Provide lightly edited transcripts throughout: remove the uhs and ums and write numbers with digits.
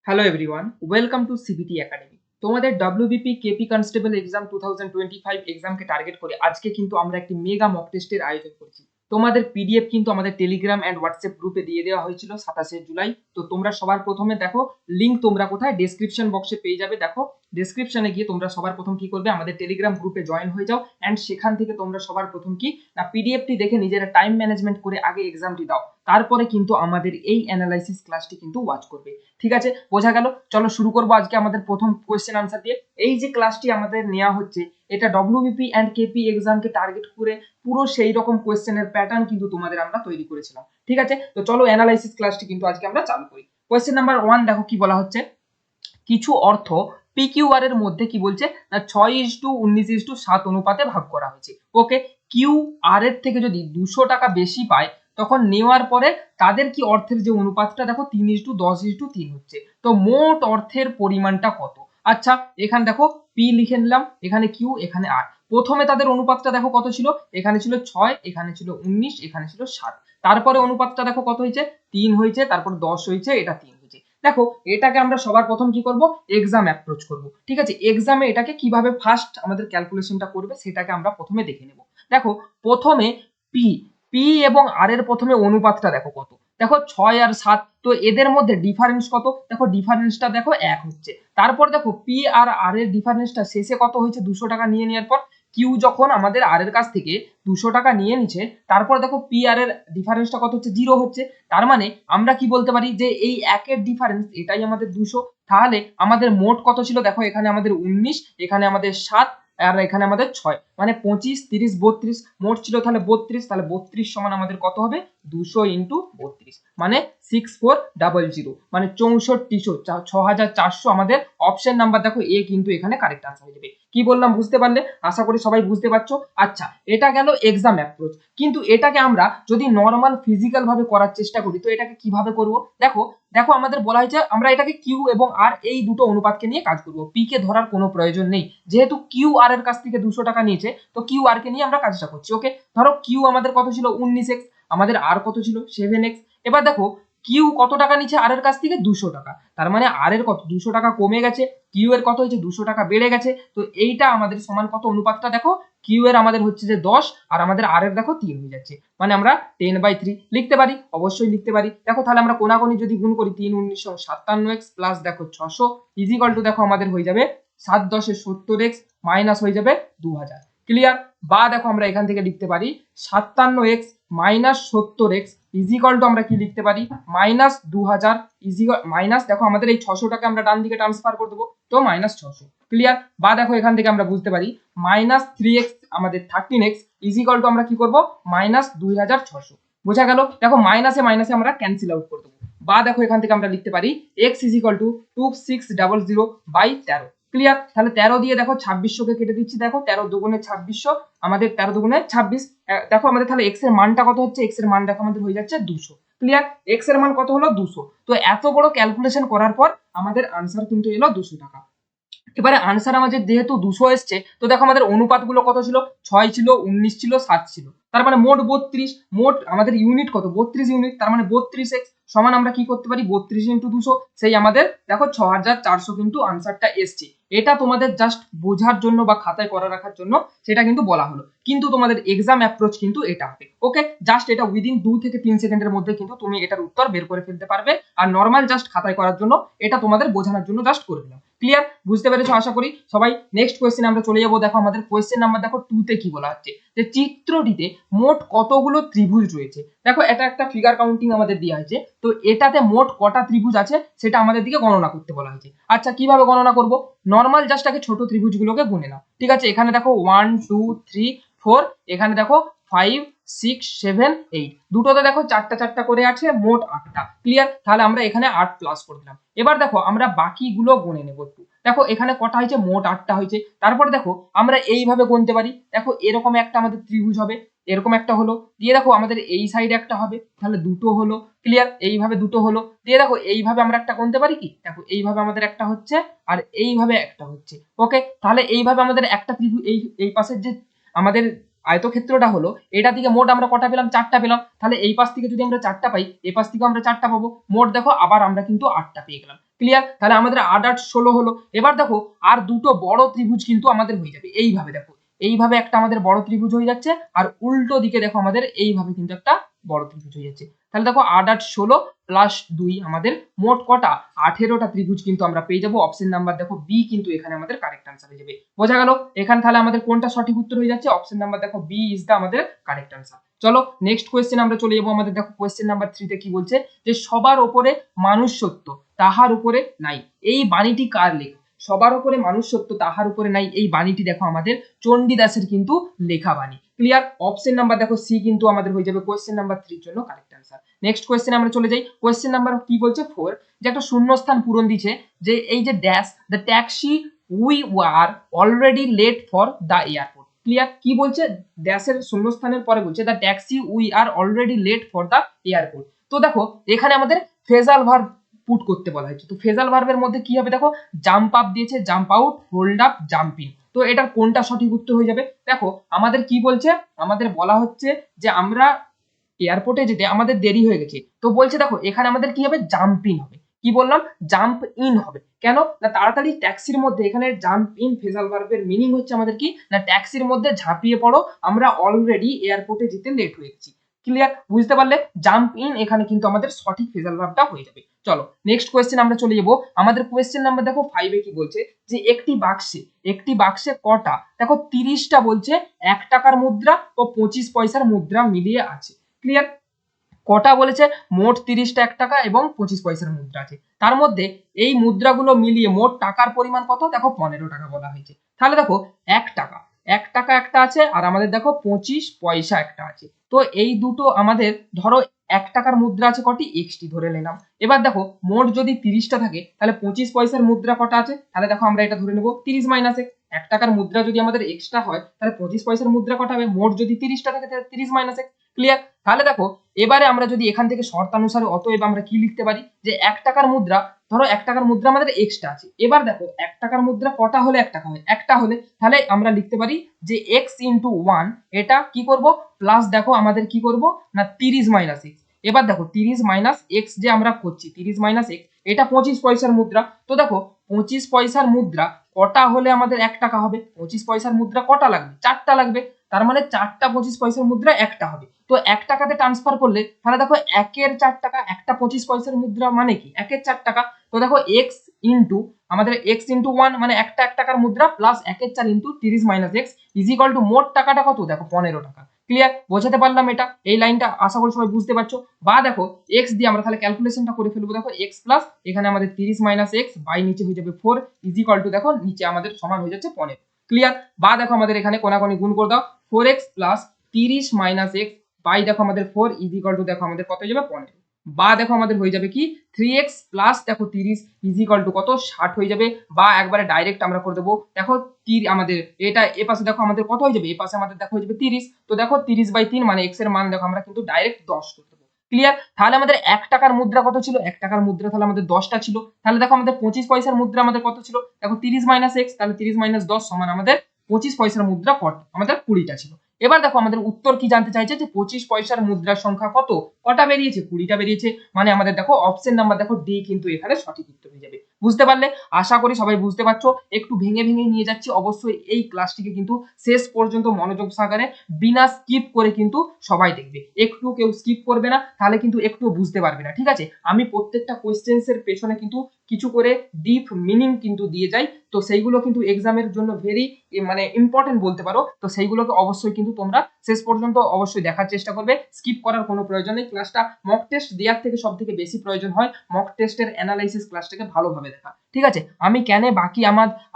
Hello everyone, welcome to CBT academy. তোমাদের WBP KP constable exam 2025 এক্সামকে target করে আজকে কিন্তু আমরা একটি মেগা মক টেস্টের আয়োজন করছি। তোমাদের পিডিএফ কিন্তু আমাদের টেলিগ্রাম এন্ড হোয়াটসঅ্যাপ গ্রুপে দিয়ে দেওয়া হয়েছিল 27শে জুলাই। তো তোমরা সবার প্রথমে দেখো লিংক তোমরা কোথায় ডেসক্রিপশন বক্সে পেয়ে যাবে। দেখো ডেসক্রিপশনে গিয়ে তোমরা সবার প্রথম কি করবে, আমাদের টেলিগ্রাম গ্রুপে জয়েন হয়ে যাও এন্ড সেখান থেকে তোমরা সবার প্রথম কি না পিডিএফটি দেখে নিজেরা টাইম ম্যানেজমেন্ট করে আগে এক্সামটি দাও, তারপরে কিন্তু আমাদের এই অ্যানালাইসিস ক্লাসটি কিন্তু ওয়াচ করবে। ঠিক আছে, বোঝা গেল? চলো শুরু করবো আজকে আমাদের প্রথম কোয়েশ্চেন আনসার দিয়ে। এই যে ক্লাসটি আমাদের নেওয়া হচ্ছে এটা ডব্লিউবিপি এন্ড কেপি এক্সামকে টার্গেট করে পুরো সেই রকম কোয়েশ্চেনের প্যাটার্ন কিন্তু তোমাদের আমরা তৈরি করেছিলাম। ঠিক আছে, তো চলো অ্যানালাইসিস ক্লাসটি কিন্তু আজকে আমরা চালু করি। কোয়েশ্চেন নাম্বার 1 দেখো কি বলা হচ্ছে, কিছু অর্থ পিকিউআর এর মধ্যে কি বলছে না 6:19:7 অনুপাতে ভাগ করা হয়েছে। ওকে, কিউ আর এর থেকে যদি 200 টাকা বেশি পায় তখন নেওয়ার পরে তাদের কি অর্থের যে অনুপাতটা দেখো 3:10:3 হচ্ছে। তো মোট অর্থের পরিমাণটা কত? আচ্ছা, এখানে দেখো পি লিখে নিলাম, এখানে কিউ, এখানে আর। প্রথমে তাদের অনুপাতটা দেখো কত ছিল, এখানে ছিল 6, এখানে ছিল 19, এখানে ছিল 7। তারপরে অনুপাতটা দেখো কত হয়েছে, 3 হয়েছে, তারপর 10 হয়েছে, এটা 3 হয়েছে। দেখো এটাকে আমরা সবার প্রথম কি করব, এক্সাম অ্যাপ্রোচ করব। ঠিক আছে, এক্সামে এটাকে কিভাবে ফার্স্ট আমাদের ক্যালকুলেশনটা করবে সেটাকে আমরা প্রথমে দেখে নেব। দেখো প্রথমে পি পি এবং আর এর প্রথমে অনুপাতটা দেখো কত, দেখো 6 আর 7, তো এদের মধ্যে ডিফারেন্স কত, দেখো ডিফারেন্সটা দেখো 1 হচ্ছে। তারপর দেখো পি আর আর এর ডিফারেন্সটা শেষে কত হয়েছে, 200 টাকা নিয়ে নেওয়ার পর কিউ যখন আমাদের আর এর কাছ থেকে 200 টাকা নিয়ে নিচ্ছে, তারপর দেখো পি আর এর ডিফারেন্সটা কত হচ্ছে, 0 হচ্ছে। তার মানে আমরা কি বলতে পারি যে এই একের ডিফারেন্স এটাই আমাদের 200। তাহলে আমাদের মোট কত ছিল, দেখো এখানে আমাদের 19, এখানে আমাদের 7 আর এখানে আমাদের 6, মানে 25, 30, 32 মোট ছিল তাহলে 32। তাহলে 32 সমান আমাদের কত হবে, 200 ইন্টু 32 মানে 6400, মানে 6400 আমাদের অপশন নাম্বার দেখো এ কিন্তু এখানে কারেক্ট আনসার হয়ে যাবে। কি বললাম বুঝতে পারলে? আশা করি সবাই বুঝতে পারছো। আচ্ছা, এটা গেল এক্সাম অ্যাপ্রোচ। কিন্তু এটাকে আমরা যদি নর্মাল ফিজিক্যাল ভাবে করার চেষ্টা করি তো এটাকে কিভাবে করব? দেখো দেখো আমাদের বলা হয়েছে আমরা এটাকে কিউ এবং আর এই দুটো অনুপাতকে নিয়ে কাজ করব। পি কে ধরার কোনো প্রয়োজন নেই, যেহেতু কিউ আর এর কাছ থেকে 200 টাকা নিয়েছে তো কিউ আর কে নিয়ে আমরা কাজটা করছি। ওকে, ধরো কিউ আমাদের কত ছিল 19x, আমাদের আর কত ছিল 7x। এবার দেখো কিউ কত টাকা নিচ্ছে আর এর কাছ থেকে 200 টাকা, তার মানে আর এর কত 200 টাকা কমে গেছে, কিউ এর কত হয়েছে 200 টাকা বেড়ে গেছে। তো এইটা আমাদের সমান কত অনুপাতটা দেখো, কিউ এর আমাদের হচ্ছে যে 10 আর আমাদের আর এর দেখো 3 হয়ে যাচ্ছে, মানে আমরা 10/3 লিখতে পারি, অবশ্যই লিখতে পারি। দেখো তাহলে আমরা কোনাকুনি যদি গুণ করি 3 19 57x প্লাস দেখো 600 ইজিক্যাল টু দেখো আমাদের হয়ে যাবে 7 10 70x মাইনাস হয়ে যাবে 2000। ক্লিয়ার? বা দেখো আমরা এখান থেকে লিখতে পারি 57x minus 70x is equal two আমরা কি লিখতে পারি মাইনাস 2000 ইজিক্যাল মাইনাস দেখো আমাদের এই 600 টাকা আমরা ডান দিকে ট্রান্সফার করে দেবো, তো মাইনাস 600। ক্লিয়ার? বা দেখো এখান থেকে আমরা বুঝতে পারি মাইনাস 3x আমাদের 13x ইজিক্যাল টু আমরা কি করব মাইনাস 2600। বোঝা গেল? দেখো মাইনাসে মাইনাসে আমরা ক্যান্সেল আউট করে দেবো। বা দেখো এখান থেকে আমরা লিখতে পারি x ইজিক্যাল টু 2600/13। ক্লিয়ার? তাহলে 13 দিয়ে দেখো 2600 কে কেটে দিচ্ছি, দেখো 13 দুগুণে 2600, আমাদের 13 দুগুণে 26। দেখো আমাদের তাহলে x এর মানটা কত হচ্ছে, x এর মান দেখো আমাদের হয়ে যাচ্ছে 200। ক্লিয়ার? x এর মান কত হলো 200। তো এত বড় ক্যালকুলেশন করার পর আমাদের আনসার কিন্তু এলো 200 টাকা। এবারে আনসার আমাদের যেহেতু 200 এসছে, তো দেখো আমাদের অনুপাতগুলো কত ছিল, 6 ছিল, 19 ছিল, 7 ছিল, তার মানে মোট 32। মোট আমাদের ইউনিট কত, 32 ইউনিট, তার মানে 32x সমান আমরা কি করতে পারি 32 ইন্টু 200, সেই আমাদের দেখো 6400 কিন্তু আনসারটা এসছে। এটা তোমাদের জাস্ট বোঝার জন্য বা খাতায় করে রাখার জন্য সেটা কিন্তু বলা হলো, কিন্তু তোমাদের এক্সাম অ্যাপ্রোচ কিন্তু এটা হবে। ওকে, জাস্ট এটা উইদিন 2 থেকে 3 সেকেন্ডের মধ্যে কিন্তু তুমি এটার উত্তর বের করে ফেলতে পারবে। আর নর্মাল জাস্ট খাতায় করার জন্য এটা তোমাদের বোঝানোর জন্য জাস্ট করে দিলাম। ক্লিয়ার? বুঝতে পেরেছো আশা করি সবাই। নেক্সট কোয়েশ্চেন আমরা চলে যাবো। দেখো আমাদের কোয়েশ্চেন নাম্বার দেখো 2 তে কি বলা হচ্ছে, যে চিত্রটিতে মোট কতগুলো ত্রিভুজ রয়েছে। দেখো এটা একটা ফিগার কাউন্টিং আমাদের দেওয়া হয়েছে, তো এটাতে মোট কটা ত্রিভুজ আছে সেটা আমাদের দিকে গণনা করতে বলা হয়েছে। আচ্ছা কিভাবে গণনা করব, নর্মাল জাস্ট আগে ছোট ত্রিভুজগুলোকে গুনে নাও। ঠিক আছে, এখানে দেখো 1 2 3 4, এখানে দেখো 5 6 7 8, দুটোতে দেখো চারটা চারটা করে আছে, মোট 8টা। ক্লিয়ার? তাহলে আমরা এখানে 8 প্লাস করে দিলাম। এবার দেখো আমরা বাকিগুলো গুনে নেব একটু। দেখো এখানে কটা হয়েছে, মোট 8টা হয়েছে। তারপর দেখো আমরা এইভাবে গুনতে পারি, দেখো এরকম একটা আমাদের ত্রিভুজ হবে, এরকম একটা হলো, দিয়ে দেখো আমাদের এই সাইডে একটা হবে, তাহলে দুটো হলো। ক্লিয়ার? এইভাবে দুটো হলো, দিয়ে দেখো এইভাবে আমরা একটা গুনতে পারি কি, দেখো এইভাবে আমাদের একটা হচ্ছে আর এইভাবে একটা হচ্ছে। ওকে, তাহলে এইভাবে আমাদের একটা ত্রিভুজ এই পাশের যে আমাদের আয়তক্ষেত্রটা হলো, এটা থেকে মোট আমরা কটা পেলাম, 4টা পেলাম। তাহলে এই পাশ থেকে যদি আমরা 4টা পাই, এই পাশ থেকে আমরা 4টা পাবো, মোট দেখো আবার আমরা কিন্তু 8টা পেয়ে গেলাম। ক্লিয়ার? তাহলে আমাদের 8 8 16 হলো। এবার দেখো আর দুটো বড় ত্রিভুজ কিন্তু আমাদের হয়ে যাবে এইভাবে। দেখো এইভাবে একটা আমাদের বড় ত্রিভুজ হয়ে যাচ্ছে, আর উল্টো দিকে দেখো আমাদের এইভাবে কিন্তু একটা বড় ত্রিভুজ হয়ে যাচ্ছে। তাহলে দেখো 8 8 16 প্লাস 2 আমাদের মোট কটা 18টা ত্রিভুজ কিন্তু আমরা পেয়ে যাবো। অপশন নাম্বার দেখো বি কিন্তু এখানে আমাদের কারেক্ট আনসার হয়ে যাবে। বোঝা গেল? এখানে তাহলে আমাদের কোনটা সঠিক উত্তর হয়ে যাচ্ছে? অপশন নাম্বার দেখো বি ইজ দা আমাদের কারেক্ট আনসার। চলো নেক্সট কোয়েশ্চেন আমরা চলে যাবো। আমাদের দেখো কোয়েশ্চেন নাম্বার 3 তে কি বলছে, যে সবার উপরে মানুষ সত্য তাহার উপরে নাই, এই বাণীটি কার লেখা? সবার উপরে মানুষ সত্য তাহার উপরে নাই, এই বাণীটি দেখো আমাদের চণ্ডীদাসের কিন্তু লেখা বাণী। ক্লিয়ার? অপশন নাম্বার দেখো সি কিন্তু আমাদের হয়ে যাবে কোয়েশ্চেন নাম্বার 3 এর জন্য কারেক্ট আনসার। নেক্সট কোয়েশ্চেন আমরা চলে যাই। কোয়েশ্চেন নাম্বার কি বলছে 4, যে একটা শূন্যস্থান পূরণ দিচ্ছে, যে এই যে dash the taxi we are already late for the airport. Clear? কি বলছে? ড্যাশের শূন্যস্থানের পরে বলছে the taxi we are already late for the airport. তো দেখো এখানে আমাদের ফ্রেজাল ভার্ব পুট করতে বলা হয়েছে। তো ফ্রেজাল ভার্বের মধ্যে কি হবে? দেখো জাম্প আপ দিয়েছে, jump out, hold up, jump in. তো এটার কোনটা সঠিক উত্তর হয়ে যাবে? দেখো আমাদের কি বলছে, আমাদের বলা হচ্ছে যে আমরা এয়ারপোর্টে যেতে আমাদের দেরি হয়ে গেছে। তো বলছে দেখো এখানে আমাদের কি হবে? জাম্প ইন হবে। কি বললাম? জাম্প ইন হবে। কেন না? তাড়াতাড়ি ট্যাক্সির মধ্যে, এখানে জাম্প ইন ফ্রেজাল ভার্বের মিনিং হচ্ছে আমাদের কি না, ট্যাক্সির মধ্যে ঝাঁপিয়ে পড়ো, আমরা অলরেডি এয়ারপোর্টে যেতে লেট হয়ে গেছি। ক্লিয়ার? বুঝতে পারলে? জাম্প ইন এখানে কিন্তু আমাদের সঠিক ফ্রেজাল ভার্বটা হয়ে যাবে। চলো নেক্সট কোয়েশ্চেন আমরা চলে যাব। আমাদের কোয়েশ্চেন নাম্বার দেখো 5 এ কি বলছে, যে একটি বাক্সে কটা, দেখো 30টা বলছে 1 টাকার মুদ্রা ও 25 পয়সার মুদ্রা মিলিয়ে আছে। ক্লিয়ার? কটা বলেছে? মোট 30টা 1 টাকা এবং 25 পয়সার মুদ্রা আছে। তার মধ্যে এই মুদ্রাগুলো মিলিয়ে মোট টাকার পরিমাণ কত? দেখো 15 টাকা বলা হয়েছে। তাহলে দেখো 1 টাকা, 1 টাকা একটা আছে, আর আমাদের দেখো 25 পয়সা একটা আছে। তো এই দুটো আমাদের ধরো 1 টাকার মুদ্রা আছে কটি? এক্সটি ধরে নিলাম। এবার দেখো মোট যদি 30টা থাকে, তাহলে 25 পয়সার মুদ্রা কটা আছে? তাহলে দেখো আমরা এটা ধরে নেব 30 মাইনাস 1। 1 টাকার মুদ্রা যদি আমাদের এক্সট্রা হয়, তাহলে 25 পয়সার মুদ্রা কটা হবে? মোট যদি 30টা থাকে তাহলে 30 মাইনাস 1। ক্লিয়ার? তাহলে দেখো এবারে আমরা যদি এখান থেকে শর্তানুসারে অতএব আমরা কি লিখতে পারি, যে 1 টাকার মুদ্রা, ধরো 1 টাকার মুদ্রা আমাদের এক্সট্রা আছে। এবার দেখো 1 টাকার মুদ্রা কটা হলে 1 টাকা হয়? একটা হলে। তাহলে আমরা লিখতে পারি যে x ইনটু 1, এটা কি করব? প্লাস দেখো আমাদের কি করব না 30 মাইনাস x। এবার দেখো 30 মাইনাস x যে আমরা করছি, 30 মাইনাস x, এটা 25 পয়সার মুদ্রা। তো দেখো 25 পয়সার মুদ্রা কটা হলে আমাদের 1 টাকা হবে? 25 পয়সার মুদ্রা কটা লাগবে? 4টা লাগবে। তার মানে 4টা 25 পয়সার মুদ্রা একটা হবে। তো 1 টাকাতে ট্রান্সফার করলে তাহলে দেখো 1 এর 4 টাকা, একটা 25 পয়সার মুদ্রা মানে কি 1 এর 4 টাকা। তো দেখো x ইনটু আমাদের x ইনটু 1 মানে একটা 1 টাকার মুদ্রা প্লাস 1 এর 4 into 30 minus x is equal two মোট টাকাটা কত? দেখো 15 টাকা। ক্লিয়ার? বোঝাতে পারলাম এটা? এই লাইনটা আশা করি সবাই বুঝতে পারছো। বা দেখো x দিয়ে আমরা তাহলে ক্যালকুলেশনটা করে ফেলবো। দেখো x প্লাস এখানে আমাদের 30 মাইনাস x বাই নিচে হয়ে যাবে 4 ইজ ইকুয়াল টু দেখো নিচে আমাদের সমান হয়ে যাচ্ছে 15। ক্লিয়ার? বা দেখো আমাদের এখানে কোনাকুনি গুণ করে দাও, 4x plus 30 minus x by দেখো আমাদের 4 ইজ ইকুয়াল টু দেখো আমাদের কত হয়ে যাবে? 15। বা দেখো আমাদের হয়ে যাবে কি 3x প্লাস দেখো 30 ইজ ইকুয়াল টু কত? 60 হয়ে যাবে। বা একবারে ডাইরেক্ট আমরা করে দেবো, দেখো আমাদের এটা এ পাশে দেখো আমাদের কত হয়ে যাবে? এ পাশে আমাদের দেখো হয়ে যাবে 30। তো দেখো 30 বাই 3 মানে x এর মান দেখো আমরা কিন্তু ডাইরেক্ট 10 করে দেবো। ক্লিয়ার? তাহলে আমাদের 1 টাকার মুদ্রা কত ছিল? 1 টাকার মুদ্রা তাহলে আমাদের 10টা ছিল। তাহলে দেখো আমাদের 25 পয়সার মুদ্রা আমাদের কত ছিল? দেখো 30 মাইনাস x, তাহলে 30 মাইনাস 10 সমান আমাদের 25 পয়সার মুদ্রা আমাদের 20টা ছিল। এবার দেখো আমাদের উত্তর কি জানতে চাইছে, যে 25 পয়সার মুদ্রার সংখ্যা কত? কটা বেরিয়েছে? 20টা বেরিয়েছে। মানে আমাদের দেখো অপশন নাম্বার দেখো ডি কিন্তু এখানে সঠিক উত্তর হয়ে যাবে। বুঝতে পারলে? আশা করি সবাই বুঝতে পারছো। একটু ভেঙে ভেঙে নিয়ে যাচ্ছি, অবশ্যই এই ক্লাসটিকে কিন্তু শেষ পর্যন্ত মনোযোগ সহকারে বিনা স্কিপ করে কিন্তু সবাই দেখবে। একটু কেউ স্কিপ করবে না, তাহলে কিন্তু একটু বুঝতে পারবে না। ঠিক আছে? আমি প্রত্যেকটা কোয়েশ্চেন্সের পেছনে কিন্তু কিছু করে ডিপ মিনিং কিন্তু দিয়ে যাই। তো সেইগুলো কিন্তু এক্সামের জন্য ভেরি মানে ইম্পর্টেন্ট বলতে পারো। তো সেইগুলোকে অবশ্যই কিন্তু তোমরা শেষ পর্যন্ত অবশ্যই দেখার চেষ্টা করবে। স্কিপ করার কোনো প্রয়োজন নেই। ক্লাসটা মক টেস্ট দেওয়ার থেকে সব থেকে বেশি প্রয়োজন হয় মক টেস্টের অ্যানালাইসিস ক্লাসটাকে ভালোভাবে দেখা। ঠিক আছে? আমি কেন বাকি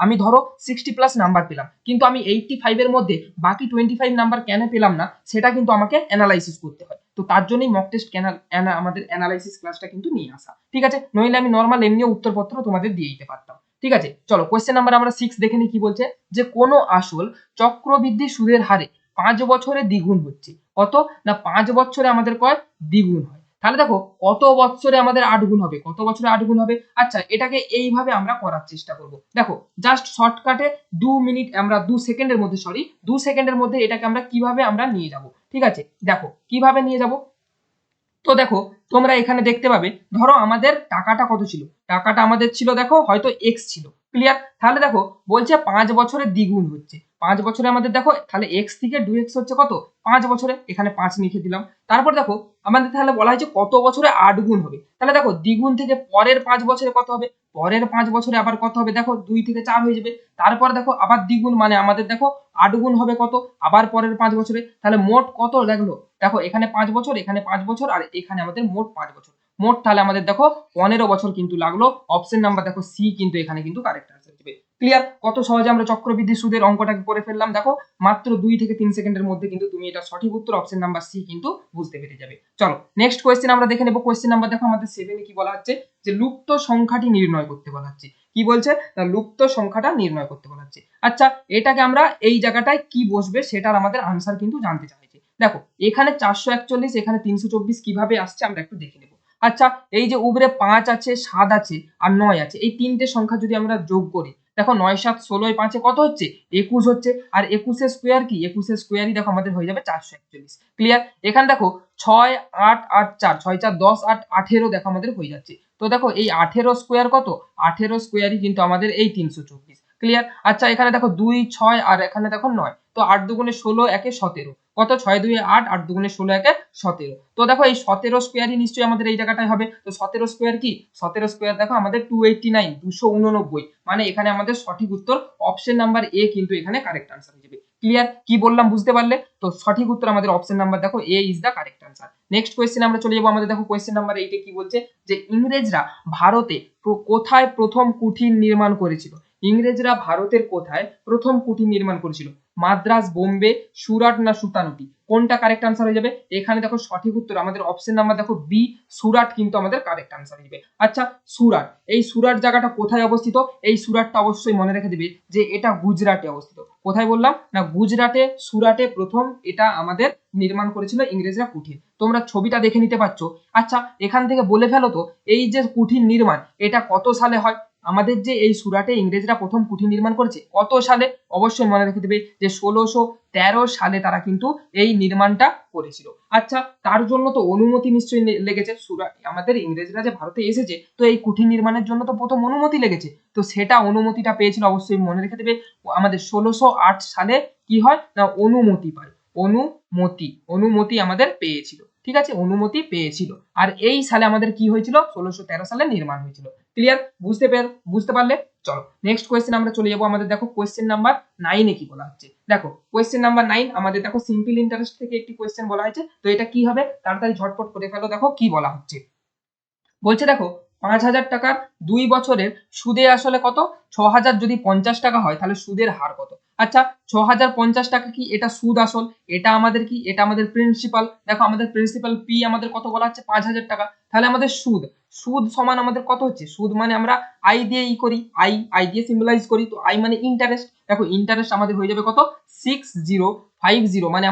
আমি ধরো 60 প্লাস নাম্বার পেলাম, কিন্তু আমি 85 এর মধ্যে বাকি 25 নাম্বার কেন পেলাম না, সেটা কিন্তু আমাকে অ্যানালাইসিস করতে হয়। তো তার জন্যই মক টেস্ট আমাদের অ্যানালাইসিস ক্লাসটা কিন্তু নিয়ে আসা। ঠিক আছে? নইলে আমি নর্মাল এমনিও উত্তরপত্র তোমাদের দিয়ে দিতে পারতাম। ঠিক আছে? চলো কোয়েশ্চেন নাম্বার আমরা 6 দেখে নিই কি বলছে, যে কোনো আসল চক্রবৃদ্ধি সুদের হারে 5 বছরে দ্বিগুণ হচ্ছে। কত না 5 বছরে আমাদের কয় দ্বিগুণ হয়। তাহলে দেখো কত বছরে আমাদের 8 গুণ হবে? কত বছরে 8 গুণ হবে? আচ্ছা এটাকে এইভাবে আমরা করার চেষ্টা করব। দেখো জাস্ট শর্টকাটে 2 মিনিট আমরা 2 সেকেন্ডের মধ্যে 2 সেকেন্ডের মধ্যে এটাকে আমরা কিভাবে আমরা নিয়ে যাব। ঠিক আছে? দেখো কিভাবে নিয়ে যাব। তো দেখো তোমরা এখানে দেখতে পাবে, ধরো আমাদের টাকাটা কত ছিল, টাকাটা আমাদের ছিল দেখো হয়তো এক্স ছিল। ক্লিয়ার? তাহলে দেখো বলছে 5 বছরে দ্বিগুণ হচ্ছে, 5 বছরে আমাদের দেখো তাহলে এক্স থেকে 2x হচ্ছে কত, 5 বছরে, এখানে 5 লিখে দিলাম। তারপর দেখো আমাদের তাহলে বলা হয়েছে কত বছরে 8 গুণ হবে, তাহলে দেখো দ্বিগুণ থেকে পরের 5 বছরে কত হবে, পরের 5 বছরে আবার কত হবে, দেখো 2 থেকে 4 হয়ে যাবে। তারপর দেখো আবার দ্বিগুণ মানে আমাদের দেখো 8 গুণ হবে কত, আবার পরের 5 বছরে, তাহলে মোট কত লাগলো, দেখো এখানে 5 বছর, এখানে 5 বছর, আর এখানে আমাদের মোট 5 বছর, মোট তাহলে আমাদের দেখো 15 বছর কিন্তু লাগলো। অপশন নাম্বার দেখো সি কিন্তু এখানে কিন্তু কারেক্ট আনসার দিবে। ক্লিয়ার? কত সহজে আমরা চক্রবৃদ্ধি সুদের অঙ্কটাকে করে ফেললাম, দেখো মাত্র 2 থেকে 3 সেকেন্ডের মধ্যে কিন্তু তুমি এটা সঠিক উত্তর অপশন নাম্বার সি কিন্তু বুঝতে পেরে যাবে। চলো নেক্সট কোয়েশ্চেন আমরা দেখে নেব। কোয়েশ্চেন নাম্বার দেখো আমাদের 7 এ কি বলা হচ্ছে, যে লুপ্ত সংখ্যাটি নির্ণয় করতে বলা হচ্ছে। কি বলছে না, লুপ্ত সংখ্যাটা নির্ণয় করতে বলা হচ্ছে। আচ্ছা এটাকে আমরা এই জায়গাটায় কি বসবে সেটার আমাদের আনসার কিন্তু জানতে চাইছি। দেখো এখানে 441, এখানে 324 কিভাবে আসছে আমরা একটু দেখে নেব। আচ্ছা এই যে উপরে 5 আছে, 7 আছে আর 9 আছে, এই তিনটে সংখ্যা যদি আমরা যোগ করি, দেখো 9 7 16 5 কত হচ্ছে, 21 হচ্ছে। আর 21 এর স্কয়ার কি, 21 এর স্কয়ারই দেখো আমাদের হয়ে যাবে 441। ক্লিয়ার? এখানে দেখো 6 8 8 4 6 4 10 8 18 দেখো আমাদের হয়ে যাচ্ছে। তো দেখো এই 18 স্কয়ার কত, 18 স্কয়ারই কিন্তু আমাদের এই 324। ক্লিয়ার? আচ্ছা এখানে দেখো 2 6 আর এখানে দেখো 9, তো 8 দুগুণে 16 একে 17, কত 6 2 8, 8 দুগুণে 16 একে 17। তো দেখো এই 17 স্কয়ারই নিশ্চয়ই আমাদের এই জায়গাটায় হবে। তো 17 স্কয়ার কি, 17 স্কয়ার দেখো আমাদের 289, 289, মানে এখানে আমাদের সঠিক উত্তর অপশন নাম্বার এ কিন্তু এখানে কারেক্ট আনসার হয়ে যাবে। ক্লিয়ার? কি বললাম বুঝতে পারলে? তো সঠিক উত্তর আমাদের অপশন নাম্বার দেখো A is the correct answer. Next question আমরা চলে যাবো। আমাদের দেখো কোয়েশ্চেন নাম্বার 8 এ কি বলছে, যে ইংরেজরা ভারতে কোথায় প্রথম কুঠির নির্মাণ করেছিল। ইংরেজরা ভারতের কোথায় প্রথম কুঠির নির্মাণ করেছিল, মাদ্রাজ, বোম্বে, সুরাট না সুতানুটি, কোনটা কারেক্ট আনসার হয়ে যাবে? এখানে দেখো সঠিক উত্তর আমাদের অপশন নাম্বার দেখো বি, সুরাট কিন্তু আমাদের কারেক্ট আনসার হয়ে যাবে। আচ্ছা সুরাট, এই সুরাট জায়গাটা কোথায় অবস্থিত, এই সুরাটটা অবশ্যই মনে রেখে দিবে যে এটা গুজরাটে অবস্থিত। কোথায় বললাম না, গুজরাটে, সুরাটে প্রথম এটা আমাদের নির্মাণ করেছিল ইংরেজরা কুঠির। তোমরা ছবিটা দেখে নিতে পারছো। আচ্ছা এখান থেকে বলে ফেলো তো, এই যে কুঠির নির্মাণ এটা কত সালে হয়, আমাদের যে এই সুরাটে ইংরেজরা প্রথম কুঠির নির্মাণ করেছে কত সালে, অবশ্যই মনে রেখে দেবে যে 1613 সালে তারা কিন্তু এই নির্মাণটা করেছিল। আচ্ছা তার জন্য তো অনুমতি নিশ্চয়ই লেগেছে, সুরাট আমাদের ইংরেজরা যে ভারতে এসেছে তো এই কুঠির নির্মাণের জন্য তো প্রথম অনুমতি লেগেছে, তো সেটা অনুমতিটা পেয়েছিল অবশ্যই মনে রেখে দেবে আমাদের 1608 সালে কি হয় না, অনুমতি পায়, অনুমতি আমাদের পেয়েছিল। ঠিক আছে, অনুমতি পেয়েছিল। আর এই সালে আমাদের কি হয়েছিল, 1613 সালে নির্মাণ হয়েছিল। ক্লিয়ার? বুঝতে পারলে? চলো নেক্সট কোয়েশ্চেন আমরা চলে যাবো। আমাদের দেখো কোয়েশ্চেন নাম্বার 9 এ কি বলা হচ্ছে। দেখো কোয়েশ্চেন নাম্বার 9 আমাদের দেখো সিম্পল ইন্টারেস্ট থেকে একটি কোয়েশ্চেন বলা হয়েছে। তো এটা কি হবে, তাড়াতাড়ি ঝটপট করে ফেলো। দেখো কি বলা হচ্ছে, বলছে দেখো 5,000 টাকার 2 বছরের সুদে আসলে কত, 6,000 যদি 50 টাকা হয় তাহলে সুদের হার কত। আচ্ছা 6,050 টাকা কি, এটা সুদ আসল, এটা আমাদের কি, এটা আমাদের প্রিন্সিপাল। দেখো আমাদের প্রিন্সিপাল পি আমাদের কত বলা হচ্ছে, 5,000 টাকা। তাহলে আমাদের সুদ, সুদ সমান আমাদের কত হচ্ছে, সুদ মানে আমরা আই দিয়ে ই করি, আই দিয়ে সিম্বলাইজ করি, তো আই মানে ইন্টারেস্ট। দেখো ইন্টারেস্ট আমাদের হয়ে যাবে কত, 6050, মানে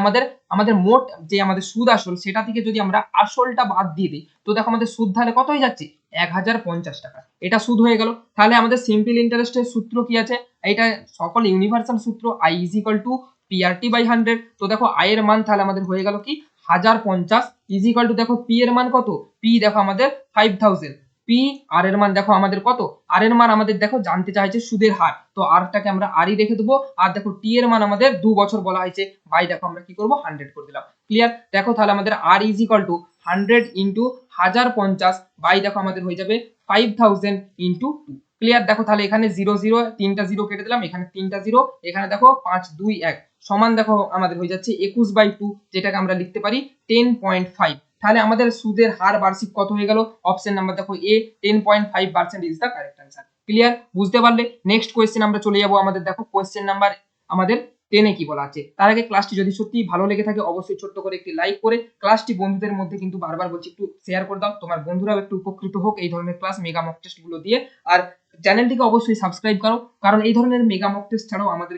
আমাদের মোট যে আমাদের সুদ আসল সেটা থেকে যদি আমরা আসলটা বাদ দিয়ে দিই, তো দেখো আমাদের সুদ তাহলে কত হয়ে যাচ্ছে, 1050 টাকা। এটা সুদ হয়ে গেল। তাহলে আমাদের সিম্পল ইন্টারেস্টের সূত্র কি আছে, এটা সকল ইউনিভার্সাল সূত্র, I is equal to PRT by 100। তো দেখো আই এর মান তাহলে আমাদের হয়ে গেল কি 1050 ইজ ইকুয়াল টু, দেখো পি এর মান কত, পি দেখো আমাদের 5000, পি আর এর মান দেখো আমাদের কত, আর এর মান আমাদের দেখো জানতে চাইছে সুদের হার, তো আরটাকে আমরা আরই রেখে দেবো। আর দেখো টি এর মান আমাদের 2 বছর বলা হয়েছে, বাই দেখো আমরা কি করব 100 করে দিলাম। ক্লিয়ার? দেখো তাহলে আমাদের R is equal to 100 into 1050 by দেখো আমাদের হয়ে যাবে 5000 ইন্টু 2। ক্লিয়ার? দেখো তাহলে এখানে 0 0 তিনটা 0 কেটে দিলাম, এখানে তিনটা 0, এখানে দেখো 5 2 1 সমান দেখো আমাদের হয়ে যাচ্ছে 21/2, যেটাকে আমরা লিখতে পারি 10.5। তাহলে আমাদের সুদের হার বার্ষিক কত হয়ে গেল, অপশন নাম্বার দেখো A, 10.5% is the correct answer. Clear? বুঝতে পারলে? নেক্সট কোয়েশ্চেন আমরা চলে যাব। আমাদের দেখো কোয়েশ্চেন নাম্বার আমাদের 10 এ কি বলা আছে। তার আগে ক্লাসটি যদি সত্যি ভালো লেগে থাকে অবশ্যই ছোট্ট করে একটি লাইক করে ক্লাসটি বন্ধুদের মধ্যে কিন্তু বারবার বলছি একটু শেয়ার করে দাও, তোমার বন্ধুরাও একটু উপকৃত হোক এই ধরনের ক্লাস মেগা মক টেস্ট গুলো দিয়ে। আর চ্যানেলটিকে অবশ্যই সাবস্ক্রাইব করো, কারণ এই ধরনের মেগা মক টেস্ট ছাড়াও আমাদের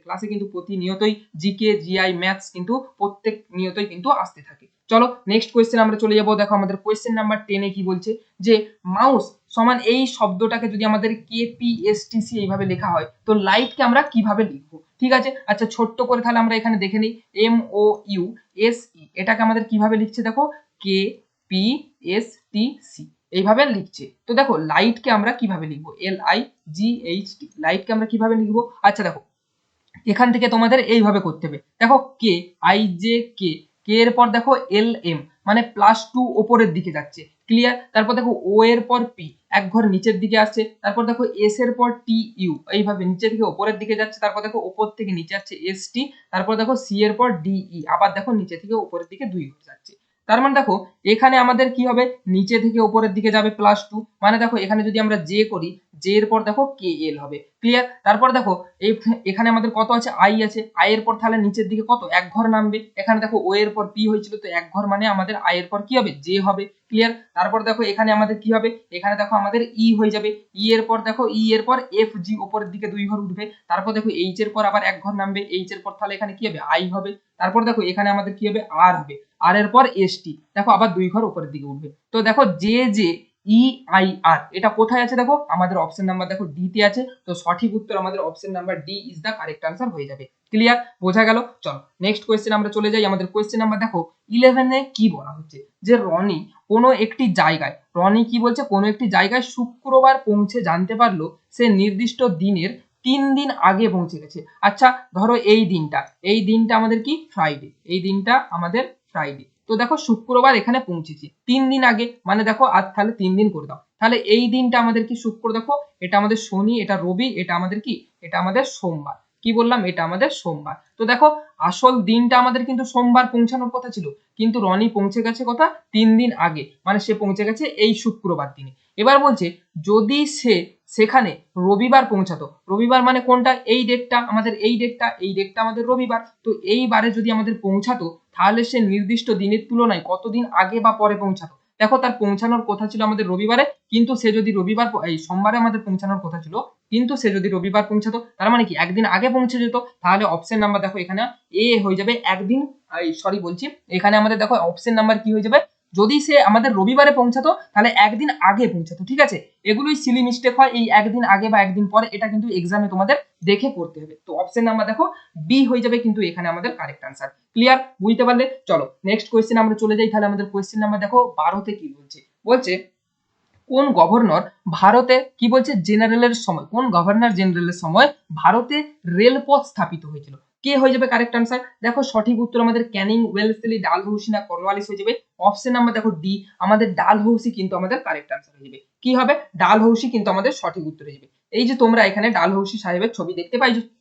ক্লাসে কিন্তু প্রতিনিয়তই জিকে, জিআই, ম্যাথস কিন্তু প্রত্যেক নিয়তই কিন্তু আসতে থাকে। চলো নেক্সট কোয়েশ্চেন আমরা চলে যাব। দেখো আমাদের কোয়েশ্চেন নাম্বার 10 এ কি বলছে, যে মাউস সমান এই শব্দটাকে যদি আমাদের কেপিএসটিসি এইভাবে লেখা হয়, তো লাইটকে আমরা কিভাবে লিখবো। ঠিক আছে, আচ্ছা ছোট্ট করে তাহলে আমরা এখানে দেখে নিই, M O U S E, এটাকে আমাদের কিভাবে লিখছে দেখো, কে PSTC এইভাবে লিখছে। তো দেখো লাইটকে আমরা কিভাবে লিখবো, LIGHT, লাইটকে আমরা কিভাবে লিখবো? আচ্ছা দেখো এখান থেকে তোমাদের এইভাবে করতে হবে। দেখো কে, IJK, কে এর পর দেখো LM মানে +2 ওপরের দিকে যাচ্ছে, ক্লিয়ার। তারপর দেখো ও এর পর পি এক ঘর নিচের দিকে আসছে, তারপর দেখো এস এর পর TU এইভাবে নিচে থেকে ওপরের দিকে যাচ্ছে, তারপর দেখো ওপর থেকে নিচে আসছে ST, তারপর দেখো সি এর পর DE আবার দেখো নিচে থেকে উপরের দিকে 2 ঘর যাচ্ছে। তার মানে দেখো এখানে আমাদের কি হবে, নিচে থেকে উপরের দিকে যাবে +2, মানে দেখো এখানে যদি আমরা জে করি, জে এর পর দেখো KL হবে, ক্লিয়ার। তারপর দেখো এখানে আমাদের কত আছে, আই আছে, আই এর পর তাহলে নিচের দিকে কত, এক ঘর নামবে। এখানে দেখো ও এর পর পি হয়েছিল, তো এক ঘর মানে আমাদের আই এর পর কি হবে, জে হবে, ক্লিয়ার। তারপর দেখো এখানে আমাদের কি হবে, এখানে দেখো আমাদের ই হয়ে যাবে, ই এর পর দেখো ই এর পর এফ জি উপরের দিকে 2 ঘর উঠবে। তারপর দেখো এইচ এর পর আবার এক ঘর নামবে, এইচ এর পর তাহলে এখানে কি হবে, আই হবে। তারপর দেখো এখানে আমাদের কি হবে, আর হবে, আর এর পর এসটি দেখো আবার 2 ঘর উপরের দিকে উঠবে। তো দেখো জে জে EIR এটা কোথায় আছে, দেখো আমাদের অপশন নাম্বার দেখো ডি তে আছে। তো সঠিক উত্তর আমাদের option number D is the correct answer হয়ে যাবে, ক্লিয়ার, বোঝা গেল। চলো নেক্সট কোয়েশ্চেন আমরা চলে যাই। আমাদের কোয়েশ্চেন নাম্বার দেখো 11 এ কি বলা হচ্ছে, যে রনি কোনো একটি জায়গায়, রনি কি বলছে, কোনো একটি জায়গায় শুক্রবার পৌঁছে জানতে পারলো সে নির্দিষ্ট দিনের 3 দিন আগে পৌঁছে গেছে। আচ্ছা ধরো এই দিনটা আমাদের কি, ফ্রাইডে, এই দিনটা আমাদের ফ্রাইডে। তো দেখো শুক্রবার এখানে পৌঁছেছি 3 দিন আগে, মানে দেখো আজ তাহলে 3 দিন করে দাও, তাহলে এই দিনটা আমাদের কি, শুক্র, দেখো এটা আমাদের শনি, এটা রবি, এটা আমাদের কি, এটা আমাদের সোমবার, কি বললাম, এটা আমাদের সোমবার। তো দেখো আসল দিনটা আমাদের কিন্তু সোমবার পৌঁছানোর কথা ছিল, কিন্তু রনি পৌঁছে গেছে কথা 3 দিন আগে, মানে সে পৌঁছে গেছে এই শুক্রবার দিনে। এবার বলছে যদি সে সেখানে রবিবার পৌঁছাতো, রবিবার মানে কোনটা, এই ডেটটা আমাদের, এই ডেটটা আমাদের রবিবার, তো এই বারে যদি আমাদের পৌঁছাতো তাহলে সে নির্দিষ্ট দিনের তুলনায় কতদিন আগে বা পরে পৌঁছাতো। দেখো তার পৌঁছানোর কথা ছিল আমাদের রবিবারে, কিন্তু সে যদি রবিবার এই সোমবারে আমাদের পৌঁছানোর কথা ছিল, কিন্তু সে যদি রবিবার পৌঁছাতো তার মানে কি একদিন আগে পৌঁছে যেত। তাহলে অপশন নাম্বার দেখো এখানে এ হয়ে যাবে একদিন, সরি বলছি, এখানে আমাদের দেখো অপশন নাম্বার কি হয়ে যাবে, যদি সে আমাদের রবিবারে পৌঁছাতো তাহলে একদিন আগে পৌঁছাতো, ঠিক আছে। এগুলোই সিলি মিস্টেক হয়, এই একদিন আগে বা একদিন পরে, এটা কিন্তু এক্সামে তোমাদের দেখে করতে হবে। তো অপশন নাম্বার দেখো বি হয়ে যাবে কিন্তু এখানে আমাদের কারেক্ট আনসার, ক্লিয়ার, বুঝতে পারলে। চলো নেক্সট কোয়েশ্চেন আমরা চলে যাই। তাহলে আমাদের কোয়েশ্চেন নাম্বার দেখো 12 তে কি বলছে, বলছে কোন গভর্নর ভারতে, কি বলছে, জেনারেলের সময়, কোন গভর্নর জেনারেলের সময় ভারতে রেলপথ স্থাপিত হয়েছিল, কে হয়ে যাবে কারেক্ট আনসার। দেখো সঠিক উত্তর আমাদের ক্যানিং, ওয়েলসলি, ডালহৌসি না কর্নওয়ালিস হয়ে যাবে। অপশন নাম্বার দেখো ডি আমাদের ডালহৌসি কিন্তু আমাদের কারেক্ট আনসার হয়ে যাবে, কি হবে, ডালহৌসি কিন্তু আমাদের সঠিক উত্তর হয়ে যাবে। এই যে তোমরা এখানে ডালহৌসি সাহেবের ছবি দেখতে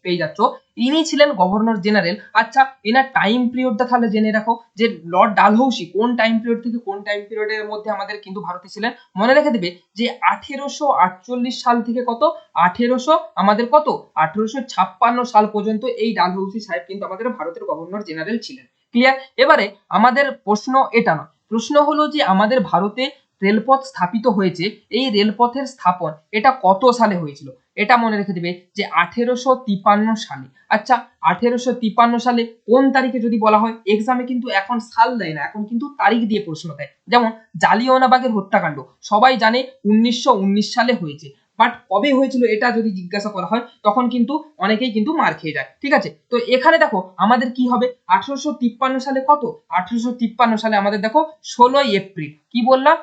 পেয়ে যাচ্ছ, ইনি ছিলেন গভর্নর জেনারেল। আচ্ছা এনার টাইম পিরিয়ডটা তাহলে জেনে রাখো, যে লর্ড ডালহৌসি কোন টাইম পিরিয়ড থেকে কোন টাইম পিরিয়ডের মধ্যে আমাদের কিন্তু ভারতে ছিলেন। মনে রেখে দেবে যে 1848 সাল থেকে কত, 1856 সাল পর্যন্ত এই ডালহৌসি সাহেব কিন্তু আমাদের ভারতের গভর্নর জেনারেল ছিলেন, ক্লিয়ার। এবারে আমাদের প্রশ্ন এটা নয়, প্রশ্ন হলো যে আমাদের ভারতে রেলপথ স্থাপিত হয়েছে, এই রেলপথের স্থাপন এটা কত সালে হয়েছিল, এটা মনে রেখে দেবে যে 1853 সালে। আচ্ছা 1853 সালে কোন তারিখে যদি বলা হয়, এক্সামে কিন্তু এখন সাল দেয় না, এখন কিন্তু তারিখ দিয়ে প্রশ্ন দেয়। যেমন জালিয়ানওয়ালাবাগের হত্যাকাণ্ড সবাই জানে 1919 সালে হয়েছে, বাট কবে হয়েছিল এটা যদি জিজ্ঞাসা করা হয় তখন কিন্তু অনেকেই কিন্তু মার খেয়ে যায়, ঠিক আছে। তো এখানে দেখো আমাদের কি হবে, 1853 সালে কত, 1853 সালে আমাদের দেখো 16ই এপ্রিল, কি বললাম,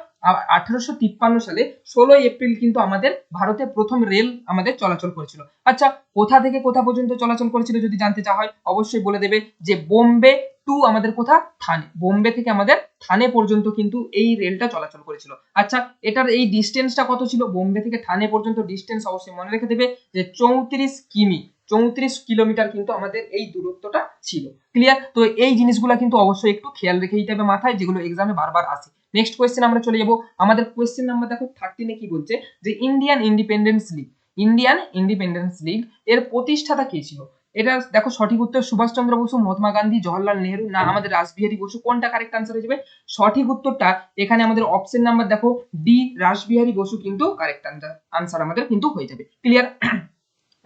1853 সালে 16ই এপ্রিল কিন্তু আমাদের ভারতে প্রথম রেল আমাদের চলাচল করেছিল। আচ্ছা কোথা থেকে কোথা পর্যন্ত চলাচল করেছিল যদি জানতে চাওয়া হয়, অবশ্যই বলে দেবে যে বোম্বে টু আমাদের কোথা, থানে, বোম্বে থেকে আমাদের থানে পর্যন্ত কিন্তু এই রেলটা চলাচল করেছিল। আচ্ছা এটার এই ডিস্টেন্সটা কত ছিল, বোম্বে থেকে থানে পর্যন্ত ডিস্টেন্স অবশ্যই মনে রেখে দেবে যে 34 কিমি, 34 কিলোমিটার কিন্তু আমাদের এই দূরত্বটা ছিল, ক্লিয়ার। তো এই জিনিসগুলো কিন্তু অবশ্যই একটু খেয়াল রেখে দিতে হবে মাথায়, যেগুলো এক্সামে বারবার আসে। নেক্সট কোয়েশ্চেন আমরা চলে যাব। আমাদের কোয়েশ্চেন নাম্বার দেখো 13 এ কি বলছে, যে ইন্ডিয়ান ইন্ডিপেন্ডেন্স লিগ এর প্রতিষ্ঠাতা কে ছিল। এটা দেখো সঠিক উত্তর সুভাষচন্দ্র বসু, মহাত্মা গান্ধী, জওহরলাল নেহেরু না আমাদের রাসবিহারী বসু, কোনটা কারেক্ট আনসার হয়ে যাবে। সঠিক উত্তরটা এখানে আমাদের অপশন নাম্বার দেখো ডি রাসবিহারী বসু কিন্তু কারেক্ট আনসার আমাদের কিন্তু হয়ে যাবে, ক্লিয়ার।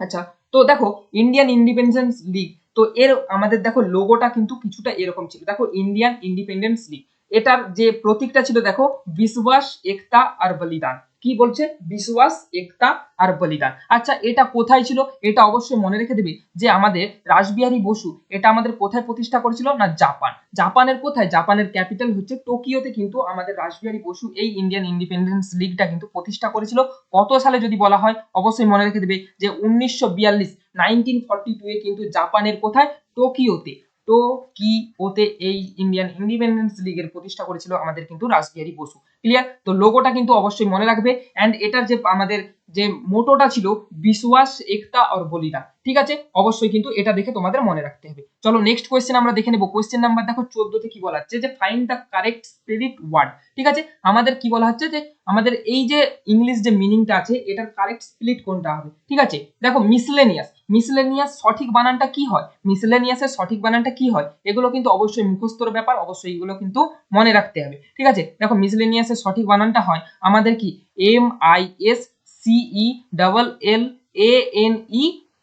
আচ্ছা তো দেখো ইন্ডিয়ান ইন্ডিপেন্ডেন্স লিগ, তো এর আমাদের দেখো লোগোটা কিন্তু কিছুটা এরকম ছিল, দেখো ইন্ডিয়ান ইন্ডিপেন্ডেন্স লিগ, এটার যে প্রতীকটা ছিল দেখো বিশ্বাস, একতা আর বলিদান, কি বলছে? বিশ্বাস, একতা আর বলিদান। আচ্ছা, এটা কোথায় ছিল? এটা অবশ্যই মনে রেখে দেবে যে আমাদের রাসবিহারী বসু এটা আমাদের কোথায় প্রতিষ্ঠা করেছিল? না জাপান। জাপানের কোথায়? জাপানের ক্যাপিটাল হচ্ছে টোকিওতে কিন্তু আমাদের রাসবিহারী বসু এই ইন্ডিয়ান ইন্ডিপেন্ডেন্স লিগটা কিন্তু প্রতিষ্ঠা করেছিল। কত সালে যদি বলা হয় অবশ্যই মনে রেখে দেবে যে 1942 1942 এ কিন্তু জাপানের কোথায়? টোকিওতে। টোকিওতে এই ইন্ডিয়ান ইন্ডিপেন্ডেন্স লিগের প্রতিষ্ঠা করেছিল আমাদের কিন্তু রাসবিহারী বসু। ক্লিয়ার? তো লোগোটা কিন্তু অবশ্যই মনে রাখবে। এন্ড এটার যে আমাদের যে মোটোটা ছিল বিশ্বাস, একতা আর বলিদান। ঠিক আছে, অবশ্যই কিন্তু এটা দেখে তোমাদের মনে রাখতে হবে। চলো নেক্সট কোয়েশ্চেন আমরা দেখে নেব। কোয়েশ্চেন নাম্বার দেখো 14 তে কি বলা হচ্ছে যে find the correct spirit word. ঠিক আছে, আমাদের কি বলা হচ্ছে যে আমাদের এই যে ইংলিশ যে মিনিংটা আছে এটার কারেক্ট স্প্লিট কোনটা হবে। ঠিক আছে, দেখো মিসলেনিয়াস। মিসলেনিয়াস সঠিক বানানটা কি হয়? মিসলেনিয়াসের সঠিক বানানটা কি হয়? এগুলো কিন্তু অবশ্যই মুখস্থর ব্যাপার, অবশ্যই এগুলো কিন্তু মনে রাখতে হবে। ঠিক আছে, দেখো মিসলেনিয়াসের সঠিক বানানটা হয় আমাদের কি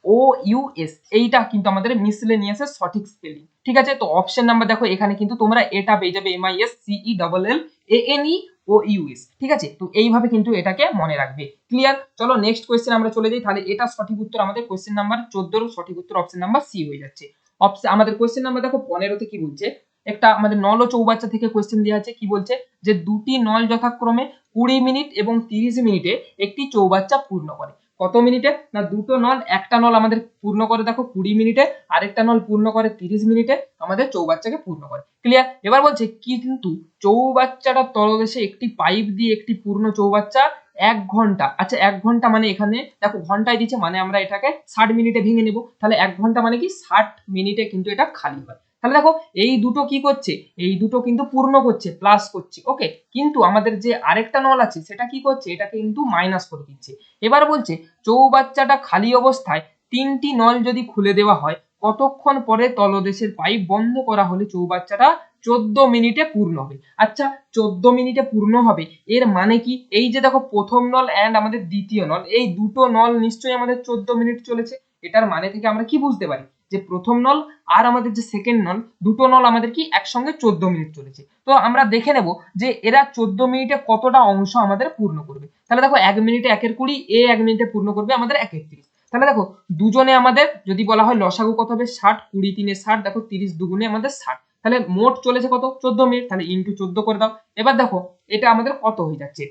MISCELLANEOUS। এইটা কিন্তু আমাদের মিসলেনিয়াসের সঠিক স্পেলিং। ঠিক আছে, তো অপশন নাম্বার দেখো এখানে কিন্তু তোমরা এটা পেয়ে যাবে MISCELLANEOUS। ঠিক আছে, তো এইভাবে কিন্তু এটাকে মনে রাখবে। ক্লিয়ার? চলো নেক্সট কোয়েশ্চেন আমরা চলে যাই। তাহলে এটা সঠিক উত্তর আমাদের কোয়েশ্চেন নাম্বার 14 এর সঠিক উত্তর অপশন নাম্বার সি হয়ে যাচ্ছে। অপশন আমাদের কোয়েশ্চেন নাম্বার দেখো 15 তে কি বলছে? একটা আমাদের নল ও চৌবাচ্চা থেকে কোয়েশ্চেন দেওয়া আছে। কি বলছে? যে দুটি নল যথাক্রমে 20 মিনিট এবং 30 মিনিটে একটি চৌবাচ্চা পূর্ণ করে। কত মিনিটে? না দুটো নল, একটা নল আমাদের পূর্ণ করে দেখো 20 মিনিটে, আরেকটা নল পূর্ণ করে 30 মিনিটে আমাদের চৌবাচ্চাকে পূর্ণ করে। ক্লিয়ার? এবার বলছে কিন্তু চৌবাচ্চাটার তলদেশে একটি পাইপ দিয়ে একটি পূর্ণ চৌবাচ্চা 1 ঘন্টা। আচ্ছা 1 ঘন্টা মানে এখানে দেখো ঘন্টায় দিচ্ছে, মানে আমরা এটাকে 60 মিনিটে ভেঙে নেব। তাহলে 1 ঘন্টা মানে কি 60 মিনিটে কিন্তু এটা খালি হয়। তাহলে দেখো এই দুটো কি করছে? এই দুটো কিন্তু পূর্ণ করছে, প্লাস করছে। ওকে, কিন্তু আমাদের যে আরেকটা নল আছে সেটা কি করছে? এটাকে কিন্তু মাইনাস করে দিচ্ছে। এবার বলছে চৌবাচ্চাটা খালি অবস্থায় 3টি নল যদি খুলে দেওয়া হয় কতক্ষণ পরে তলদেশের পাইপ বন্ধ করা হলে চৌবাচ্চাটা 14 মিনিটে পূর্ণ হবে। আচ্ছা 14 মিনিটে পূর্ণ হবে এর মানে কি? এই যে দেখো প্রথম নল এন্ড আমাদের দ্বিতীয় নল, এই দুটো নল নিশ্চয়ই আমাদের 14 মিনিট চলেছে। এটার মানে থেকে আমরা কি বুঝতে পারি? যে প্রথম নল আর আমাদের যে সেকেন্ড নল, দুটো নল আমাদের কি একসঙ্গে 14 মিনিট চলেছে। তো আমরা দেখে নেব যে এরা 14 মিনিটে কতটা অংশ আমাদের পূর্ণ করবে। তাহলে দেখো 1 মিনিটে 1 এর 20, এ 1 মিনিটে পূর্ণ করবে আমাদের 1 এর 30। তাহলে দেখো দুজনে আমাদের যদি বলা হয় লসাগু কত হবে? 60, 20 3 60, দেখো 30 দুগুণে আমাদের 60। তাহলে মোট চলেছে কত? 14 মিনিট। তাহলে ইনটু 14 করে দাও। এবার দেখো এটা আমাদের কত হয়ে যাচ্ছে?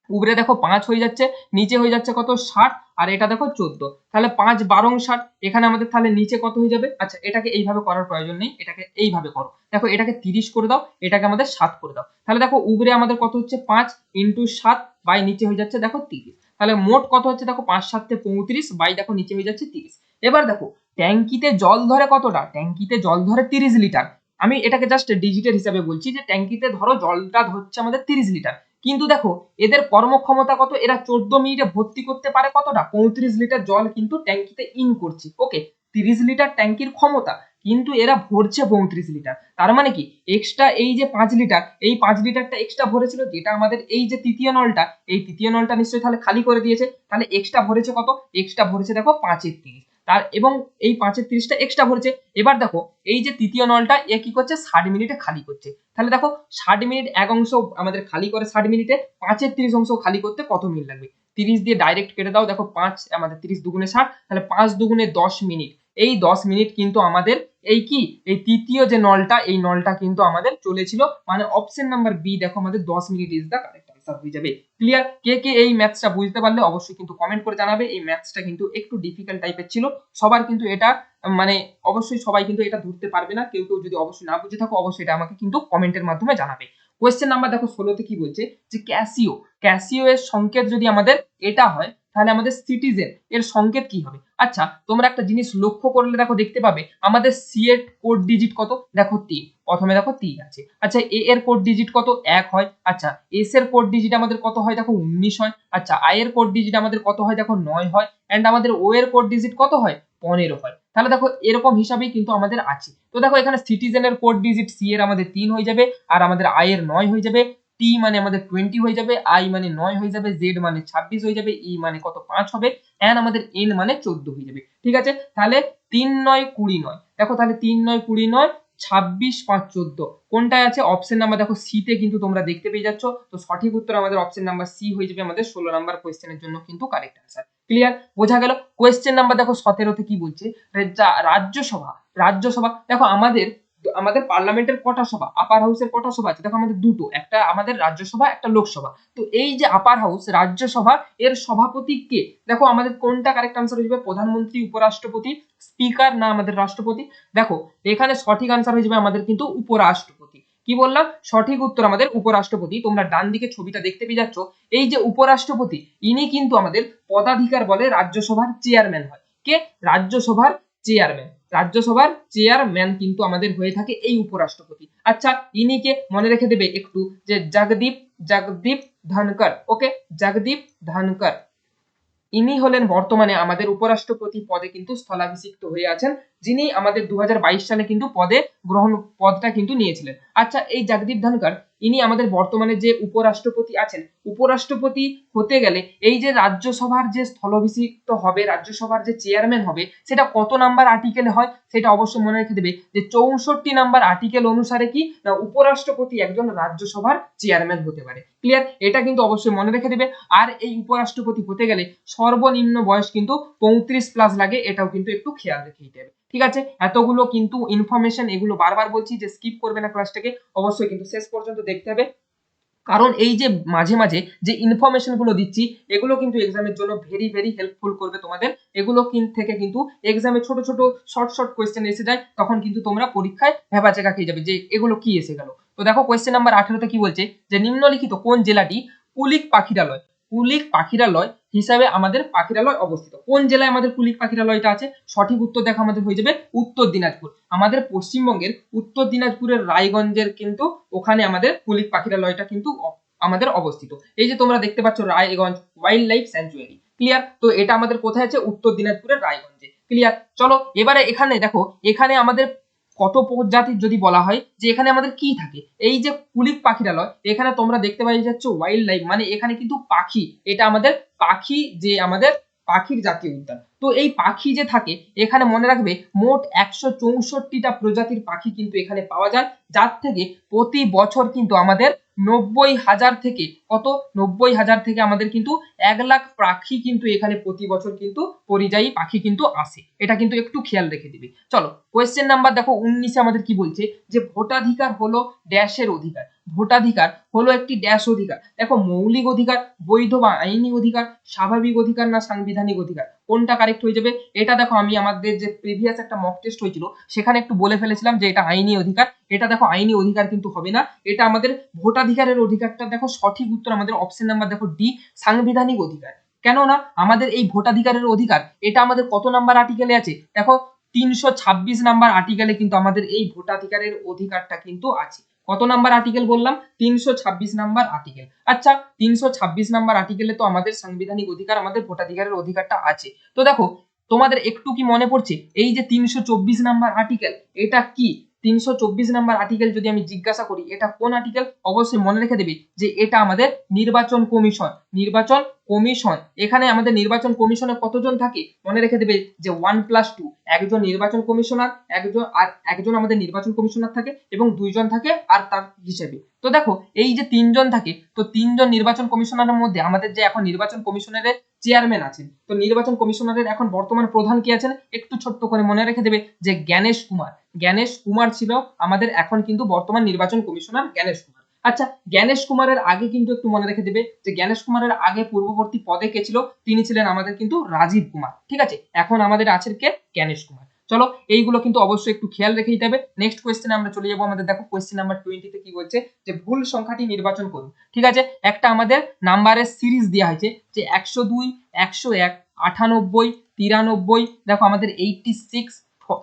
উপরে দেখো 5 হয়ে যাচ্ছে, নিচে হয়ে যাচ্ছে কত? 60, আর এটা দেখো 14। তাহলে 5 12 60, এখানে আমাদের তাহলে নিচে কত হয়ে যাবে? আচ্ছা এটাকে এইভাবে করার প্রয়োজন নেই, এটাকে এইভাবে করো। দেখো এটাকে 30 করে দাও, এটাকে আমাদের 7 করে দাও। তাহলে দেখো উপরে আমাদের কত হচ্ছে? 5 ইনটু 7 বাই নিচে হয়ে যাচ্ছে দেখো 30। তাহলে মোট কত হচ্ছে? দেখো 5 7 35 বাই দেখো নিচে হয়ে যাচ্ছে 30। এবার দেখো ট্যাঙ্কিতে জল ধরে কতটা? ট্যাঙ্কিতে জল ধরে 30 লিটার। আমি এটাকে জাস্ট ডিজিটের হিসাবে বলছি যে ট্যাঙ্কিতে ধরো জলটা ধরছে আমাদের 30 লিটার। কিন্তু দেখো এদের কর্মক্ষমতা কত? এরা 14 মিনিটে ভর্তি করতে পারে কতটা? 35 লিটার জল কিন্তু ট্যাঙ্কিতে ইন করছে। ওকে, 30 লিটার ট্যাঙ্কির ক্ষমতা, কিন্তু এরা ভরছে 35 লিটার। তার মানে কি এক্সট্রা এই যে 5 লিটার, এই 5 লিটারটা এক্সট্রা ভরেছিল, যেটা আমাদের এই যে তৃতীয় নলটা, এই তৃতীয় নলটা নিশ্চয়ই তাহলে খালি করে দিয়েছে। তাহলে এক্সট্রা ভরেছে কত? এক্সট্রা ভরেছে দেখো 5 এর 30। তার এবং এই 5 এর 30টা এক্সট্রা ভরেছে। এবার দেখো এই যে তৃতীয় নলটা এ কি করছে? 60 মিনিটে খালি করছে। তাহলে দেখো 60 মিনিট এক অংশ আমাদের খালি করে 60 মিনিটে, 5 এর 30 অংশ খালি করতে কত মিনিট লাগবে? 30 দিয়ে ডাইরেক্ট কেটে দাও। দেখো 5 আমাদের 30 দুগুণে 60, তাহলে 5 দুগুণে 10 মিনিট। এই 10 মিনিট কিন্তু আমাদের এই কি এই তৃতীয় যে নলটা, এই নলটা কিন্তু আমাদের চলেছিল। মানে অপশন নাম্বার বি দেখো আমাদের 10 minute is the correct answer হয়ে যাবে। ক্লিয়ার? কে কে এই ম্যাথসটা বুঝতে পারলে অবশ্যই কিন্তু কমেন্ট করে জানাবে। এই ম্যাথসটা কিন্তু একটু ডিফিকাল্ট টাইপের ছিল, সবার কিন্তু এটা মানে অবশ্যই সবাই কিন্তু এটা ধরতে পারবে না। কেউ কেউ যদি অবশ্যই না বুঝে থাকো অবশ্যই এটা আমাকে কিন্তু কমেন্টের মাধ্যমে জানাবে। কোয়েশ্চেন নাম্বার দেখো 16 তে কি বলছে? যে ক্যাসিও এর সংকেত যদি আমাদের এটা হয় তাহলে আমাদের সিটিজেন এর সংকেত কি হবে? আচ্ছা তোমরা একটা জিনিস লক্ষ্য করলে দেখো দেখতে পাবে আমাদের সি এর কোড ডিজিট কত? দেখো 3, প্রথমে দেখো 3 আছে। আচ্ছা এ এর কোড ডিজিট কত? 1 হয়। আচ্ছা এস এর কোড ডিজিট আমাদের কত হয়? দেখো 19 হয়। আচ্ছা আই এর কোড ডিজিট আমাদের কত হয়? দেখো 9 হয়। এন্ড আমাদের ও এর কোড ডিজিট কত হয়? 15 হয়। তাহলে দেখো এরকম হিসাবেই কিন্তু আমাদের আছে। তো দেখো এখানে সিটিজেনের কোড ডিজিট সি এর আমাদের 3 হয়ে যাবে, আর আমাদের আই এর 9 হয়ে যাবে, টি মানে আমাদের 20 হয়ে যাবে, আই মানে 9 হয়ে যাবে, জেড মানে 26 হয়ে যাবে, ই মানে কত 5 হবে, এন্ড আমাদের এন মানে 14 হয়ে যাবে। ঠিক আছে, তাহলে 3 9 20 9। দেখো তাহলে 3 9 20 9 26 5 14 কোনটায় আছে? অপশন নাম্বার দেখো সি তে কিন্তু তোমরা দেখতে পেয়ে যাচ্ছ। তো সঠিক উত্তর আমাদের অপশন নাম্বার সি হয়ে যাবে আমাদের 16 নাম্বার কোয়েশ্চেনের জন্য কিন্তু কারেক্ট আনসার। ক্লিয়ার? বোঝা গেল? কোয়েশ্চেন নাম্বার দেখো 17 তে কি বলছে? রাজ্যসভা, রাজ্যসভা দেখো আমাদের পার্লামেন্টের কটা সভা, আপার হাউসের কটা সভা আছে? দেখো আমাদের দুটো, একটা আমাদের রাজ্যসভা, একটা লোকসভা। তো এই যে আপার হাউস রাজ্যসভা এর সভাপতি কে? দেখো আমাদের কোনটা কারেক্ট আনসার হয়ে যাবে? প্রধানমন্ত্রী, উপরাষ্ট্রপতি, স্পিকার না আমাদের রাষ্ট্রপতি? দেখো এখানে সঠিক আনসার হয়ে যাবে আমাদের কিন্তু উপরাষ্ট্রপতি। কি বললাম? সঠিক উত্তর আমাদের উপরাষ্ট্রপতি। তোমরা ডান দিকে ছবিটা দেখতে পেয়ে যাচ্ছ, এই যে উপরাষ্ট্রপতি ইনি কিন্তু আমাদের পদাধিকার বলে রাজ্যসভার চেয়ারম্যান হয়। কে? রাজ্যসভার চেয়ারম্যান। রাজ্যসভার চেয়ারম্যান কিন্তু আমাদের হয়ে থাকে এই উপরাষ্ট্রপতি। আচ্ছা ইনি কে? মনে রেখে দেবে একটু, যে জগদীপ ধনকর। ওকে, জগদীপ ধনকর ইনি হলেন বর্তমানে আমাদের উপরাষ্ট্রপতি পদে কিন্তু স্থলাভিষিক্ত হয়ে আছেন, যিনি আমাদের 2022 সালে কিন্তু পদটা কিন্তু নিয়েছিলেন। আচ্ছা এই জগদীপ ধনকর ইনি আমাদের বর্তমানে যে উপরাষ্ট্রপতি আছেন, উপরাষ্ট্রপতি হতে গেলে এই যে রাজ্যসভার যে স্থলাভিষিক্ত হবে, রাজ্যসভার যে চেয়ারম্যান হবে, সেটা কত নাম্বার আর্টিকেলে হয়? সেটা অবশ্যই মনে রেখে দেবে যে 64 নাম্বার আর্টিকেল অনুসারে কি না উপরাষ্ট্রপতি একজন রাজ্যসভার চেয়ারম্যান হতে পারে। ক্লিয়ার? এটা কিন্তু অবশ্যই মনে রেখে দেবে। আর এই উপরাষ্ট্রপতি হতে গেলে সর্বনিম্ন বয়স কিন্তু 35 প্লাস লাগে, এটাও কিন্তু একটু খেয়াল রেখেই দেবে। ঠিক আছে? এতগুলো কিন্তু ইনফরমেশন, এগুলো বারবার বলছি যে স্কিপ করবে না ক্লাসটাকে, অবশ্যই কিন্তু শেষ পর্যন্ত দেখতে হবে। কারণ এই যে মাঝে মাঝে যে ইনফরমেশন গুলো দিচ্ছি, এগুলো কিন্তু এক্সামের জন্য ভেরি ভেরি হেল্পফুল করবে তোমাদের। এগুলো থেকে কিন্তু এক্সামে ছোট ছোট শর্ট কোয়েশ্চেন এসে যায়, তখন কিন্তু তোমরা পরীক্ষায় ভেবাচেকা খেয়ে যাবে যে এগুলো কি এসে গেল। তো দেখো কোয়েশ্চেন নাম্বার 18 তে কি বলছে, যে নিম্নলিখিত কোন জেলাটি কুলিক পাখিরালয় হিসাবে আমাদের পাখিরালয় অবস্থিত? কোন জেলায় আমাদের কুলিক পাখিরালয়টা আছে? সঠিক উত্তর দেখো আমাদের হয়ে যাবে উত্তর দিনাজপুর। আমাদের পশ্চিমবঙ্গের উত্তর দিনাজপুরের রায়গঞ্জের কিন্তু ওখানে আমাদের কুলিক পাখিরালয়টা কিন্তু আমাদের অবস্থিত। এই যে তোমরা দেখতে পাচ্ছ Raiganj wild life sanctuary. Clear? তো এটা আমাদের কোথায় আছে? উত্তর দিনাজপুরের রায়গঞ্জে। ক্লিয়ার? চলো এবারে এখানে দেখো, এখানে আমাদের কত প্রজাতির যদি বলা হয়, যে এখানে আমাদের কি থাকে, এই যে কুলিক পাখিরালয়, এখানে তোমরা দেখতে পাই যাচ্ছ ওয়াইল্ড লাইফ, মানে এখানে কিন্তু পাখি, এটা আমাদের পাখি, যে আমাদের পাখির জাতীয় উদ্যান। তো এই পাখি যে থাকে এখানে মনে রাখবে মোট 164টা প্রজাতির পাখি কিন্তু এখানে পাওয়া যায়, যার থেকে প্রতি বছর কিন্তু আমাদের 90,000 থেকে কত 90,000 থেকে আমাদের কিন্তু 1 লাখ পাখি কিন্তু এখানে প্রতি বছর কিন্তু পরিযায়ী পাখি কিন্তু আসে। এটা কিন্তু একটু খেয়াল রেখে দিবি। চলো কোয়েশ্চেন নাম্বার দেখো 19 আমাদের কি বলছে, যে ভোটাধিকার হলো ড্যাশের অধিকার। ভোটাধিকার হলো একটি ড্যাশ অধিকার। দেখো মৌলিক অধিকার, বৈধ বা আইনি অধিকার, স্বাভাবিক অধিকার না সাংবিধানিক অধিকার? কোনটা কারেক্ট হয়ে যাবে? এটা দেখো আমি আমাদের যে প্রিভিয়াস একটা মক টেস্ট হয়েছিল সেখানে একটু বলে ফেলেছিলাম যে এটা আইনি অধিকার। এটা দেখো আইনি অধিকার কিন্তু হবে না, এটা আমাদের ভোটাধিকারের অধিকারটা। দেখো সঠিক উত্তর আমাদের অপশন নাম্বার দেখো ডি, সাংবিধানিক অধিকার। কেননা আমাদের এই ভোটাধিকারের অধিকার এটা আমাদের কত নাম্বার আর্টিকেলে আছে? দেখো 326 নাম্বার আর্টিকেলে কিন্তু আমাদের এই ভোটাধিকারের অধিকারটা কিন্তু আছে। কত নাম্বার আর্টিকেল বললাম? 326 নাম্বার আর্টিকেল। আচ্ছা 326 নাম্বার আর্টিকেলে তো আমাদের সাংবিধানিক অধিকার, আমাদের ভোটাধিকারের অধিকারটা আছে। তো দেখো তোমাদের একটু কি মনে পড়ছে এই যে 324 নাম্বার আর্টিকেল, এটা কি? 324 নাম্বার আর্টিকেল যদি আমি জিজ্ঞাসা করি এটা কোন আর্টিকেল, অবশ্যই মনে রেখে দেবে যে এটা আমাদের নির্বাচন কমিশন। নির্বাচন কমিশন, এখানে আমাদের নির্বাচন কমিশনে কতজন থাকে? মনে রেখে দেবে যে 1+2, একজন নির্বাচন কমিশনার, একজন আমাদের নির্বাচন কমিশনার থাকে এবং দুইজন থাকে আর তার হিসেবে। তো দেখো এই যে তিনজন থাকে, তো তিনজন নির্বাচন কমিশনারের মধ্যে আমাদের যে এখন নির্বাচন কমিশনারের চেয়ারম্যান আছেন, তো নির্বাচন কমিশনারের এখন বর্তমান প্রধান কি আছেন? একটু ছোট্ট করে মনে রেখে দেবে যে জ্ঞানেশ কুমার। জ্ঞানেশ কুমার ছিল আমাদের এখন কিন্তু বর্তমান নির্বাচন কমিশনার জ্ঞানেশ কুমার। আচ্ছা জ্ঞানেশ কুমারের আগে কিন্তু একটু মনে রেখে দেবে যে জ্ঞানেশ কুমারের আগে পূর্ববর্তী পদে কে ছিল? তিনি ছিলেন আমাদের কিন্তু রাজীব কুমার। ঠিক আছে? এখন আমাদের আছেন কে? জ্ঞানেশ কুমার। চলো এইগুলো কিন্তু অবশ্যই একটু খেয়াল রেখে দিতে হবে। নেক্সট কোয়েশ্চেনে আমরা চলে যাবো। আমাদের দেখো কোয়েশ্চেন নাম্বার 20 তে কি বলছে, যে ভুল সংখ্যাটি নির্বাচন করুন। ঠিক আছে? একটা আমাদের নাম্বারের সিরিজ দেওয়া হয়েছে যে 102, 101, 98, 93, দেখো আমাদের 86,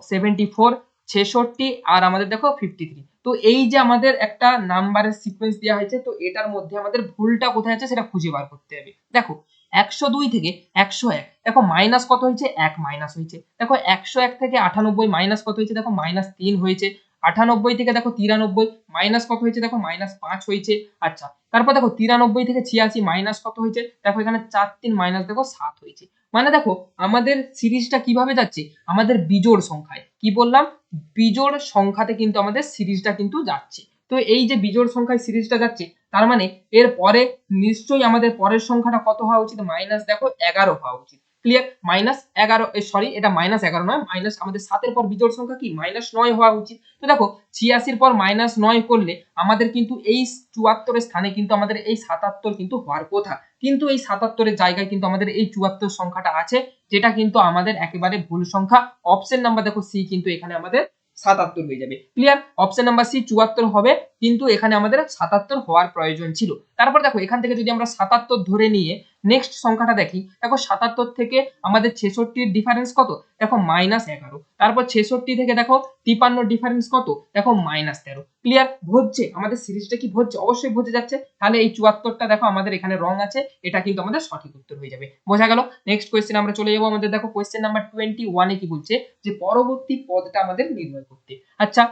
74, 66 আর আমাদের দেখো 53। তো এই যে আমাদের একটা নাম্বারের সিকোয়েন্স দেওয়া হয়েছে, তো এটার মধ্যে আমাদের ভুলটা কোথায় আছে সেটা খুঁজে বার করতে হবে। দেখো 102 থেকে 101, দেখো মাইনাস কত হয়েছে? 1 মাইনাস হয়েছে। দেখো 101 থেকে 98 মাইনাস কত হয়েছে? দেখো -3 হয়েছে। 98 থেকে দেখো 93 মাইনাস কত হয়েছে? দেখো -5 হয়েছে। আচ্ছা তারপর দেখো 93 থেকে 86 মাইনাস কত হয়েছে? দেখো এখানে 4 3 মাইনাস দেখো 7 হয়েছে। মানে দেখো আমাদের সিরিজটা কিভাবে যাচ্ছে? আমাদের বিজোড় সংখ্যায়। কি বললাম, বিজোড় সংখ্যাতে কিন্তু আমাদের সিরিজটা কিন্তু যাচ্ছে। তো এই যে বিজোড় সংখ্যায় সিরিজটা যাচ্ছে, তার মানে এর পরে নিশ্চয়ই আমাদের পরের সংখ্যাটা কত হওয়া উচিত, মাইনাস দেখো 11 হওয়া উচিত। ক্লিয়ার, -11, সরি এটা -11 নয়, মাইনাস আমাদের 7 এর পর বিজোড় সংখ্যা কি -9 হওয়া উচিত। তো দেখো 86 এর পর -9 করলে আমাদের কিন্তু এই 74 এর স্থানে কিন্তু আমাদের এই 77 কিন্তু হওয়ার কথা, কিন্তু এই 77 এর জায়গায় কিন্তু আমাদের এই 74 সংখ্যাটা আছে, যেটা কিন্তু আমাদের একেবারে ভুল সংখ্যা। অপশন নাম্বার দেখো সি কিন্তু এখানে আমাদের 77 হয়ে যাবে। ক্লিয়ার, অপশন নাম্বার সি 74 হবে, কিন্তু এখানে আমাদের 77 হওয়ার প্রয়োজন ছিল। তারপর দেখো এখান থেকে যদি আমরা 77 ধরে নিয়ে নেক্সট সংখ্যাটা দেখি, দেখো 77 থেকে আমাদের 66 এর ডিফারেন্স কত, দেখো -11। তারপর 66 থেকে দেখো 53 ডিফারেন্স কত, দেখো -13। ক্লিয়ার, ভজছে আমাদের সিরিজটা কি ভজছে, অবশ্যই ভজে যাচ্ছে। তাহলে এই 74টা দেখো আমাদের এখানে রং আছে, এটা কিন্তু আমাদের সঠিক উত্তর হয়ে যাবে। বোঝা গেল। নেক্সট কোয়েশ্চেন আমরা চলে যাবো। আমাদের দেখো কোয়েশ্চেন নাম্বার 21 এ কি বলছে, যে পরবর্তী পদটা আমাদের নির্ণয় করতে। আচ্ছা,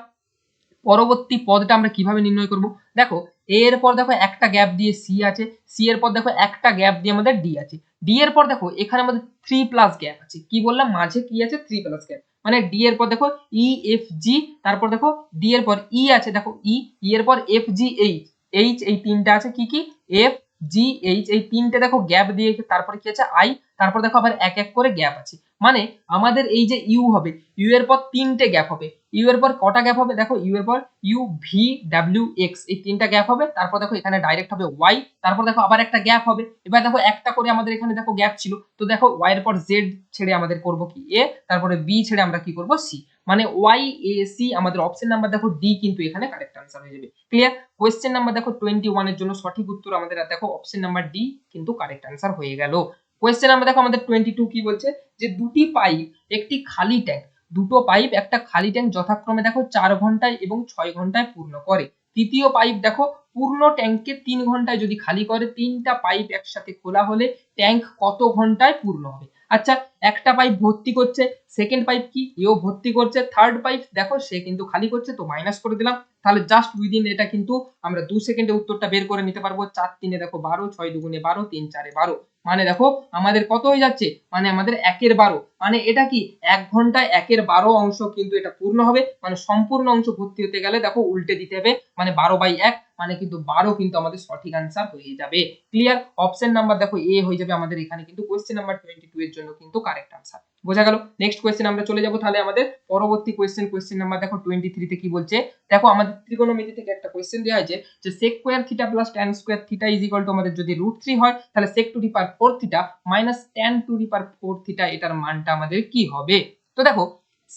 পরবর্তী পদটা আমরা কিভাবে নির্ণয় করব, দেখো এ এর পর দেখো একটা গ্যাপ দিয়ে সি আছে, সি এর পর দেখো একটা গ্যাপ দিয়ে আমাদের ডি আছে, ডি এর পর দেখো এখানে আমাদের 3+ গ্যাপ আছে। কি বললাম, মাঝে কি আছে, 3+ গ্যাপ, মানে ডি এর পর দেখো ই এফ জি, তারপর দেখো ডি এর পর ই আছে, দেখো ই, ই এর পর এফ জি এইচ, এইচ এই তিনটা আছে, কি কি, এফ জি এইচ, এই তিনটে দেখো গ্যাপ দিয়ে, তারপরে কি আছে আই, তারপর দেখো আবার এক এক করে গ্যাপ আছে। মানে আমাদের এই যে ইউ হবে, ইউ এর পর তিনটে গ্যাপ হবে। ইউ এর পর কটা গ্যাপ হবে, দেখো ইউ এর পর ইউ ভি ডাব্লিউ এক্স, এই তিনটা গ্যাপ হবে। তারপর দেখো এখানে ডাইরেক্ট হবে ওয়াই, তারপর দেখো আবার একটা গ্যাপ হবে। এবার দেখো একটা করে আমাদের এখানে দেখো গ্যাপ ছিল, তো দেখো ওয়াই এর পর জেড ছেড়ে আমাদের করব কি এ, তারপরে বি ছেড়ে আমরা কি করব সি, মানে ওয়াই এ সি। আমাদের অপশন নাম্বার দেখো ডি কিন্তু এখানে কারেক্ট আনসার হয়ে যাবে। ক্লিয়ার, কোয়েশ্চেন নাম্বার দেখো 21 এর জন্য সঠিক উত্তর আমাদের দেখো অপশন নাম্বার ডি কিন্তু কারেক্ট আনসার হয়ে গেল। কোয়েশ্চেন নাম্বার দেখো আমাদের 22 কি বলছে, যে দুটি পাইপ একটি খালি ট্যাঙ্ক, দুটো পাইপ একটা খালি ট্যাঙ্ক যথাক্রমে দেখো 4 ঘন্টায় এবং 6 ঘন্টায় পূর্ণ করে। তৃতীয় পাইপ দেখো পূর্ণ ট্যাঙ্ককে 3 ঘন্টায় যদি খালি করে, তিনটা পাইপ একসাথে খোলা হলে ট্যাঙ্ক কত ঘন্টায় পূর্ণ হবে। আচ্ছা, একটা পাইপ ভর্তি করছে, সেকেন্ড পাইপ কি এও ভর্তি করছে, থার্ড পাইপ দেখো সে কিন্তু খালি করছে, তো মাইনাস করে দিলাম। তাহলে জাস্ট উইদিন এটা কিন্তু আমরা 2 সেকেন্ডে উত্তরটা বের করে নিতে পারবো। 4 3 দেখো 12, 6 2 12, 3 4 12, মানে দেখো আমাদের কত হয়ে যাচ্ছে, মানে আমাদের 1/12, মানে এটা কি 1 ঘন্টায় 1/12 অংশ কিন্তু এটা পূর্ণ হবে। মানে সম্পূর্ণ অংশ ভর্তি হতে গেলে দেখো উল্টে দিতে হবে, মানে 12/1, মানে কিন্তু 12 কিন্তু আমাদের সঠিক আনসার হয়ে যাবে। ক্লিয়ার, অপশন নাম্বার দেখো এ হয়ে যাবে আমাদের এখানে কিন্তু কোয়েশ্চেন নাম্বার 22 এর জন্য কিন্তু কারেক্ট আনসার। বোঝা গেল। নেক্সট কোয়েশ্চেন আমরা চলে যাব তাহলে আমাদের পরবর্তী কোয়েশ্চেন। কোয়েশ্চেন নাম্বার দেখো 23 তে কি বলছে, দেখো আমাদের ত্রিকোণমিতি থেকে একটা কোয়েশ্চেন দেওয়া হয়েছে, যে sec square theta plus tan square theta is equal two আমাদের যদি √3 হয়, তাহলে sec to the power 4 theta minus tan to the power 4 theta, এটার মানটা আমাদের কি হবে। তো দেখো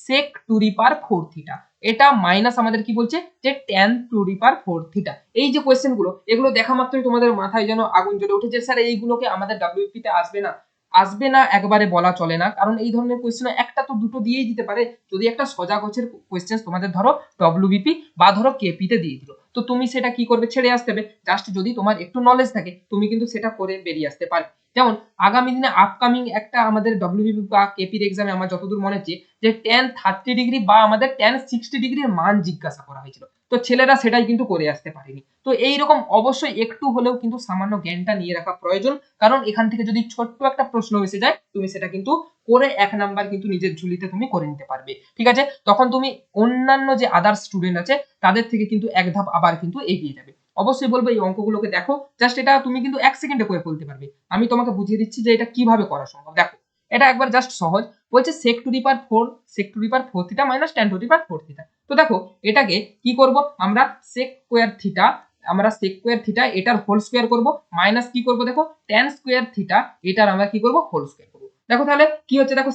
sec to the power 4 theta, এটা মাইনাস আমাদের কি বলছে, যে tan to the power 4 theta. এই যে কোয়েশ্চেন গুলো, এগুলো দেখা মাত্রই তোমাদের মাথায় যেন আগুন জ্বলে উঠে, যে স্যার এইগুলোকে আমাদের ডব্লিউপি তে আসবে না। আসবে না একবারে বলা চলে না, কারণ এই ধরনের কোয়েশ্চেন একটা তো দুটো দিয়েই দিতে পারে। যদি একটা সোজা গোছের কোয়েশ্চেন তোমাদের ধরো ডব্লিউবিপি বা ধরো কেপি তে দিয়ে দিল, তো তুমি সেটা কি করবে, ছেড়ে আসতে হবে। জাস্ট যদি তোমার একটু নলেজ থাকে, তুমি কিন্তু সেটা করে বেরিয়ে আসতে পারবে। যেমন আগামী দিনে আপকামিং একটা আমাদের ডব্লিউবিপি বা কেপির এক্সামে আমার যতদূর মনে হচ্ছে, যে tan 30 ডিগ্রি বা আমাদের tan 60 ডিগ্রির মান জিজ্ঞাসা করা হয়েছিল, তো ছেলেরা সেটাই কিন্তু করে আসতে পারেনি। তো এইরকম অবশ্যই একটু হলেও কিন্তু সামান্য জ্ঞানটা নিয়ে রাখা প্রয়োজন, কারণ এখান থেকে যদি ছোট্ট একটা প্রশ্ন এসে যায়, তুমি সেটা কিন্তু করে 1 নাম্বার কিন্তু নিজের ঝুলিতে তুমি করে নিতে পারবে। ঠিক আছে, তখন তুমি অন্যান্য যে আদার স্টুডেন্ট আছে তাদের থেকে কিন্তু এক ধাপ আবার কিন্তু এগিয়ে যাবে। অবশ্যই বলবো এই অঙ্কগুলোকে দেখো, জাস্ট এটা তুমি কিন্তু 1 সেকেন্ডে করে ফেলতে পারবে। আমি তোমাকে বুঝিয়ে দিচ্ছি যে এটা কিভাবে করা সম্ভব। দেখো এটা একবার জাস্ট সহজ, বলছে sec to the power 4, sec to the power 4 theta minus tan to the power 4 theta. তো দেখো এটাকে কি করব, আমরা sec স্কয়ার থিটা, আমরা sec স্কয়ার থিটা এটার হোল স্কয়ার করব, মাইনাস কি করব, দেখো tan স্কয়ার থিটা এটার আমরা কি করব, হোল স্কয়ার করব। দেখো তাহলে কি হচ্ছে, দেখো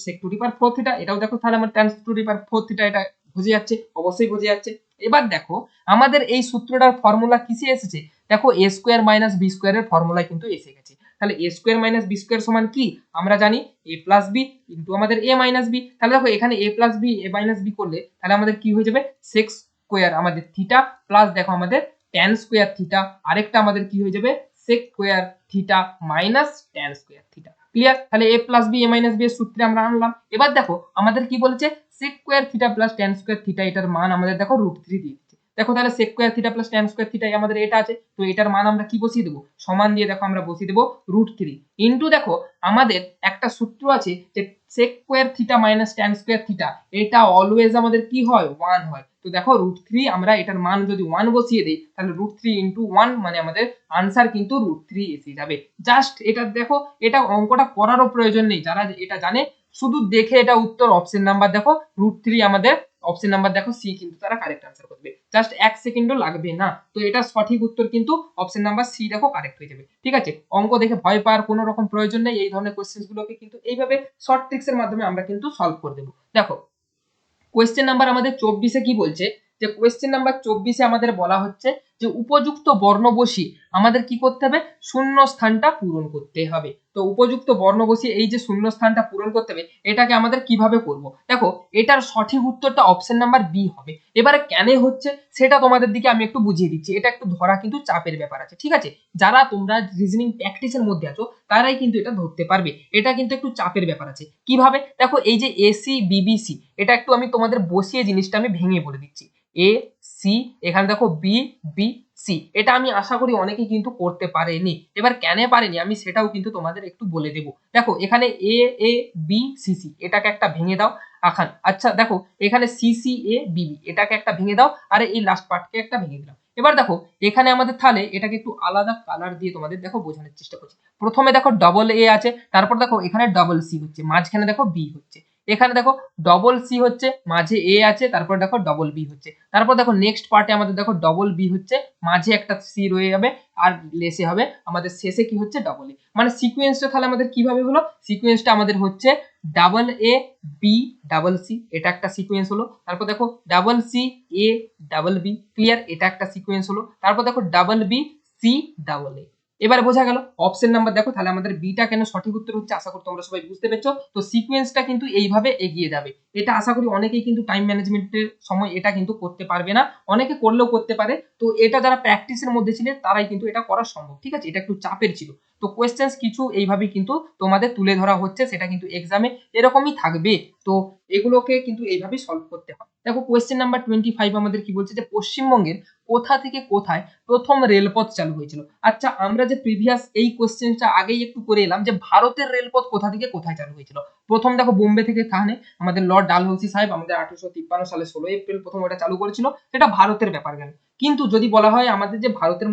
sec to the power 4 theta, এটাও দেখো তাহলে আমার tan to the power 4 theta, এটা বুঝে যাচ্ছে, অবশ্যই বুঝে যাচ্ছে। এবার দেখো আমাদের এই সূত্রটার ফর্মুলা কিসে এসেছে, দেখো a স্কয়ার মাইনাস b স্কয়ারের ফর্মুলায় কিন্তু এসে গেছে। তাহলে a square minus b square সমান কি, আমরা জানি a প্লাস b ইনটু আমাদের a মাইনাস b। তাহলে দেখো এখানে a plus b a minus b করলে তাহলে আমাদের কি হয়ে যাবে, sec স্কয়ার আমাদের থিটা প্লাস দেখো আমাদের tan স্কয়ার থিটা, আরেকটা আমাদের কি হয়ে যাবে sec square theta minus tan square theta. Clear, তাহলে a plus b a minus b এর সূত্রে আমরা আনলাম। এবার দেখো আমাদের কি বলেছে, sec square theta plus tan square theta, এটার মান আমাদের দেখো √3 দিয়ে দিচ্ছে। দেখো তাহলে sec square theta plus tan square theta আমাদের এটা আছে, তো এটার মান আমরা কি বসিয়ে দেবো, সমান দিয়ে দেখো আমরা বসিয়ে দেবো √3 ইনটু দেখো আমাদের একটা সূত্র আছে যে sec square theta minus tan square theta এটা অলওয়েজ আমাদের কি হয় 1 হয়। তো দেখো √3 আমরা এটার মান যদি 1 বসিয়ে দেই তাহলে √3 ইনটু 1 মানে আমাদের আনসার কিন্তু √3 এসে যাবে। জাস্ট এটা দেখো, এটা অঙ্কটা করারও প্রয়োজন নেই, যারা এটা জানে শুধু দেখে এটা উত্তর অপশন নাম্বার দেখো √3 আমাদের অপশন নাম্বার দেখো সি কিন্তু তারা কারেক্ট আনসার করবে, জাস্ট 1 সেকেন্ডও লাগবে না। তো এটা সঠিক উত্তর কিন্তু অপশন নাম্বার সি দেখো কারেক্ট হয়ে যাবে। ঠিক আছে, অঙ্ক দেখে ভয় পাওয়ার কোনো রকম প্রয়োজন নেই, এই ধরনের কোশ্চেন গুলোকে কিন্তু এইভাবে শর্ট ট্রিক্সের মাধ্যমে আমরা কিন্তু সলভ করে দেবো। দেখো কোয়েশ্চেন নাম্বার আমাদের 24 কি বলছে, যে কোয়েশ্চেন নাম্বার 24 আমাদের বলা হচ্ছে যে উপযুক্ত বর্ণ বসিয়ে আমাদের কি করতে হবে, শূন্য স্থানটা পূরণ করতে হবে। তো উপযুক্ত বর্ণ বসিয়ে এই যে শূন্য স্থানটা পূরণ করতে হবে এটাকে আমাদের কিভাবে করব, দেখো এটার সঠিক উত্তরটা অপশন নাম্বার বি হবে। এবারে কেন হচ্ছে সেটা তোমাদের দিকে আমি একটু বুঝিয়ে দিচ্ছি, এটা একটু ধরা কিন্তু চাপের ব্যাপার আছে। ঠিক আছে, যারা তোমরা রিজনিং প্র্যাকটিসের মধ্যে আছো তারাই কিন্তু এটা ধরতে পারবে, এটা কিন্তু একটু চাপের ব্যাপার আছে। কিভাবে, দেখো এই যে এসি বিবিসি এটা একটু আমি তোমাদের বসিয়ে জিনিসটা আমি ভেঙে বলে দিচ্ছি। এ সি, এখানে দেখো বি বি সি, এটা আমি আশা করি অনেকেই কিন্তু করতে পারেনি। এবার কেন পারেনি আমি সেটাও কিন্তু তোমাদের একটু বলে দেব। দেখো এখানে এ এ বি সি সি এটাকে একটা ভেঙে দাও আখান, আচ্ছা দেখো এখানে C C A B B এটাকে একটা ভেঙে দাও, আর এই লাস্ট পার্টকে একটা ভেঙে দিলাম। এবার দেখো এখানে আমাদের তাহলে এটাকে একটু আলাদা কালার দিয়ে তোমাদের দেখো বোঝানোর চেষ্টা করছি। প্রথমে দেখো ডবল এ আছে, তারপর দেখো এখানে ডবল সি হচ্ছে, মাঝখানে দেখো বি হচ্ছে, এখানে দেখো ডবল সি হচ্ছে, মাঝে এ আছে, তারপর দেখো ডবল বি হচ্ছে, তারপর দেখো নেক্সট পার্টে আমাদের দেখো ডবল বি হচ্ছে, মাঝে একটা সি রয়ে যাবে, আর লেসে হবে আমাদের শেষে কি হচ্ছে ডবল এ। মানে সিকোয়েন্সটা তাহলে আমাদের কিভাবে হলো, সিকোয়েন্সটা আমাদের হচ্ছে double A B double C, এটা একটা সিকোয়েন্স হলো। তারপর দেখো double C A double B, clear, এটা একটা সিকোয়েন্স হলো। তারপর দেখো double B C double A. এবার বোঝা গেল অপশন নাম্বার দেখো, তাহলে আমাদের বিটা কেন সঠিক উত্তর হচ্ছে আশা করি তোমরা সবাই বুঝতে পেরেছো। তো সিকোয়েন্সটা কিন্তু এইভাবে এগিয়ে যাবে, এটা আশা করি অনেকেই কিন্তু টাইম ম্যানেজমেন্টের সময় এটা কিন্তু করতে পারবে না, অনেকে করলেও করতে পারে। তো এটা যারা প্র্যাকটিসের মধ্যে ছিলেন তারাই কিন্তু এটা করা সম্ভব। ঠিক আছে, এটা একটু চাপের ছিল। তো কোয়েশ্চেন্স কিছু এইভাবেই কিন্তু তোমাদের তুলে ধরা হচ্ছে, সেটা কিন্তু এক্সামে এরকমই থাকবে। তো এগুলোকে কিন্তু এইভাবেই সলভ করতে হয়। দেখো কোয়েশ্চেন নাম্বার 25 আমাদের কি বলছে, যে পশ্চিমবঙ্গের কোথা থেকে কোথায় প্রথম রেলপথ চালু হয়েছিল। আচ্ছা আমরা যে প্রিভিয়াস এই কোয়েশ্চেনটা আগেই একটু করে এলাম যে ভারতের রেলপথ কোথা থেকে কোথায় চালু হয়েছিল। প্রথম দেখো বোম্বে থেকে থানে আমাদের লর্ড ডালহৌসি সাহেব আমাদের 1853 সালে 16 এপ্রিল প্রথম ওটা চালু করেছিল, সেটা ভারতের ব্যাপার গেল। কিন্তু যদি বলা হয় আমাদের যে ভারতের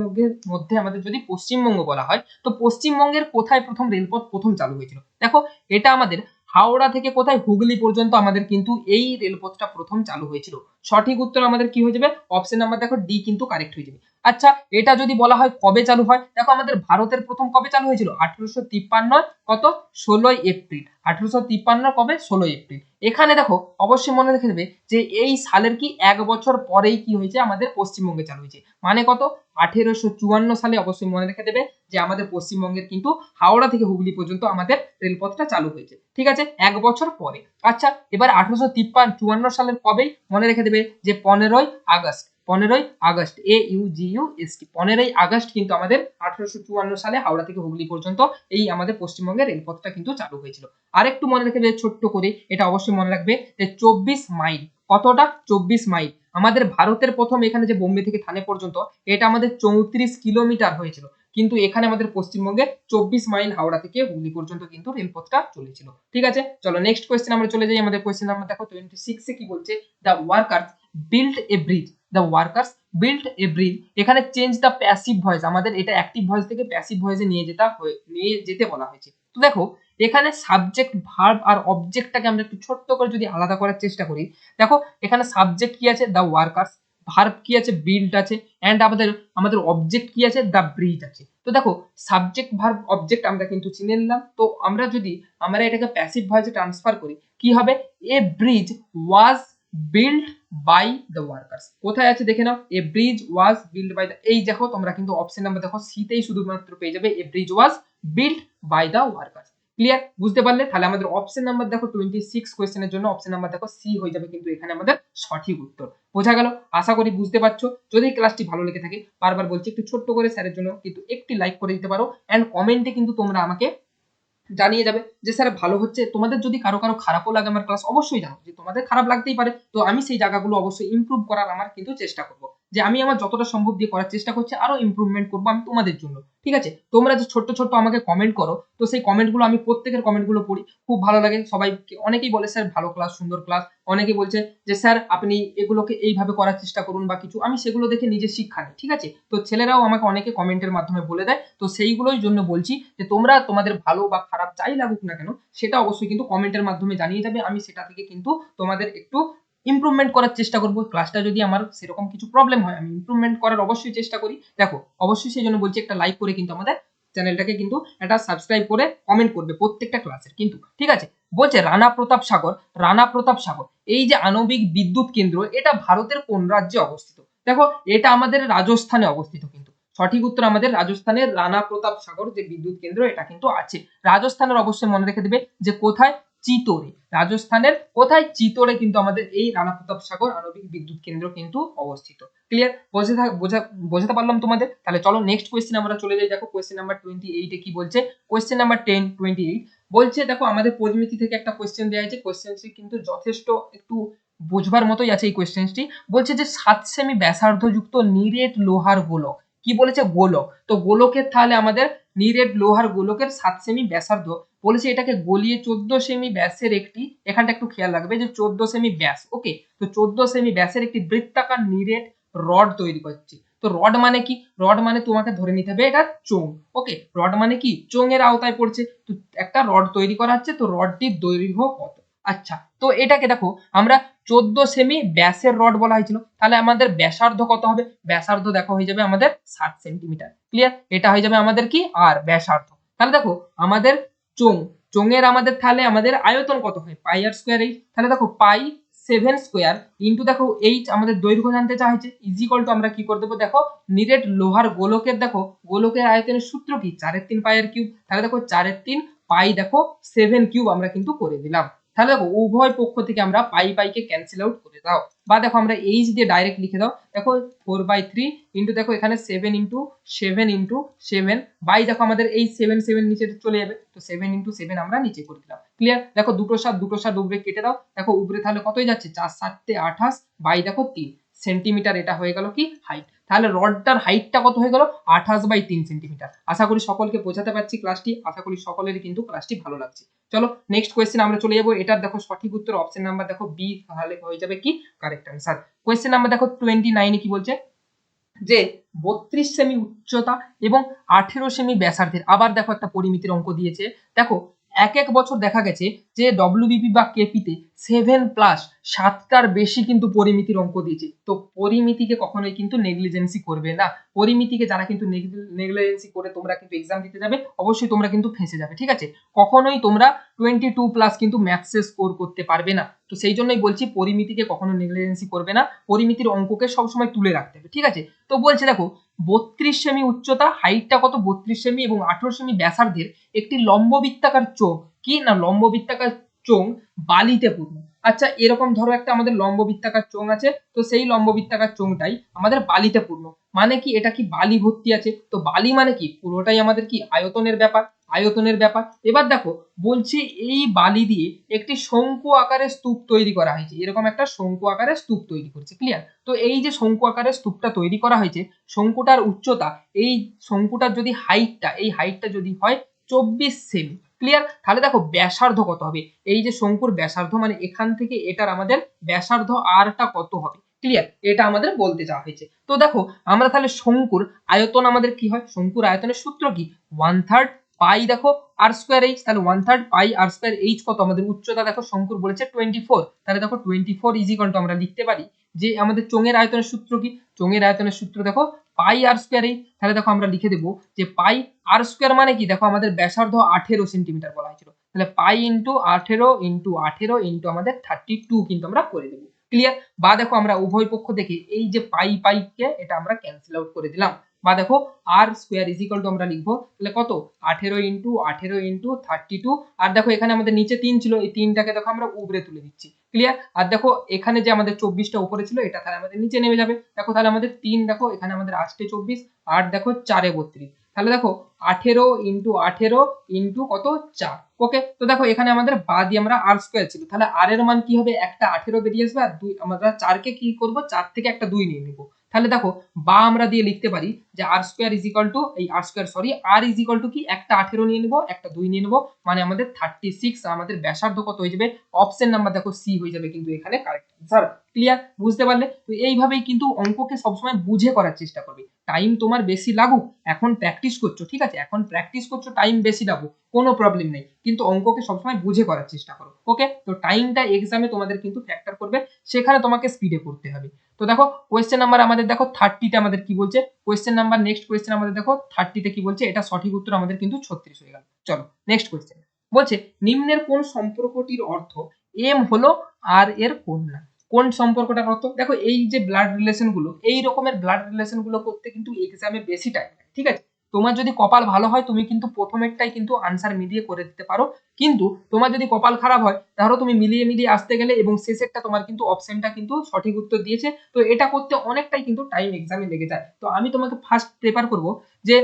মধ্যে আমাদের যদি পশ্চিমবঙ্গ বলা হয়, তো পশ্চিমবঙ্গের কোথায় প্রথম রেলপথ প্রথম চালু হয়েছিল, দেখো এটা আমাদের হাওড়া থেকে কোথায় হুগলি পর্যন্ত আমাদের কিন্তু এই রেলপথটা প্রথম চালু হয়েছিল। সঠিক উত্তর আমাদের কি হয়ে যাবে, অপশন নাম্বার দেখো ডি কিন্তু কারেক্ট হয়ে যাবে। আচ্ছা এটা যদি বলা হয় কবে চালু হয়, দেখো আমাদের ভারতের প্রথম কবে চালু হয়েছিল 1853 কত 16 এপ্রিল, 1853 কবে 16 এপ্রিল। এখানে দেখো অবশ্যই মনে রেখে দেবে যে এই সালের কি এক বছর পরেই কি হয়েছে আমাদের পশ্চিমবঙ্গে চালু হয়েছে, মানে কত 1854 সালে। অবশ্যই মনে রেখে দেবে যে আমাদের পশ্চিমবঙ্গের কিন্তু হাওড়া থেকে হুগলি পর্যন্ত আমাদের রেলপথটা চালু হয়েছে। ঠিক আছে, এক বছর পরে। আচ্ছা এবার 1854 সালের কবে মনে রেখে দেবে, যে 15 আগস্ট, 15 আগস্ট AUGUST 15 আগস্ট কিন্তু আমাদের 1854 সালে হাওড়া থেকে হুগলি পর্যন্ত এই আমাদের পশ্চিমবঙ্গের রেলপথটা কিন্তু চালু হয়েছিল। আরেকটু মনে রেখে দেবে ছোট্ট করে, এটা অবশ্যই মনে রাখবে যে 24 মাইল, কতটা 24 মাইল আমাদের ভারতের প্রথম এখানে যে বোম্বে থেকে থানে পর্যন্ত এটা আমাদের 34 কিলোমিটার হয়েছিল, কিন্তু এখানে আমাদের পশ্চিমবঙ্গে 24 মাইল হাওড়া থেকে হুগলি পর্যন্ত কিন্তু রেলপথটা চলেছিল। ঠিক আছে, চলো নেক্সট কোয়েশ্চেন আমরা চলে যাই। আমাদের কোয়েশ্চেন নাম্বার দেখো 26 এ কি বলছে, the workers build a bridge, the workers build a bridge. এখানে চেঞ্জ দ্য প্যাসিভ ভয়েস, আমাদের এটা অ্যাক্টিভ ভয়েস থেকে প্যাসিভ ভয়েসে নিয়ে যেতে বলা হয়েছে। তো দেখো এখানে সাবজেক্ট ভার্ব আর অবজেক্টটাকে আমরা একটু ছোট্ট করে যদি আলাদা করার চেষ্টা করি, দেখো এখানে সাবজেক্ট কি আছে দ্য ওয়ার্কার্স, ভার্ব কি আছে বিল্ড আছে, এন্ড আমাদের অবজেক্ট কি আছে দ্য ব্রিজ আছে। তো দেখো সাবজেক্ট ভার্ব অবজেক্ট আমরা কিন্তু চিনে নিলাম। তো আমরা এটাকে প্যাসিভ ভয়েসে ট্রান্সফার করি কি হবে, a bridge was build by the workers. কোথায় আছে দেখে নাও, a bridge was build by the, এই দেখো তোমরা কিন্তু অপশন নাম্বার দেখো সিতেই শুধুমাত্র পেয়ে যাবে a bridge was build by the workers. Clear, বুঝতে পারলে? তাহলে আমাদের অপশন নাম্বার দেখো 26 কোয়েশ্চেনের জন্য অপশন নাম্বার দেখো সি হয়ে যাবে কিন্তু এখানে আমাদের সঠিক উত্তর। বোঝা গেল? আশা করি বুঝতে পারছো। যদি ক্লাসটি ভালো লেগে থাকে বারবার বলছি একটু ছোট্ট করে স্যারের জন্য কিন্তু একটি লাইক করে দিতে পারো, এন্ড কমেন্টে কিন্তু তোমরা আমাকে জানিয়ে যাবে যে স্যার ভালো হচ্ছে। তোমাদের যদি কারো খারাপও লাগে আমার ক্লাস, অবশ্যই জানো যে তোমাদের খারাপ লাগতেই পারে, তো আমি সেই জায়গাগুলো অবশ্যই ইমপ্রুভ করার আমার কিন্তু চেষ্টা করবো। যে আমি আমার যতটা সম্ভব দিয়ে করার চেষ্টা করছি, আরো ইমপ্রুভমেন্ট করবো আমি তোমাদের জন্য। ঠিক আছে, তোমরা যে ছোট্ট ছোট্ট আমাকে কমেন্ট করো, তো সেই কমেন্টগুলো আমি প্রত্যেকের কমেন্টগুলো পড়ি, খুব ভালো লাগে। সবাই অনেকেই বলে স্যার ভালো ক্লাস, সুন্দর ক্লাস। অনেকেই বলছে যে স্যার আপনি এগুলোকে এইভাবে করার চেষ্টা করুন বা কিছু, আমি সেগুলো দেখে নিজে শিক্ষা নিই। ঠিক আছে, তো ছেলেরাও আমাকে অনেকে কমেন্টের মাধ্যমে বলে দেয়, তো সেইগুলোই জন্য বলছি যে তোমরা তোমাদের ভালো বা খারাপ যাই লাগুক না কেন, সেটা অবশ্যই কিন্তু কমেন্টের মাধ্যমে জানিয়ে যাবে। আমি সেটা থেকে কিন্তু তোমাদের একটু ইমপ্রুভমেন্ট করার চেষ্টা করবো। ক্লাসটা যদি আমার সেরকম কিছু প্রবলেম হয়, আমি ইমপ্রুভমেন্ট করার অবশ্যই চেষ্টা করি। দেখো অবশ্যই সেই জন্য বলছি একটা লাইক করে কিন্তু আমাদের চ্যানেলটাকে কিন্তু একটা সাবস্ক্রাইব করে কমেন্ট করবে প্রত্যেকটা ক্লাসের কিন্তু। ঠিক আছে, বলছে রানা প্রতাপ সাগর, রানা প্রতাপ সাগর এই যে আণবিক বিদ্যুৎ কেন্দ্র, এটা ভারতের কোন রাজ্যে অবস্থিত? দেখো এটা আমাদের রাজস্থানে অবস্থিত কিন্তু। সঠিক উত্তর আমাদের রাজস্থানের রানা প্রতাপ সাগর যে বিদ্যুৎ কেন্দ্র, এটা কিন্তু আছে রাজস্থানের। অবশ্যই মনে রেখে দেবে যে কোথায়, চিতোরে। রাজস্থানের কোথায়? চিতোরে কিন্তু আমাদের এই রানা প্রতাপ সাগর আণবিক বিদ্যুৎ কেন্দ্র কিন্তু অবস্থিত। ক্লিয়ার? বোঝাতে পারলাম তোমাদের? তাহলে চলো নেক্সট কোয়েশ্চেন আমরা চলে যাই। দেখো কোয়েশ্চেন নাম্বার 28 এ কি বলছে, কোয়েশ্চেন নাম্বার 28 বলছে, দেখো আমাদের পরিমিতি থেকে একটা কোয়েশ্চেন দেওয়া হয়েছে। কোয়েশ্চেনটি কিন্তু যথেষ্ট একটু বুঝবার মতোই আছে এই কোয়েশ্চেনটি। বলছে যে 7 সেমি ব্যাসার্ধযুক্ত নিরেট লোহার গোলক, কি বলেছে? গোলক। তো গোলকের তাহলে আমাদের নিরেট লোহার গোলকের 7 সেমি ব্যাসার্ধ বলেছে, এটাকে গলিয়ে 14 সেমি ব্যাসের একটি, এখানটা একটু খেয়াল রাখবে যে 14 সেমি ব্যাস। ওকে, তো 14 সেমি ব্যাসের একটি বৃত্তাকার নিরেট রড তৈরি করছে। তো রড মানে কি? রড মানে তোমাকে ধরে নিতে হবে এটা চোঙ। ওকে, রড মানে কি? চোঙের আওতায় পড়ছে। তো একটা রড তৈরি করা হচ্ছে, তো রডটির দৈর্ঘ্য কত? আচ্ছা, তো এটাকে দেখো আমরা 14 সেমি ব্যাসের রড বলা হয়েছিল, তাহলে আমাদের ব্যাসার্ধ কত হবে? ব্যাসার্ধ দেখো হয়ে যাবে আমাদের 60 সেন্টিমিটার। ক্লিয়ার? এটা হয়ে যাবে আমাদের কি, আর ব্যাসার্ধ। তাহলে দেখো আমাদের চোঙ, চোঙের আমাদের তাহলে আমাদের আয়তন কত হয়? পাই আর স্কোয়ার এইচ। তাহলে দেখো পাই 7 স্কোয়ার ইন্টু দেখো এইচ, আমাদের দৈর্ঘ্য জানতে চাওয়া হয়েছে, ইজ ইকুয়াল টু আমরা কি করে দেবো? দেখো নিরেট লোহার গোলকের, দেখো গোলকের আয়তনের সূত্র কি? 4/3 পাই আর কিউব। তাহলে দেখো 4/3 পাই দেখো 7 কিউব আমরা কিন্তু করে দিলাম। তাহলে দেখো উভয় পক্ষ থেকে আমরা পাই পাইকে ক্যান্সেল আউট করে দাও, বা দেখো আমরা এইচ দিয়ে ডাইরেক্ট লিখে দাও। দেখো 4/3 ইন্টু দেখো এখানে 7 ইন্টু 7 বাই দেখো আমাদের এই 7 নিচে চলে যাবে, তো 7 ইন্টু 7 আমরা নিচে করে দিলাম। ক্লিয়ার? দেখো দুটো সাত উপরে কেটে দাও। দেখো উপরে তাহলে কতই যাচ্ছে? 4 7 28 বাই দেখো 3 সেন্টিমিটার। এটা হয়ে গেল কি হাইট। তাহলে রডটার হাইটটা কত হয়ে গেল? 28/3 সেন্টিমিটার। আশা করি সকলকে বোঝাতে পারছি ক্লাসটি। আশা করি সকলেরই কিন্তু ক্লাসটি ভালো লাগছে। চলো নেক্সট কোয়েশ্চেন আমরা চলে যাবো। এটার দেখো সঠিক উত্তর অপশন নাম্বার দেখো বি, তাহলে হয়ে যাবে কি কারেক্ট আনসার। কোয়েশ্চেন নাম্বার দেখো 29 কি বলছে, যে 32 সেমি উচ্চতা এবং 18 সেমি ব্যাসার্ধের, আবার দেখো একটা পরিমিতির অঙ্ক দিয়েছে। দেখো এক এক বছর দেখা গেছে যে ডব্লিউবিপি বা কেপিতে 7+ 7টার বেশি কিন্তু পরিমিতির অঙ্ক দিয়েছে। তো পরিমিতিকে কখনোই কিন্তু নেগলিজেন্সি করবে না। পরিমিতিকে যারা কিন্তু নেগলিজেন্সি করে তোমরা কিন্তু এক্সাম দিতে যাবে, অবশ্যই তোমরা কিন্তু ফেঁসে যাবে। ঠিক আছে, কখনোই তোমরা 22+ কিন্তু ম্যাথসে স্কোর করতে পারবে না। তো সেই জন্যই বলছি পরিমিতিকে কখনো নেগলিজেন্সি করবে না, পরিমিতির অঙ্ককে সবসময় তুলে রাখতে হবে। ঠিক আছে, তো বলছে দেখো 32 সেমি উচ্চতা, হাইটটা কত? 32 সেমি এবং 18 সেমি ব্যাসার্ধের একটি লম্ববৃত্তাকার চোঙ, কি না লম্ববৃত্তাকার চোঙ বালিতে পূর্ণ। আচ্ছা, এরকম ধরো একটা আমাদের লম্ববৃত্তাকার চোঙ আছে, তো সেই লম্ববৃত্তাকার চোঙটাই আমাদের বালিতে পূর্ণ। মানে কি, এটা কি বালি ভর্তি আছে? তো বালি মানে কি, পুরোটাই আমাদের কি আয়তনের ব্যাপার, আয়তনের ব্যাপার। এবার দেখো বলছি এই বালি দিয়ে একটি শঙ্কু আকারের স্তূপ তৈরি করা হয়েছে, এরকম একটা শঙ্কু আকারের স্তূপ তৈরি করছে। ক্লিয়ার? তো এই যে শঙ্কু আকারের স্তূপটা তৈরি করা হয়েছে, শঙ্কুটার উচ্চতা, এই শঙ্কুটার যদি হাইটটা, এই হাইটটা যদি হয় 24 সেমি। ক্লিয়ার? তাহলে দেখো ব্যাসার্ধ কত হবে? এই যে শঙ্কুর ব্যাসার্ধ মানে এখান থেকে এটার আমাদের ব্যাসার্ধ আরটা কত হবে? ক্লিয়ার? এটা আমাদের বলতে চাওয়া হয়েছে। তো দেখো আমরা তাহলে শঙ্কুর আয়তন আমাদের কি হয়? শঙ্কুর আয়তনের সূত্র কি? 1/3 পাই দেখো আর স্কোয়ার এইচ। তাহলে 1/3 পাই আর স্কোয়ার এইচ কত? আমাদের উচ্চতা দেখো শঙ্কুর বলেছে 24। তাহলে দেখো 24 ইজ ইকুয়াল টু আমরা লিখতে পারি যে আমাদের চোঙের আয়তনের সূত্র কি? চোঙের আয়তনের সূত্র দেখো পাই আর স্কোয়ার এইচ। তাহলে দেখো আমরা লিখে দেবো যে পাই আর স্কোয়ার মানে কি, দেখো আমাদের ব্যাসার্ধ 18 সেন্টিমিটার বলা হয়েছিল, তাহলে পাই ইন্টু 18 ইন্টু 18 ইন্টু আমাদের 32 কিন্তু আমরা করে দেবো। ক্লিয়ার? বা দেখো আমরা উভয় পক্ষ থেকে এই যে পাই পাইকে এটা আমরা ক্যান্সেল আউট করে দিলাম। বা দেখো আর স্কোয়ার ইজ ইকুয়াল টু আমরা লিখবো তাহলে কত? 18 ইন্টু 18 ইন্টু 32। আর দেখো এখানে আমাদের নিচে 3 ছিল, এই 3টাকে দেখো আমরা উপরে তুলে দিচ্ছি। ক্লিয়ার? আর দেখো এখানে যে আমাদের 24টা উপরে ছিল, এটা তাহলে আমাদের নিচে নেমে যাবে। দেখো তাহলে আমাদের 3, দেখো এখানে আমাদের আসছে 24, আর দেখো 4 32। তাহলে দেখো 18 ইন্টু 18 ইন্টু কত? 4। ওকে, তো দেখো এখানে আমাদের বা দিয়ে আমরা আর স্কোয়ার ছিল, তাহলে আর এর মান কি হবে? একটা 18 বেরিয়ে আসবে, আর 2 আমরা 4কে কি করব? 4 থেকে একটা 2 নিয়ে নিব, তাহলে দেখো বা আমরা দিয়ে লিখতে পারি যে আর স্কোয়ার ইজ ইকাল টু এই আর ইজ ইকাল টু কি একটা 18 নিয়ে নিব, একটা 2 নিয়ে নিব, মানে আমাদের 36। আমাদের ব্যাসার্ধ কত হয়ে যাবে? অপশন নাম্বার দেখো সি হয়ে যাবে কিন্তু এখানে কারেক্ট আনসার। ক্লিয়ার? বুঝতে পারলে? তো এইভাবেই কিন্তু অঙ্ককে সবসময় বুঝে করার চেষ্টা করবে। টাইম তোমার বেশি লাগুক, এখন প্র্যাকটিস করছো, ঠিক আছে, এখন প্র্যাকটিস করছো, টাইম বেশি লাগুক কোনো প্রবলেম নেই, কিন্তু অঙ্ককে সবসময় বুঝে করার চেষ্টা করো। ওকে, তো টাইমটা এক্সামে তোমাদের কিন্তু ফ্যাক্টর করবে, সেখানে তোমাকে স্পিডে করতে হবে। তো দেখো কোয়েশ্চেন নাম্বার আমাদের দেখো 30 তে আমাদের কি বলছে, কোয়েশ্চেন নাম্বার নেক্সট কোয়েশ্চেন আমাদের দেখো 30 তে কি বলছে, এটা সঠিক উত্তর আমাদের কিন্তু 36 হয়ে গেল। চলো নেক্সট কোয়েশ্চেন। বলছে নিম্নের কোন সম্পর্কটির অর্থ এম হলো আর এর কন্যা? কোন সম্পর্কটার অর্থ? দেখো এই যে ব্লাড রিলেশন গুলো, এই রকমের ব্লাড রিলেশন গুলো করতে কিন্তু এক্সামে বেশি টাইম লাগে, ঠিক আছে। তোমার যদি কপাল ভালো হয় তুমি কিন্তু প্রথমেরটাই কিন্তু আনসার মিলিয়ে করে দিতে পারো, কিন্তু তোমার যদি কপাল খারাপ হয় ধরো তুমি মিলিয়ে মিলিয়ে আসতে গেলে এবং শেষেরটা তোমার কিন্তু অপশনটা কিন্তু সঠিক উত্তর দিয়েছে, তো এটা করতে অনেকটাই কিন্তু টাইম এক্সামে লেগে যায়। তো আমি তোমাকে ফার্স্ট প্রেফার করব যে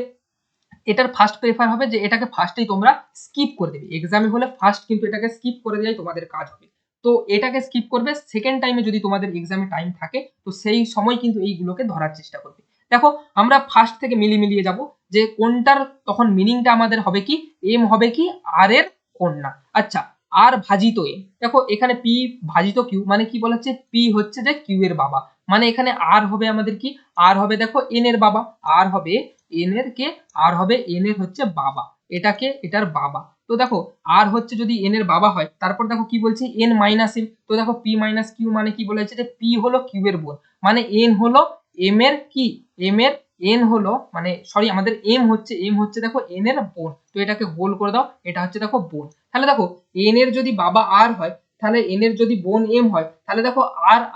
এটার ফার্স্ট প্রেফার হবে যে এটাকে ফার্স্টেই তোমরা স্কিপ করে দেবে, এক্সামে হলে ফার্স্ট কিন্তু এটাকে স্কিপ করে দেওয়াই তোমাদের কাজ হবে। তো এটাকে স্কিপ করবে, সেকেন্ড টাইমে যদি তোমাদের এক্সামে টাইম থাকে তো সেই সময় কিন্তু এইগুলোকে ধরার চেষ্টা করবে। দেখো আমরা ফার্স্ট থেকে মিলিয়ে যাব যে কোনটার তখন মিনিংটা আমাদের হবে কি, এম হবে কি আর এর কন্যা। আচ্ছা, আর ভাজিত এম, দেখো এখানে পি ভাজিত কিউ মানে কি বলা হচ্ছে, পি হচ্ছে যে কিউ এর বাবা, মানে এখানে আর হবে আমাদের কি, আর হবে দেখো এন এর বাবা, আর হবে এন এর কে, আর হবে এন এর হচ্ছে বাবা, এটাকে এটার বাবা। তো দেখো আর হচ্ছে যদি এন এর বাবা হয়, তারপর দেখো কি বলছে এন মাইনাস এম, তো দেখো পি মাইনাস কিউ মানে কি বলেছে যে পি হলো কিউ এর বোন, মানে এন হলো এম এর কি, এম এর এন হলো মানে সরি আমাদের এম হচ্ছে দেখো এন এর বোন, তো এটাকে গোল করে দাও, এটা হচ্ছে দেখো বোন। তাহলে দেখো এন এর যদি বাবা আর হয়, তাহলে এন এর যদি বোন এম হয়, তাহলে দেখো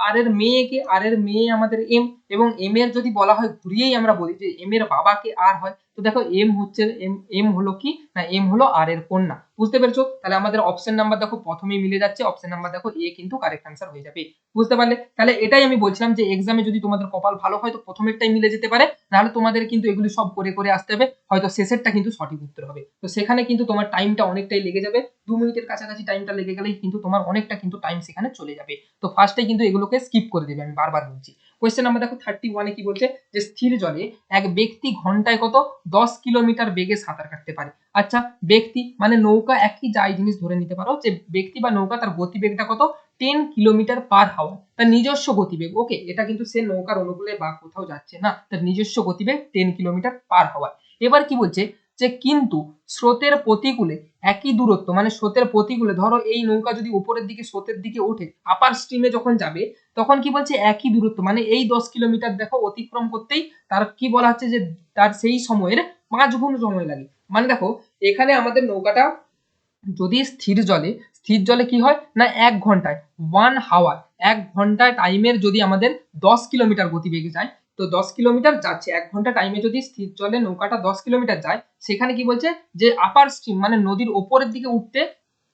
আর এর মেয়েকে, আর এর মেয়ে আমাদের এম, এবং এম এর যদি বলা হয় ঘুরিয়েই আমরা বলি যে এম এর বাবাকে আর হয়, তো দেখো এম হচ্ছে এম হলো কি না, এম হলো আর এর কন্যা। বুঝতে পেরেছো? তাহলে আমাদের অপশন নাম্বার দেখো প্রথমেই মিলে যাচ্ছে, অপশন নাম্বার দেখো এ কিন্তু কারেক্ট অ্যান্সার হয়ে যাবে। বুঝতে পারলে? তাহলে এটাই আমি বলছিলাম যে এক্সামে যদি তোমাদের কপাল ভালো হয় তো প্রথমেরটাই মিলে যেতে পারে, নাহলে তোমাদের কিন্তু এগুলি সব করে করে আসতে হবে, হয়তো শেষেরটা কিন্তু সঠিক উত্তর হবে, তো সেখানে কিন্তু তোমার টাইমটা অনেকটাই লেগে যাবে, 2 মিনিটের কাছাকাছি টাইমটা লেগে গেলেই কিন্তু তোমার অনেকটা কিন্তু টাইম সেখানে চলে যাবে। তো ফার্স্টে কিন্তু এগুলোকে স্কিপ করে দেবে, আমি বারবার বলছি। কোয়েশ্চেন নাম্বার দেখো 31 কি বলছে, যে স্থির জলে এক ব্যক্তি ঘন্টায় কত 10 কিলোমিটার বেগে সাঁতার কাটতে পারে। আচ্ছা, ব্যক্তি মানে নৌকা, একই যাই জিনিস ধরে নিতে পারো যে ব্যক্তি বা নৌকা, তার গতিবেগটা কত 10 কিলোমিটার পার হাওয়ার, তার নিজস্ব গতিবেগ। ওকে, এটা কিন্তু সে নৌকার অনুকূলে বা কোথাও যাচ্ছে না, তার নিজস্ব গতিবেগ 10 কিলোমিটার পার হাওয়ার। এবার কি বলছে যে কিন্তু স্রোতের প্রতিকূলে একই দূরত্ব, মানে স্রোতের প্রতিকূলে ধরো এই নৌকা যদি উপরের দিকে স্রোতের দিকে ওঠে, আপার স্ট্রিমে যখন যাবে তখন কি বলছে একই দূরত্ব, মানে এই 10 কিলোমিটার দেখো অতিক্রম করতেই তার কি বলা হচ্ছে যে তার সেই সময়ের 5 গুণ সময় লাগে। মানে দেখো এখানে আমাদের নৌকাটা যদি স্থির জলে কি হয় না 1 ঘন্টায় 1 হাওয়ার, 1 ঘন্টা টাইমের যদি আমাদের 10 কিলোমিটার গতিবেগে যায়, তো 10 কিলোমিটার যাচ্ছে 1 ঘন্টা টাইমে, যদি স্থির জলে নৌকাটা 10 কিলোমিটার যায়, সেখানে কি বলছে যে আপার স্ট্রিম মানে নদীর ওপরের দিকে উঠতে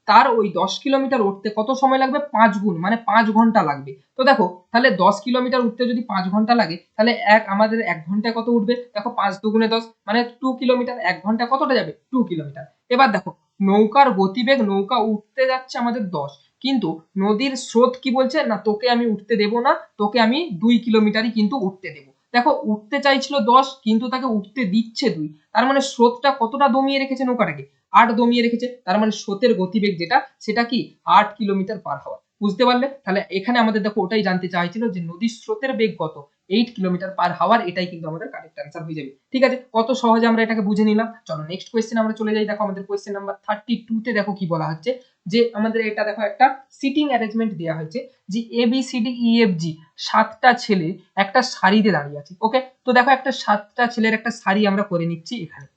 তার ওই 10 কিলোমিটার উঠতে কত সময় লাগবে, 5 গুণ মানে 5 ঘন্টা লাগবে। তো দেখো তাহলে 10 কিলোমিটার উঠতে যদি 5 ঘন্টা লাগে, তাহলে আমাদের 1 ঘন্টায় কত উঠবে, দেখো 5 দুগুণে 10 মানে 2 কিলোমিটার, 1 ঘন্টা কতটা যাবে 2 কিলোমিটার। এবার দেখো নৌকার গতিবেগ, নৌকা উঠতে যাচ্ছে আমাদের 10, কিন্তু নদীর স্রোত কি বলছে না তোকে আমি উঠতে দেবো না, তোকে আমি 2 কিলোমিটারই কিন্তু উঠতে দেবো। দেখো উঠতে চাইছিল 10 কিন্তু তাকে উঠতে দিচ্ছে 2, তার মানে স্রোতটা কতটা দমিয়ে রেখেছে নৌকাটাকে, 8 দমিয়ে রেখেছে, তার মানে স্রোতের গতিবেগ যেটা সেটা কি 8 কিলোমিটার পার হাওয়ার। বুঝতে পারলে? তাহলে এখানে আমাদের দেখো ওটাই জানতে চাইছিল যে নদীর স্রোতের বেগ কত, 8 কিলোমিটার পার হাওয়ার, এটাই কিন্তু আমাদের কারেক্ট অ্যান্সার হয়ে যাবে। ঠিক আছে, কত সহজে আমরা এটাকে বুঝে নিলাম। চলো নেক্সট কোয়েশ্চেন আমরা চলে যাই। দেখো আমাদের কোয়েশ্চেন নাম্বার 32 তে দেখো কি বলা হচ্ছে, যে আমাদের এটা দেখো একটা সিটিং অ্যারেঞ্জমেন্ট দেওয়া হয়েছে যে A B C D E F G 7টা ছেলে একটা সারিতে দাঁড়িয়ে আছে। ওকে, তো দেখো একটা 7টা ছেলের একটা সারি আমরা করে নিচ্ছি এখানে,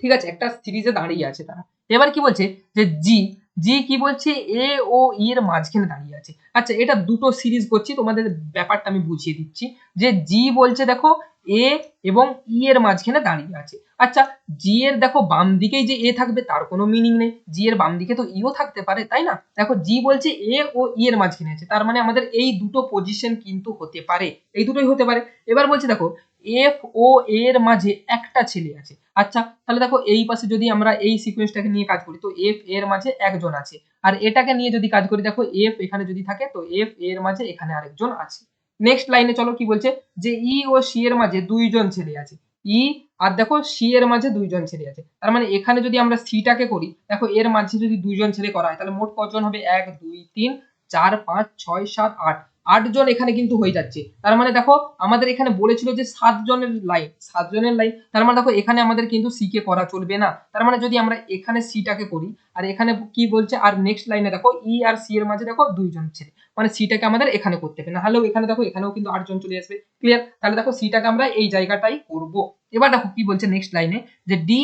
ঠিক আছে, একটা সিরিজে দাঁড়িয়ে আছে তারা। এবার কি বলছে যে জি, জি কি বলছে এ ও ই এর মাঝখানে দাঁড়িয়ে আছে। আচ্ছা, এটা দুটো সিরিজ করছি, তোমাদের ব্যাপারটা আমি বুঝিয়ে দিচ্ছি। যে জি বলছে দেখো এ এবং ই এর মাঝখানে দাঁড়িয়ে আছে। আচ্ছা, জি এর দেখো বাম দিকেই যে এ থাকবে তার কোনো মিনিং নেই, জি এর বাম দিকে তো ইও থাকতে পারে, তাই না? দেখো জি বলছে এ ও ই এর মাঝখানে আছে, তার মানে আমাদের এই দুটো পজিশন কিন্তু হতে পারে, এই দুটোই হতে পারে। এবার বলছে দেখো এফ ও এর মাঝে একটা ছেলে আছে। আচ্ছা, তাহলে দেখো এই পাশে যদি আমরা এই সিকোয়েন্সটাকে নিয়ে কাজ করি, তো এফ এর মাঝে একজন আছে, আর এটাকে নিয়ে যদি কাজ করি, দেখো এফ এখানে যদি থাকে তো এফ এর মাঝে এখানে আরেকজন আছে। নেক্সট লাইনে চলো কি বলছে, যে ই ও সি এর মাঝে দুইজন ছেলে আছে। ই আর দেখো সি এর মাঝে দুইজন ছেলে আছে, তার মানে এখানে যদি আমরা সিটাকে করি, দেখো এর মাঝে যদি দুইজন ছেলে করা হয় তাহলে মোট কজন হবে, 1 2 3 4 5 6 7 8, 8জন এখানে কিন্তু হয়ে যাচ্ছে। তার মানে দেখো আমাদের এখানে বলেছিল যে 7 জনের লাইন, তার মানে দেখো এখানে আমাদের কিন্তু সি কে করা চলবে না। তার মানে যদি আমরা এখানে সিটাকে করি, আর এখানে কি বলছে, আর নেক্সট লাইনে দেখো ই আর সি এর মাঝে দেখো দুইজন ছেলে, মানে সিটাকে আমাদের এখানে করতে হবে, না হলেও এখানে দেখো এখানেও কিন্তু 8জন চলে আসবে। ক্লিয়ার? তাহলে দেখো সিটাকে আমরা এই জায়গাটাই করব। এবার দেখো কি বলছে নেক্সট লাইনে, যে ডি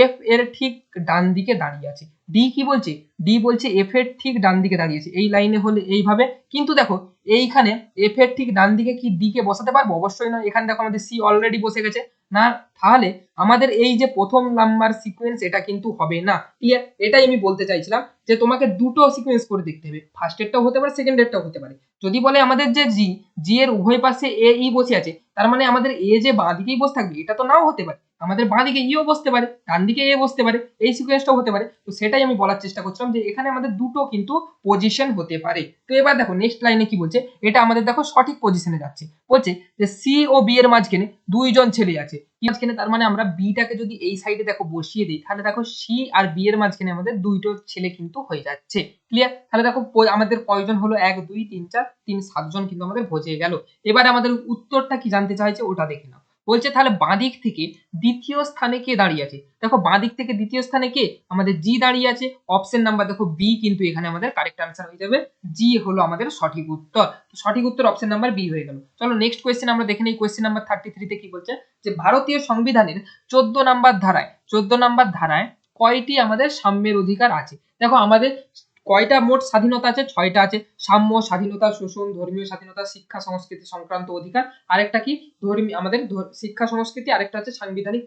এফ এর ঠিক ডান দিকে দাঁড়িয়ে আছে। ডি কি বলছে, ডি বলছে এফ এর ঠিক ডান দিকে দাঁড়িয়ে আছে। এই লাইনে হলে এইভাবে, কিন্তু দেখো এইখানে এফ এর ঠিক ডান দিকে কি ডি কে বসাতে পারবো? অবশ্যই না। এখানে দেখো আমাদের সি অলরেডি বসে গেছে না, তাহলে আমাদের এই যে প্রথম নাম্বার সিকোয়েন্স এটা কিন্তু হবে না। ক্লিয়ার? এটাই আমি বলতে চাইছিলাম, যে তোমাকে দুটো সিকোয়েন্স করে দেখতে হবে, ফার্স্ট এরটাও হতে পারে, সেকেন্ড এরটাও হতে পারে। যদি বলে আমাদের যে জি, জি এর উভয় পাশে এ ই বসে আছে, তার মানে আমাদের এ যে বাঁ দিকেই বসে থাকবে এটা তো নাও হতে পারে, আমাদের বাঁ দিকে ইও বসতে পারে, ডান দিকে এ বসতে পারে, এই সিকোয়েন্সটাও হতে পারে। তো সেটাই আমি বলার চেষ্টা করছিলাম, যে এখানে আমাদের দুটো কিন্তু পজিশন হতে পারে। তো এবার দেখো নেক্সট লাইনে কি বলছে, এটা আমাদের দেখো সঠিক পজিশনে যাচ্ছে। বলছে যে সি ও বি এর মাঝখানে দুইজন ছেলে আছে। মাঝখানে তার মানে আমরা বিটাকে যদি এই সাইডে দেখো বসিয়ে দিই, তাহলে দেখো সি আর বি এর মাঝখানে আমাদের দুইটো ছেলে কিন্তু হয়ে যাচ্ছে। ক্লিয়ার? তাহলে দেখো আমাদের কয়জন হলো, 1 2 3 4 3 7জন কিন্তু আমাদের হয়ে গেল। এবার আমাদের উত্তরটা কি জানতে চাইছে ওটা দেখে নাও। বলছে তাহলে বাঁদিক থেকে দ্বিতীয় স্থানে কে দাঁড়িয়ে আছে? দেখো বাঁদিক থেকে দ্বিতীয় স্থানে কে, আমাদের জি দাঁড়িয়ে আছে। অপশন নাম্বার দেখো বি কিন্তু এখানে আমাদের কারেক্ট আনসার হয়ে যাবে, জি হলো আমাদের সঠিক উত্তর। তো সঠিক উত্তর অপশন নাম্বার বি হয়ে গেল। চলো নেক্সট কোয়েশ্চেন আমরা দেখে নিই। কোয়েশ্চেন নাম্বার 33 তে কি বলছে, যে ভারতীয় সংবিধানের 14 নাম্বার ধারায় কয়টি আমাদের সাম্যের অধিকার আছে? দেখো আমাদের কয়টা মোট স্বাধীনতা আছে, 6টা আছে। সাম্য, স্বাধীনতা, শোষণ, ধর্মীয় স্বাধীনতা, শিক্ষা সংস্কৃতি সংক্রান্ত অধিকার, আরেকটা কি আমাদের শিক্ষা সংস্কৃতি, আরেকটা হচ্ছে সাংবিধানিক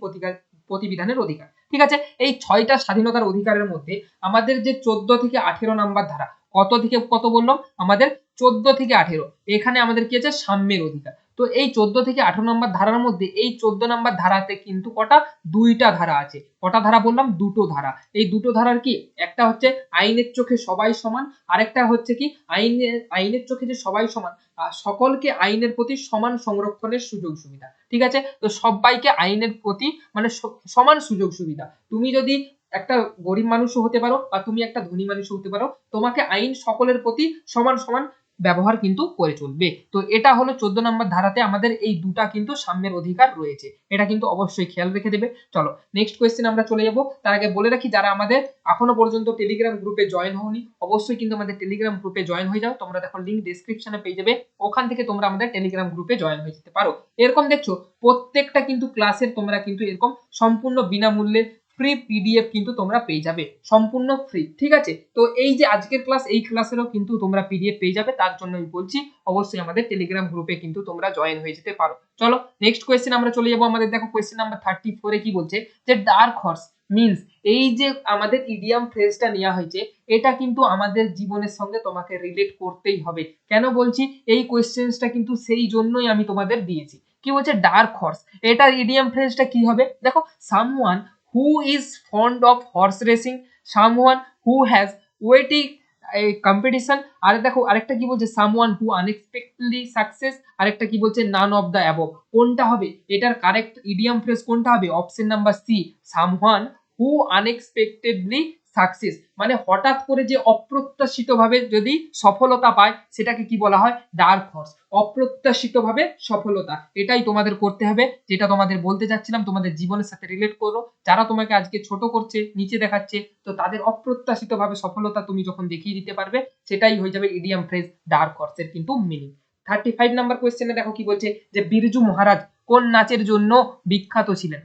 প্রতিবিধানের অধিকার। ঠিক আছে? এই 6টা স্বাধীনতার অধিকারের মধ্যে আমাদের যে 14 থেকে 18 নাম্বার ধারা, কত থেকে কত বললাম, আমাদের 14 থেকে 18, এখানে আমাদের কি আছে, সাম্যের অধিকার। তো এই 14 থেকে 18 নাম্বার ধারার মধ্যে এই 14 নাম্বার ধারাতে কিন্তু কটা, দুইটা ধারা আছে। কটা ধারা বললাম, দুটো ধারা। এই দুটো ধারার কি, একটা হচ্ছে আইনের চোখে সবাই সমান, আরেকটা হচ্ছে কি আইনের চোখে যে সবাই সমান, সকলকে আইনের প্রতি সমান সংরক্ষণের সুযোগ সুবিধা। ঠিক আছে? তো সবাইকে আইনের প্রতি মানে সমান সুযোগ সুবিধা। তুমি যদি একটা গরিব মানুষও হতে পারো, বা তুমি একটা ধনী মানুষও হতে পারো, তোমাকে আইন সকলের প্রতি সমান সমান ব্যবহার কিন্তু করে চলবে। তো এটা হলো 14 নম্বর ধারাতে আমাদের এই দুটা কিন্তু সাম্যের অধিকার রয়েছে, এটা কিন্তু অবশ্যই খেয়াল রেখে দেবে। চলো নেক্সট কোয়েশ্চেন আমরা চলে যাব। তার আগে বলে রাখি, যারা আমাদের এখনো পর্যন্ত টেলিগ্রাম গ্রুপে জয়েন হওনি, অবশ্যই কিন্তু আমাদের টেলিগ্রাম গ্রুপে জয়েন হয়ে যাও। তোমরা দেখো লিংক ডেসক্রিপশনে পেয়ে যাবে, ওখান থেকে তোমরা আমাদের টেলিগ্রাম গ্রুপে জয়েন হয়ে যেতে পারো। এরকম দেখছো প্রত্যেকটা কিন্তু ক্লাসের তোমরা কিন্তু এরকম সম্পূর্ণ বিনামূল্যে ফ্রি পিডিএফ কিন্তু তোমরা পেয়ে যাবে, সম্পূর্ণ ফ্রি। ঠিক আছে? তো এই যে আজকের ক্লাস, এই ক্লাসেরও কিন্তু তোমরা পিডিএফ পেয়ে যাবে। তার জন্য আমি বলছি অবশ্যই আমাদের টেলিগ্রাম গ্রুপে কিন্তু তোমরা জয়েন হয়ে যেতে পারো। চলো নেক্সট কোয়েশ্চেন আমরা চলে যাবো। আমাদের দেখো কোয়েশ্চেন নাম্বার 34 এ কি বলছে, যে ডার্ক হর্স মিন্স, এই যে আমাদের ইডিয়াম ফ্রেজটা নেওয়া হয়েছে, এটা কিন্তু আমাদের জীবনের সঙ্গে তোমাকে রিলেট করতেই হবে। কেন বলছি, এই কোয়েশ্চেনটা কিন্তু সেই জন্যই আমি তোমাদের দিয়েছি। কি বলছে, ডার্ক হর্স, এটার ইডিয়াম ফ্রেজটা কি হবে? দেখো, someone who is fond of horse racing, someone who has waiting a competition, আর দেখো আরেকটা কি বলছে, someone who unexpectedly success, আরেকটা কি বলছে, none of the above। কোনটা হবে এটার কারেক্ট ইডিয়াম ফ্রেজ, কোনটা হবে? Option number C, someone who unexpectedly success, মানে হঠাৎ করে যে অপ্রত্যাশিতভাবে যদি সফলতা পায়, সেটাকে কি বলা হয়? Dark horse. অপ্রত্যাশিতভাবে সফলতা, এটাই তোমাদের করতে হবে, যেটা তোমাদের বলতে যাচ্ছিলাম, তোমাদের জীবনের সাথে রিলেট করো। যারা তোমাকে আজকে ছোট করছে, নিচে দেখাচ্ছে, তো তাদের অপ্রত্যাশিতভাবে সফলতা তুমি যখন দেখিয়ে দিতে পারবে, সেটাই হয়ে যাবে ইডিয়াম ফ্রেজ ডার্ক হর্সের কিন্তু মিনিং। 35 নাম্বার কোয়েশ্চেনে দেখো কি বলছে, যে বিরজু মহারাজ কোন নাচের জন্য বিখ্যাত ছিলেন?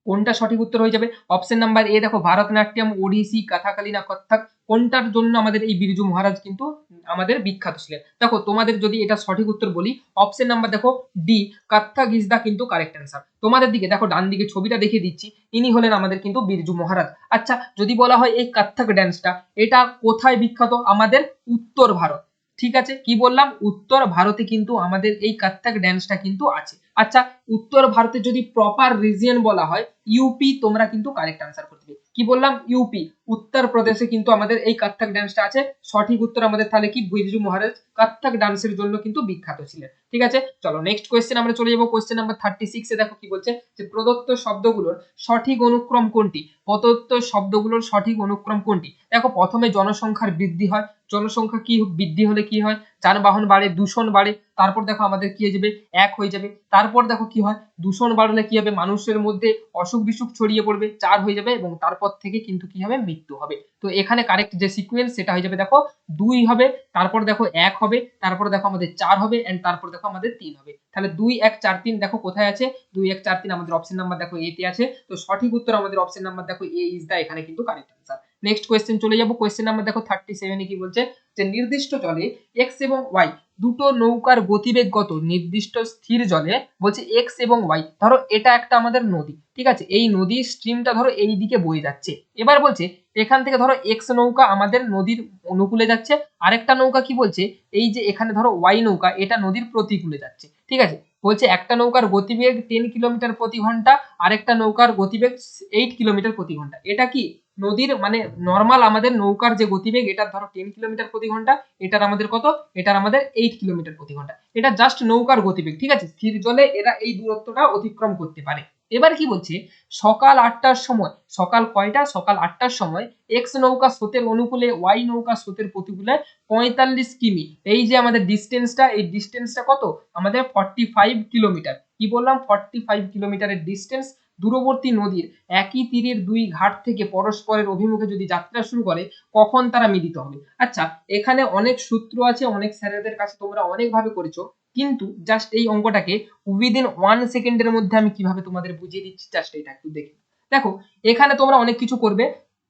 কোনটা সঠিক উত্তর হয়ে যাবে? অপশন নাম্বার এ দেখো, ভারতনাট্যম, ওডিসি, কথাকালি না কত্থক, কোনটার জন্য আমাদের এই বিরজু মহারাজ কিন্তু আমাদের বিখ্যাত ছিলেন? দেখো তোমাদের যদি এটা সঠিক উত্তর বলি, অপশন নাম্বার দেখো ডি, কত্থক ইজ দা কিন্তু কারেক্ট অ্যান্সার। তোমাদের দিকে দেখো ডান দিকে ছবিটা দেখিয়ে দিচ্ছি, ইনি হলেন আমাদের কিন্তু বিরজু মহারাজ। আচ্ছা, যদি বলা হয় এই কত্থক ড্যান্সটা এটা কোথায় বিখ্যাত? আমাদের উত্তর ভারত। ঠিক আছে? কি বললাম? উত্তর ভারতে কিন্তু আমাদের এই কত্থক ড্যান্সটা কিন্তু আছে। আচ্ছা, উত্তর ভারতের যদি প্রপার রিজিয়ন বলা হয় ইউপি, তোমরা কিন্তু কারেক্ট আনসার করতে হবে। কি বললাম? ইউপি, উত্তর প্রদেশে কিন্তু আমাদের এই কত্থক ডান্সটা আছে। সঠিক উত্তর আমাদের তাহলে কি, বিরজু মহারাজ কত্থক ডান্সের জন্য কিন্তু বিখ্যাত ছিলেন। ঠিক আছে, চলো নেক্সট কোয়েশ্চেন আমরা চলে যাবো। কোয়েশ্চেন নাম্বার 36 এ দেখো কি বলছে, যে প্রদত্ত শব্দগুলোর সঠিক অনুক্রম কোনটি? প্রদত্ত শব্দগুলোর সঠিক অনুক্রম কোনটি? দেখো প্রথমে জনসংখ্যার বৃদ্ধি হয়, জনসংখ্যা কি বৃদ্ধি হলে কি হয়? যানবাহন বাড়ে, দূষণ বাড়ে, তারপর দেখো আমাদের কি হয়ে যাবে, এক হয়ে যাবে। তারপর দেখো কি হয়, দূষণ বাড়লে কি হবে, মানুষের মধ্যে অসুখ বিসুখ ছড়িয়ে পড়বে, 4 হয়ে যাবে, এবং তারপর থেকে কিন্তু কি হবে, মৃত্যু হবে। তো এখানে কারেক্ট যে সিকোয়েন্স সেটা হয়ে যাবে দেখো 2 হবে, তারপর দেখো 1 হবে, তারপর দেখো আমাদের 4 হবে, এন্ড তারপর দেখো আমাদের 3 হবে। তাহলে 2 1 4 3 দেখো কোথায় আছে, 2 1 4 3 আমাদের অপশন নাম্বার দেখো এ তে আছে। তো সঠিক উত্তর আমাদের অপশন নাম্বার দেখো এ ইজ দা এখানে কিন্তু কারেক্ট আনসার। নেক্সট কোয়েশ্চেন চলে যাব। কোয়েশ্চেন নাম্বার দেখো 37 এ কি বলছে, যে নির্দিষ্ট জলে এক্স এবং ওয়াই দুটো নৌকার গতিবেগ কত? নির্দিষ্ট স্থির জলে বলছে এক্স এবং ওয়াই, ধরো এটা একটা আমাদের নদী, ঠিক আছে, এই নদীর স্ট্রিমটা ধরো এই দিকে বয়ে যাচ্ছে। এবার বলছে এখান থেকে ধরো এক্স নৌকা আমাদের নদীর অনুকূলে যাচ্ছে, আরেকটা নৌকা কি বলছে, এই যে এখানে ধরো ওয়াই নৌকা এটা নদীর প্রতিকূলে যাচ্ছে। ঠিক আছে, বলছে একটা নৌকার গতিবেগ 10 কিলোমিটার প্রতি ঘন্টা, আরেকটা নৌকার গতিবেগ 8 কিলোমিটার প্রতি ঘন্টা। এটা কি নদীর মানে নরমাল আমাদের নৌকার যে গতিবেগ এটা ধরো 10 কিলোমিটার প্রতি ঘন্টা, এটার আমাদের কত, এটার আমাদের 8 কিলোমিটার প্রতি ঘন্টা। এটা জাস্ট নৌকার গতিবেগ, ঠিক আছে, স্থির জলে এরা এই দূরত্বটা অতিক্রম করতে পারে। এবার কি বলছে, সকাল 8টার সময়, সকাল কয়টা, সকাল 8টার সময় এক্স নৌকা স্রোতের অনুকূলে, ওয়াই নৌকা স্রোতের প্রতিকূলে 45 কিমি, এই যে আমাদের ডিস্টেন্সটা, এই ডিস্টেন্সটা কত আমাদের 45 কিলোমিটার। কি বললাম, 45 কিলোমিটারের ডিস্টেন্স দূরবর্তী নদীর একই তীরের দুই ঘাট থেকে পরস্পরের অভিমুখে যদি যাত্রা শুরু করে কখন তারা মিলিত হবে। আচ্ছা, এখানে অনেক সূত্র আছে, অনেক স্যারেদের কাছে তোমরা অনেক ভাবে করেছো, কিন্তু জাস্ট এই অঙ্কটাকে উইদিন 1 সেকেন্ডের মধ্যে আমি কিভাবে তোমাদের বুঝিয়ে দিচ্ছি, জাস্ট এটা একটু দেখে দেখো। এখানে তোমরা অনেক কিছু করবে,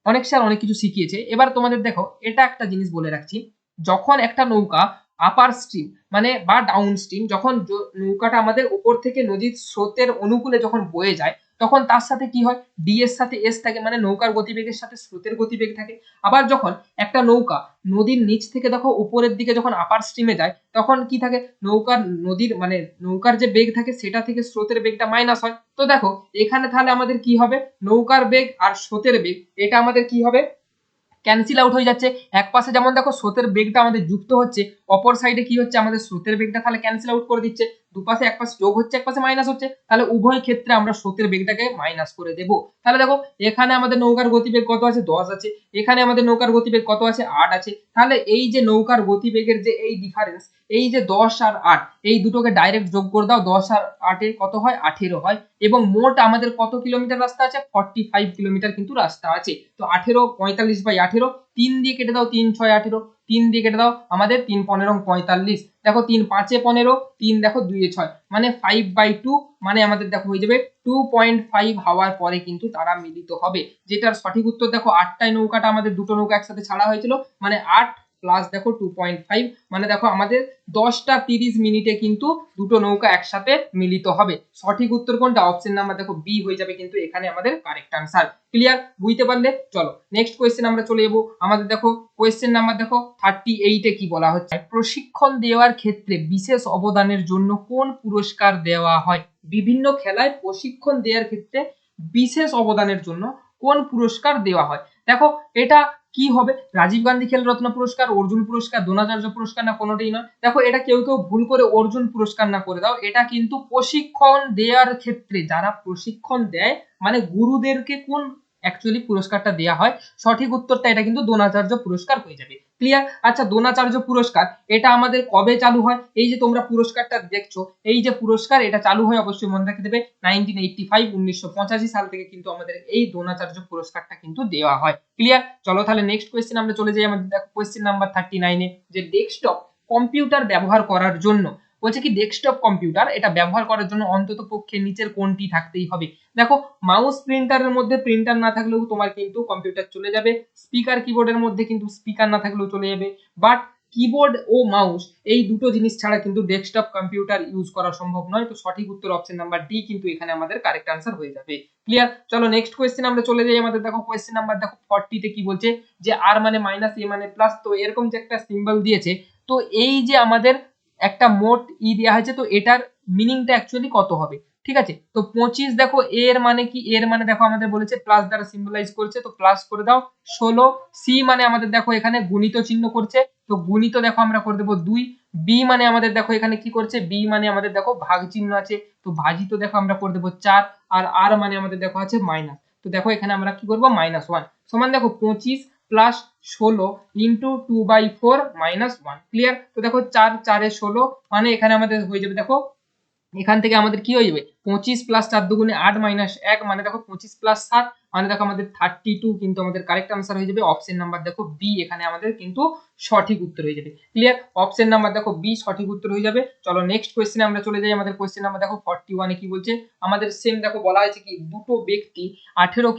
অনেক স্যার অনেক কিছু শিখিয়েছে। এবার তোমাদের দেখো এটা একটা জিনিস বলে রাখছি, যখন একটা নৌকা আপার স্ট্রিম মানে বা ডাউন স্ট্রিম, যখন নৌকাটা আমাদের উপর থেকে নদীর স্রোতের অনুকূলে যখন বয়ে যায়, তখন তার সাথে কি হয়, ডি এর সাথে এস থাকে, মানে নৌকার গতিবেগের সাথে স্রোতের গতিবেগ থাকে। আবার যখন একটা নৌকা নদীর নিচ থেকে দেখো উপরের দিকে যখন আপার স্ট্রিমে যায়, তখন কি থাকে, নৌকার নদীর মানে নৌকার যে বেগ থাকে সেটা থেকে স্রোতের বেগটা মাইনাস হয়। তো দেখো এখানে তাহলে আমাদের কি হবে, নৌকার বেগ আর স্রোতের বেগ এটা আমাদের কি হবে, ক্যান্সেল আউট হয়ে যাচ্ছে। এক পাশে যেমন দেখো স্রোতের বেগটা আমাদের যুক্ত হচ্ছে, অপর সাইডে কি হচ্ছে, আমাদের স্রোতের বেগটা তাহলে ক্যান্সেল আউট করে দিচ্ছে। দুপাশে এক পাশে যোগ হচ্ছে, এক পাশে মাইনাস হচ্ছে, তাহলে উভয় ক্ষেত্রে আমরা স্রোতের বেগটাকে মাইনাস করে দেব। তাহলে দেখো এখানে আমাদের নৌকার গতিবেগ কত আছে, 10 আছে, এখানে আমাদের নৌকার গতিবেগ কত আছে, 8 আছে। তাহলে এই যে নৌকার গতিবেগের যে এই ডিফারেন্স, এই যে 10 আর 8, এই দুটোকে ডাইরেক্ট যোগ করে দাও, 10 আর 8 এ কত হয়, 18 হয়। এবং মোট আমাদের কত কিলোমিটার রাস্তা আছে, 45 কিলোমিটার কিন্তু রাস্তা আছে। তো 18 45/18, 3 দিয়ে কেটে দাও, 3 6 18, 3 দিয়ে কেটে দাও আমাদের 3 15 45, দেখো 3 5 15, 3 দেখো 2 6, মানে 5/2, মানে আমাদের দেখো হয়ে যাবে 2.5 হাওয়ার পরে কিন্তু তারা মিলিত হবে। যেটার সঠিক উত্তর দেখো 8টায় নৌকাটা আমাদের দুটো নৌকা একসাথে ছাড়া হয়েছিল, মানে 8 প্লাস দেখো 2.5, মানে দেখো আমাদের 10টা 30 মিনিটে কিন্তু দুটো নৌকা একসাথে মিলিত হবে। সঠিক উত্তর কোনটা, অপশন নাম্বার দেখো বি হয়ে যাবে কিন্তু এখানে আমাদের কারেক্ট আনসার। ক্লিয়ার, বুঝতে পারলে? চলো নেক্সট কোয়েশ্চেন আমরা চলে যাবো। আমাদের দেখো কোয়েশ্চেন নাম্বার দেখো 38 এ কি বলা হচ্ছে, প্রশিক্ষণ দেওয়ার ক্ষেত্রে বিশেষ অবদানের জন্য কোন পুরস্কার দেওয়া হয়? বিভিন্ন খেলায় প্রশিক্ষণ দেওয়ার ক্ষেত্রে বিশেষ অবদানের জন্য কোন পুরস্কার দেওয়া হয়? দেখো এটা কি হবে, রাজীব গান্ধী খেল রত্ন পুরস্কার, অর্জুন পুরস্কার, দ্রোণাচার্য পুরস্কার, না কোনোটাই নয়। দেখো এটা কেউ কেউ ভুল করে অর্জুন পুরস্কার না করে দাও, এটা কিন্তু প্রশিক্ষণ দেওয়ার ক্ষেত্রে যারা প্রশিক্ষণ দেয় মানে গুরুদেরকে কোন অ্যাকচুয়ালি পুরস্কারটা দেওয়া হয়, সঠিক উত্তরটা এটা কিন্তু দ্রোণাচার্য পুরস্কার হয়ে যাবে। ক্লিয়ার? আচ্ছা, দ্রোণাচার্য পুরস্কার এটা আমাদের কবে চালু হয়? এই যে তোমরা পুরস্কারটা দেখছো, এই যে পুরস্কার এটা চালু হয় অবশ্যই মনে রাখতে দেবে 1985 1985 সাল থেকে কিন্তু আমাদের এই দ্রোণাচার্য পুরস্কারটা কিন্তু দেওয়া হয়। ক্লিয়ার? চলো তাহলে নেক্সট কোয়েশ্চেন আমরা চলে যাই। আমাদের দেখো কোয়েশ্চেন নাম্বার 39 এ, যে ডেস্কটপ কম্পিউটার ব্যবহার করার জন্য বলছে কি, ডেস্কটপ কম্পিউটার এটা ব্যবহার করার জন্য অন্তত পক্ষে নিচের কোনটি থাকতেই হবে? দেখো মাউস প্রিন্টারের মধ্যে প্রিন্টার না থাকলেও তোমার কিন্তু কম্পিউটার চলে যাবে, স্পিকার কিবোর্ডের মধ্যে কিন্তু স্পিকার না থাকলেও চলে যাবে, বাট কিবোর্ড ও মাউস এই দুটো জিনিস ছাড়া কিন্তু ডেস্কটপ কম্পিউটার ইউজ করা সম্ভব নয়। তো সঠিক উত্তর অপশন নাম্বার ডি কিন্তু এখানে আমাদের কারেক্ট আনসার হয়ে যাবে। ক্লিয়ার? চলো নেক্সট কোয়েশ্চেন আমরা চলে যাই। আমাদের দেখো কোয়েশ্চেন নাম্বার দেখো 40 তে কি বলছে, যে আর মানে মাইনাস, এ মানে প্লাস, তো এরকম যে একটা সিম্বল দিয়েছে, তো এই যে আমাদের একটা মোট ই দেওয়া হয়েছে, তো এটার মিনিংটা অ্যাকচুয়ালি কত হবে? ঠিক আছে। তো 25 দেখো এর মানে কি, এর মানে দেখো আমাদের বলেছে প্লাস দ্বারা সিম্বলাইজ করছে, তো প্লাস করে দাও। 16 সি মানে আমাদের দেখো এখানে গুণিত চিহ্ন করছে, তো গুণিত দেখো আমরা করে দেবো 2। বি মানে আমাদের দেখো এখানে কি করছে, বি মানে আমাদের দেখো ভাগ চিহ্ন আছে, তো ভাজিত দেখো আমরা করে দেবো 4। আর আর মানে আমাদের দেখো আছে মাইনাস, তো দেখো এখানে আমরা কি করবো -1 সমান দেখো 25 প্লাস 16 ইন্টু 2/4 -1। ক্লিয়ার? তো দেখো 4 4 16 মানে এখানে আমাদের হয়ে যাবে দেখো, এখান থেকে আমাদের কি হয়ে যাবে 25 প্লাস 4 দুগুণে 8 মাইনাস 1 মানে দেখো 25 প্লাস 7 মানে দেখো আমাদের 32 কিন্তু আমাদের কারেক্ট আনসার হয়ে যাবে। অপশন নাম্বার দেখো বি এখানে আমাদের কিন্তু সঠিক উত্তর হয়ে যাবে। ক্লিয়ার? অপশন নাম্বার দেখো বি সঠিক উত্তর হয়ে যাবে। চলো নেক্সট কোশ্চেনে আমরা চলে যাই। আমাদের কোশ্চেন নাম্বার দেখো 41 এ কি বলছে, আমাদের সেম দেখো বলা হয়েছে কি দুটো ব্যক্তি 18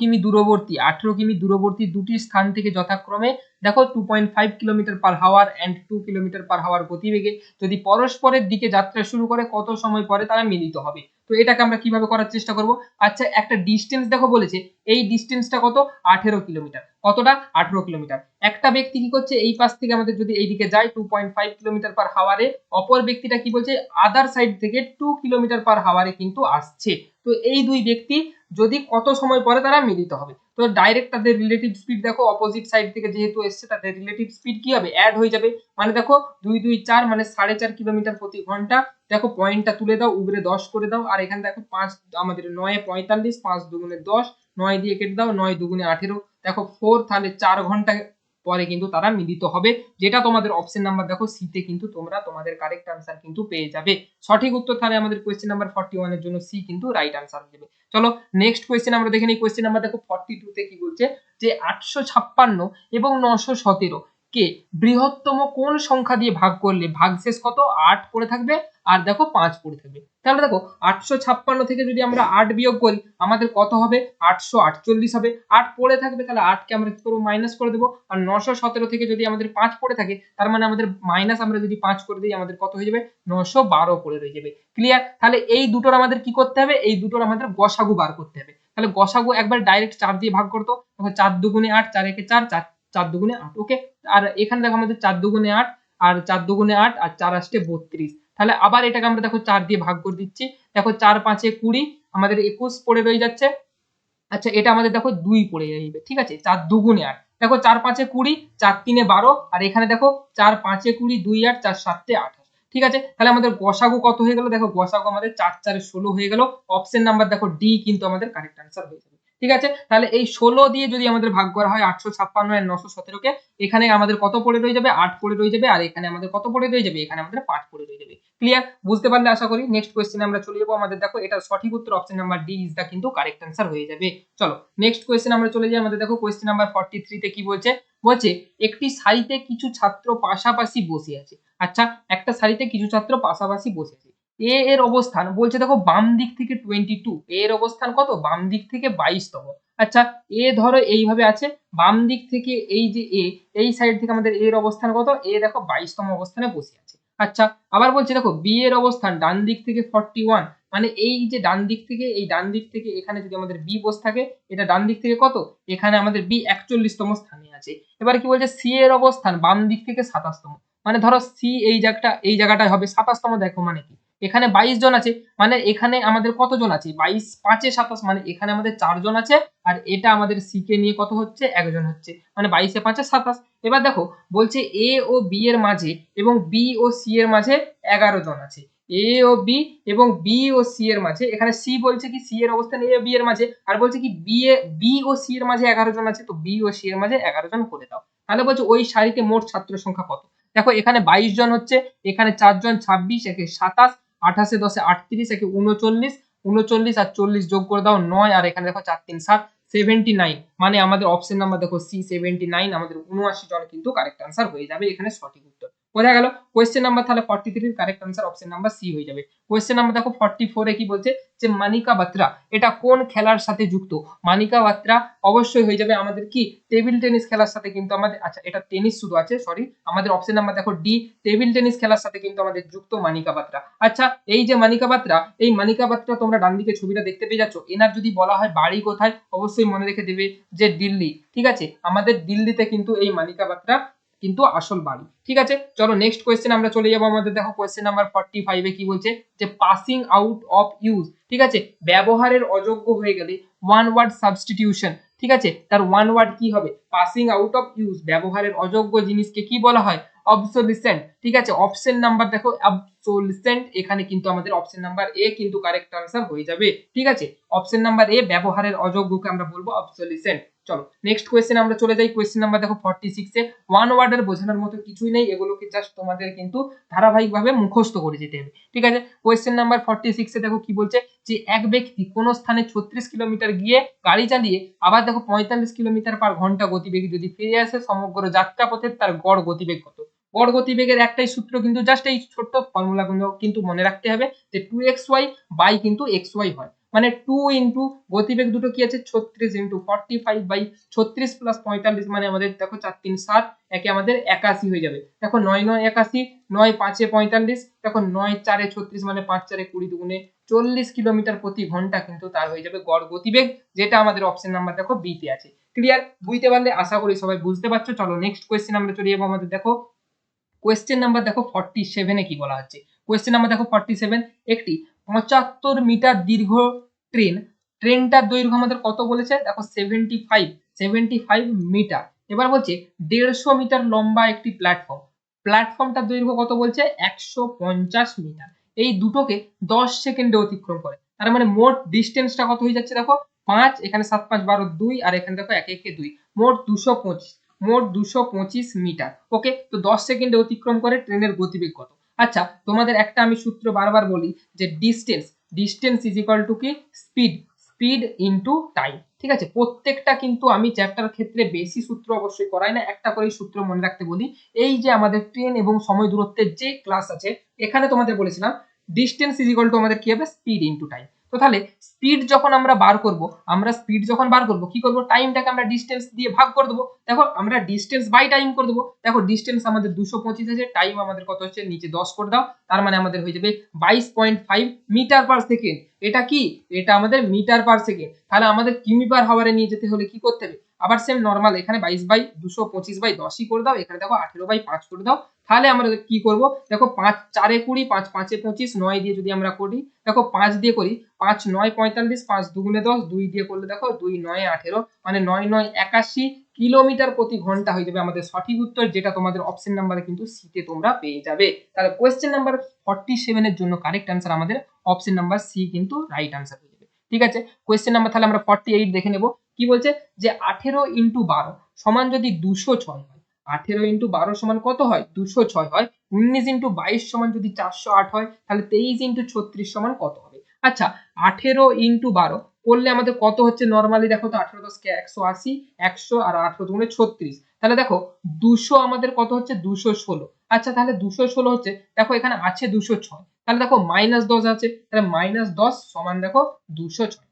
কিমি দূরবর্তী দুটি স্থান থেকে যথাক্রমে দেখো 2.5 কিলোমিটার পার হাওয়ার এন্ড 2 কিলোমিটার পার হাওয়ার গতিবেগে যদি পরস্পরের দিকে যাত্রা শুরু করে কত সময় পরে তারা মিলিত হবে। তো এটাকে আমরা কিভাবে করার চেষ্টা করব। আচ্ছা একটা ডিসটেন্স দেখো বলেছে, এই ডিসটেন্সটা কত 18 কিলোমিটার, কতটা 18 কিলোমিটার। একটা ব্যক্তি কি করছে এই পাশ থেকে আমাদের যদি এইদিকে যায় 2.5 কিলোমিটার পার হাওয়ারে, অপর ব্যক্তিটা কি বলছে আদার সাইড থেকে 2 কিলোমিটার পার হাওয়ারে কিন্তু আসছে। তো এই দুই ব্যক্তি যদি কত সময় পরে তারা মিলিত হবে, তো ডাইরেক্ট তাদের রিলেটিভ স্পিড দেখো অপোজিট সাইড থেকে যেহেতু এসছে তাদের রিলেটিভ স্পিড কি হবে অ্যাড হয়ে যাবে। মানে দেখো 2 2 4 মানে 4.5 কিলোমিটার প্রতি ঘন্টা। দেখো পয়েন্টটা তুলে দাও, উপরে 10 করে দাও, আর এখানে দেখো 5 আমাদের 9 45 5 দুগুণে 10, 9 দিয়ে কেটে দাও, 9 দুগুণে 18, দেখো 4 তাহলে 4 ঘন্টা পরে কিন্তু তারা মিলিত হবে, যেটা তোমাদের অপশন নাম্বার দেখো সি তে কিন্তু তোমরা তোমাদের কারেক্ট আনসার কিন্তু পেয়ে যাবে। সঠিক উত্তর তাহলে আমাদের কোশ্চেন নাম্বার 41 এর জন্য সি কিন্তু রাইট আনসার হয়ে যাবে। চলো নেক্সট কোশ্চেন আমরা দেখে নিই। কোশ্চেন নাম্বার দেখো 42 তে কি বলছে যে 856 এবং 917 কে বৃহত্তম কোন সংখ্যা দিয়ে ভাগ করলে ভাগশেষ কত 8 পড়ে থাকবে আর দেখো 5 পড়ে থাকবে। তাহলে দেখো 856 থেকে যদি আমরা 8 বিয়োগ করি আমাদের কত হবে 848 হবে। 8 পড়ে থাকবে তাহলে 8 কে আমরা কি করব মাইনাস করে দেব। আর 917 থেকে যদি আমাদের 5 পড়ে থাকে তার মানে আমাদের মাইনাস আমরা যদি 5 করে দিই আমাদের কত হয়ে যাবে 912 পড়ে রয়ে যাবে। ক্লিয়ার? তাহলে এই দুটোর আমাদের কি করতে হবে, এই দুটোর আমাদের গসাগু বার করতে হবে। তাহলে গসাগু একবার ডাইরেক্ট 4 দিয়ে ভাগ করতো, দেখো 4 দুগুণে 8, 4 একে 4, 4 দুগুণে 8। ওকে, আর এখানে দেখো আমাদের 4 দুগুণে 8 আর 4 দুগুণে 8 আর 4 আসছে 32। তাহলে আবার এটাকে আমরা দেখো 4 দিয়ে ভাগ করে দিচ্ছি, দেখো 4 5 এ 20 আমাদের 21 পড়ে রয়ে যাচ্ছে। আচ্ছা এটা আমাদের দেখো 2 পড়ে যাবে, ঠিক আছে। 4 দুগুণে 8, দেখো 4 5 এ 20, 4 3 এ 12, আর এখানে দেখো 4 5 এ 20, 2 8, 4 7 এ 28। ঠিক আছে, তাহলে আমাদের গসাগু কত হয়ে গেল, দেখো গসাগু আমাদের 4 4 এ 16 হয়ে গেল। অপশন নাম্বার দেখো ডি কিন্তু আমাদের কারেক্ট আনসার হয়ে যাবে। ঠিক আছে, তাহলে এই 16 দিয়ে যদি আমাদের ভাগ করা হয় 856 আর 917 কে, এখানে আমাদের কত পড়ে রয়ে যাবে 8 পড়ে রয়ে যাবে, আর এখানে আমাদের কত পড়ে রয়ে যাবে, এখানে আমাদের 5 পড়ে রয়ে যাবে। ক্লিয়ার? বুঝতে পারলে আশা করি। নেক্সট কোশ্চেনে আমরা চলে যাবো। আমাদের দেখো এটা সঠিক উত্তর option number D is the কিন্তু কারেক্ট আনসার হয়ে যাবে। চলো নেক্সট কোয়েশ্চেন আমরা চলে যাই। আমাদের দেখো কোয়েশ্চেন নাম্বার 43 তে কি বলছে, বলছে একটি সারিতে কিছু ছাত্র পাশাপাশি বসে আছে। আচ্ছা একটা সারিতে কিছু ছাত্র পাশাপাশি বসে আছে। এ এর অবস্থান বলছে দেখো বাম দিক থেকে 22, এ এর অবস্থান কত বাম দিক থেকে 22তম। আচ্ছা এ ধরো এইভাবে আছে, বাম দিক থেকে এই যে এ, এই সাইড থেকে আমাদের এর অবস্থান কত, এ দেখো 22তম অবস্থানে বসে আছে। আচ্ছা আবার বলছে দেখো বি এর অবস্থান ডান দিক থেকে 41, মানে এই যে ডান দিক থেকে এই ডান দিক থেকে এখানে যদি আমাদের বি বসে থাকে, এটা ডান দিক থেকে কত, এখানে আমাদের বি 41তম স্থানে আছে। এবার কি বলছে সি এর অবস্থান বাম দিক থেকে 27তম, মানে ধরো সি এই জায়গাটায় হবে 27তম। দেখো মানে কি এখানে 22 জন আছে, মানে এখানে আমাদের কতজন আছে 22 5 এ 27, মানে এখানে আমাদের 4 জন আছে, আর এটা আমাদের সি কে নিয়ে কত হচ্ছে একজন হচ্ছে, মানে 22 এ 5 এ 27। এবার দেখো বলছে এ ও বি এর মাঝে এবং বি ও সি এর মাঝে 11 জন আছে। এ ও বি এবং বি ও সি এর মাঝে, এখানে সি বলছে কি সি এর অবস্থান এ ও বি এর মাঝে, আর বলছে কি বি ও সি এর মাঝে 11 জন আছে, তো বি ও সি এর মাঝে 11 জন করে দাও। তাহলে বলছে ওই সারিতে মোট ছাত্র সংখ্যা কত। দেখো এখানে 22 জন হচ্ছে, এখানে 4 জন 26, একে 27, 28 এ 10 এ 38, একে 39, 39 আর 40 যোগ করে দাও 9, আর এখানে দেখো 4 3 7, 79, মানে আমাদের অপশন নাম্বার দেখো সি 79, আমাদের 79 জন কিন্তু কারেক্ট আনসার হয়ে যাবে এখানে সঠিক উত্তর। বোঝা গেল? কোয়েশ্চেন নাম্বার তাহলে 43 এর correct answer option number C হয়ে যাবে। কোয়েশ্চেন নাম্বার দেখো 44 এ কি বলছে যে মানিকা বাত্রা এটা কোন খেলার সাথে যুক্ত। মানিকা বাত্রা অবশ্যই হয়ে যাবে আমাদের কি টেবিল টেনিস খেলার সাথে কিন্তু আমাদের, আচ্ছা এটা টেনিস শুধু আছে সরি, আমাদের অপশন নাম্বার দেখো ডি টেবিল টেনিস খেলার সাথে কিন্তু আমাদের যুক্ত মানিকা বাত্রা। আচ্ছা এই যে মানিকা বাত্রা, এই মানিকা বাত্রা তোমরা ডান দিকে ছবিটা দেখতে পেয়ে যাচ্ছ, এনার যদি বলা হয় বাড়ি কোথায় অবশ্যই মনে রেখে দেবে যে দিল্লি। ঠিক আছে, আমাদের দিল্লিতে কিন্তু এই মানিকা বাত্রা কিন্তু আসল বাড়ি। ঠিক আছে, চলো নেক্সট কোয়েশ্চেন আমরা চলে যাবো আমাদের। দেখো কোয়েশ্চেন নাম্বার 45 এ কি বলছে যে পাসিং আউট অফ ইউজ, ঠিক আছে, ব্যবহারের অযোগ্য হয়ে গেলে ওয়ান ওয়ার্ড সাবস্টিটিউশন, ঠিক আছে, তার ওয়ান ওয়ার্ড কি হবে? পাসিং আউট অফ ইউজ, ব্যবহারের অযোগ্য জিনিসকে কি বলা হয়? অবসোলিসেন্ট। ঠিক আছে, অপশন নাম্বার দেখো অবসোলিসেন্ট, এখানে কিন্তু আমাদের অপশন নাম্বার এ কিন্তু কারেক্ট আনসার হয়ে যাবে। ঠিক আছে, অপশন নাম্বার এ, ব্যবহারের অযোগ্যকে আমরা বলবো অবসোলিসেন্ট। চলো নেক্সট কোয়েশ্চেন আমরা চলে যাই। কোয়েশ্চেন নাম্বার দেখো 46 এ ওয়ান ওয়ার্ডের বোঝানোর মতো কিছুই নেই, এগুলোকে জাস্ট তোমাদের কিন্তু ধারাবাহিকভাবে মুখস্থ করে যেতে হবে। ঠিক আছে, কোয়েশ্চেন নাম্বার 46 এ দেখো কি বলছে যে এক ব্যক্তি কোন স্থানে 36 কিলোমিটার গিয়ে গাড়ি চালিয়ে আবার দেখো 45 কিলোমিটার পার ঘন্টা গতিবেগে যদি ফিরে আসে, সমগ্র যাত্রা পথে তার গড় গতিবেগ কত? গড় গতিবেগের একটাই সূত্র, কিন্তু জাস্ট এই ছোট্ট ফর্মুলাগুলো কিন্তু মনে রাখতে হবে যে 2xy বাই কিন্তু xy হয়, মানে 2 ইনটু গতিবেগ দুটো কি আছে 36 ইনটু 45 বাই 36 প্লাস 45, মানে আমাদের দেখো 4 3 7, একে আমাদের 81 হয়ে যাবে। দেখো 9 9 81, 9 5 45, দেখো 9 4 36, মানে 5 4 20 দুগুণে 40 কিলোমিটার প্রতি ঘন্টা কিন্তু তার হয়ে যাবে গড় গতিবেগ, যেটা আমাদের অপশন নাম্বার দেখো বি তে আছে। ক্লিয়ার? বুঝতে পারলে? আশা করি সবাই বুঝতে পারছো। চলো নেক্সট কোয়েশ্চেন আমরা চলে যাবো আমাদের। দেখো কোয়েশ্চেন নাম্বার দেখো 47 এ কি বলা হচ্ছে। কোয়েশ্চেন নাম্বার দেখো 47, একটি 75 মিটার দীর্ঘ ট্রেনটার দৈর্ঘ্য আমাদের কত বলেছে? দেখো 75 মিটার। এবার বলছে 150 মিটার লম্বা একটি প্ল্যাটফর্মটার দৈর্ঘ্য কত বলছে? 150 মিটার। এই দুটোকে 10 সেকেন্ডে অতিক্রম করে, তার মানে মোট ডিস্টেন্সটা কত হয়ে যাচ্ছে? দেখো 5, এখানে 7 5 12 2, আর এখানে দেখো 1 1 2, মোট 225 মিটার। ওকে, তো 10 সেকেন্ডে অতিক্রম করে ট্রেনের গতিবেগ কত? আচ্ছা, তোমাদের একটা আমি সূত্র বারবার বলি যে ডিস্টেন্স ইজ ইকুয়াল টু কি? Speed into time. ঠিক আছে, প্রত্যেকটা কিন্তু আমি চ্যাপ্টার ক্ষেত্রে বেশি সূত্র অবশ্যই করাই না, একটা করেই সূত্র মনে রাখতে বলি। এই যে আমাদের ট্রেন এবং সময় দূরত্বের যে ক্লাস আছে, এখানে তোমাদের বলেছিলাম ডিস্টেন্স ইজ ইকুয়াল টু আমাদের কি হবে? Speed into time. তো তাহলে স্পিড যখন আমরা বার করব, কি করব? টাইমটাকে আমরা ডিস্টেন্স দিয়ে ভাগ করে দেবো। দেখো আমরা ডিস্টেন্স বাই টাইম করে দেবো। দেখো ডিস্টেন্স আমাদের 225 আছে, টাইম আমাদের কত হচ্ছে? নিচে 10 করে দাও, তার মানে আমাদের হয়ে যাবে 22.5 মিটার পার সেকেন্ড। এটা কি? এটা আমাদের মিটার পার সেকেন্ড। তাহলে আমাদের কিমি পার হাওয়ারে নিয়ে যেতে হলে কি করতে হবে? আবার সেম নরমাল, এখানে 22/225/10 করে দাও, এখানে দেখো 18/5 করে দাও। তাহলে আমরা কি করব? দেখো 5 4 এ 20, 5 5 এ 25, 9 দিয়ে যদি আমরা করি, দেখো 5 দিয়ে করি, 5 9 45, 5 দুগুণে 10, 2 দিয়ে করলে দেখো 2 9 18, মানে 9 9 81 কিলোমিটার প্রতি ঘন্টা হয়ে যাবে আমাদের সঠিক উত্তর, যেটা তোমাদের অপশন নাম্বারে কিন্তু সিতে তোমরা পেয়ে যাবে। তাহলে কোয়েশ্চেন নাম্বার 47 এর জন্য কারেক্ট আনসার আমাদের অপশন নাম্বার সি কিন্তু রাইট আনসার হয়ে যাবে। ঠিক আছে, কোয়েশ্চেন নাম্বার তাহলে আমরা 48 দেখে নেব। কি বলছে যে 18 ইনটু 12 সমান যদি 206 হয়, 18 ইনটু 12 সমান কত হয়? 206 হয়। 19 ইনটু 22 সমান যদি 408 হয়, তাহলে 23 ইনটু 36 সমান কত হবে? আচ্ছা, 18 ইনটু 12 করলে আমাদের কত হচ্ছে? নরমালি দেখো তো, 18 10 কে 180, 100 আর 18 দুগুণে 36, তাহলে দেখো 200 আমাদের কত হচ্ছে? 216। আচ্ছা, তাহলে 216 হচ্ছে, দেখো এখানে আছে 206, তাহলে দেখো -10 আছে, তাহলে -10 সমান দেখো 206।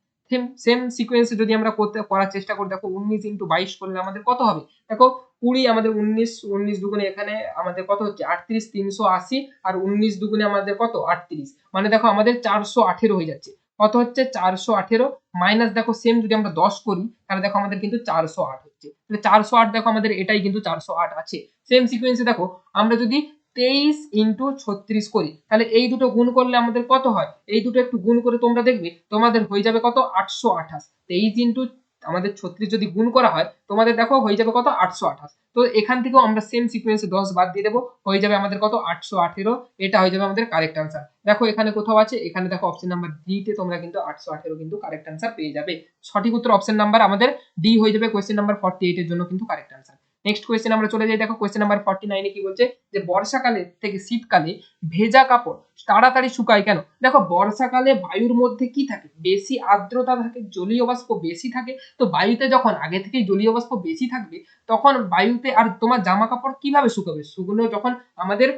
সেম সিকোয়েন্সে যদি আমরা করার চেষ্টা করি, দেখো 19 ইনটু 22 করলে আমাদের কত হবে? দেখো 20, আমাদের 19 দুগুণে এখানে আমাদের কত হচ্ছে? 38, 380, আর 19 দুগুণে আমাদের কত? 38, মানে দেখো আমাদের 418 হয়ে যাচ্ছে। কত হচ্ছে? 418 মাইনাস দেখো সেম যদি আমরা 10 করি, তাহলে দেখো আমাদের কিন্তু 408 হচ্ছে। তাহলে 408, দেখো আমাদের এটাই কিন্তু 408 আছে। সেম সিকোয়েন্সে দেখো আমরা যদি 23 ইনটু 36 করি, তাহলে এই দুটো গুণ করলে আমাদের কত হয়? এই দুটো একটু গুণ করে তোমরা দেখবে তোমাদের হয়ে যাবে কত? 828। 23 ইনটু আমাদের 36 যদি গুণ করা হয়, তোমাদের দেখো হয়ে যাবে কত? 828। তো এখান থেকেও আমরা সেম সিকোয়েন্সে 10 বাদ দিয়ে দেবো, হয়ে যাবে আমাদের কত? 818। এটা হয়ে যাবে আমাদের কারেক্ট আনসার। দেখো এখানে কোথাও আছে, এখানে দেখো অপশন নাম্বার ডি তে তোমরা কিন্তু 818 কিন্তু কারেক্ট আনসার পেয়ে যাবে। সঠিক উত্তর অপশন নাম্বার আমাদের ডি হয়ে যাবে কোয়েশ্চেন নাম্বার 48 এর জন্য কিন্তু কারেক্ট আনসার। নেক্সট কোয়েশ্চেন আমরা চলে যাই। দেখো কোয়েশ্চেন নাম্বার 49 এ কি বলছে যে বর্ষাকালে থেকে শীতকালে ভেজা কাপড় তাড়াতাড়ি শুকায় কেন? দেখো বর্ষাকালে বায়ুর মধ্যে কি থাকে? বেশি আর্দ্রতা থাকে, জলীয় বাষ্প বেশি থাকে। তো বায়ুতে যখন আগে থেকেই জলীয় বাষ্প বেশি থাকবে, তখন বায়ুতে আর তোমার জামা কাপড় কিভাবে শুকাবে? শুকনো যখন আমাদের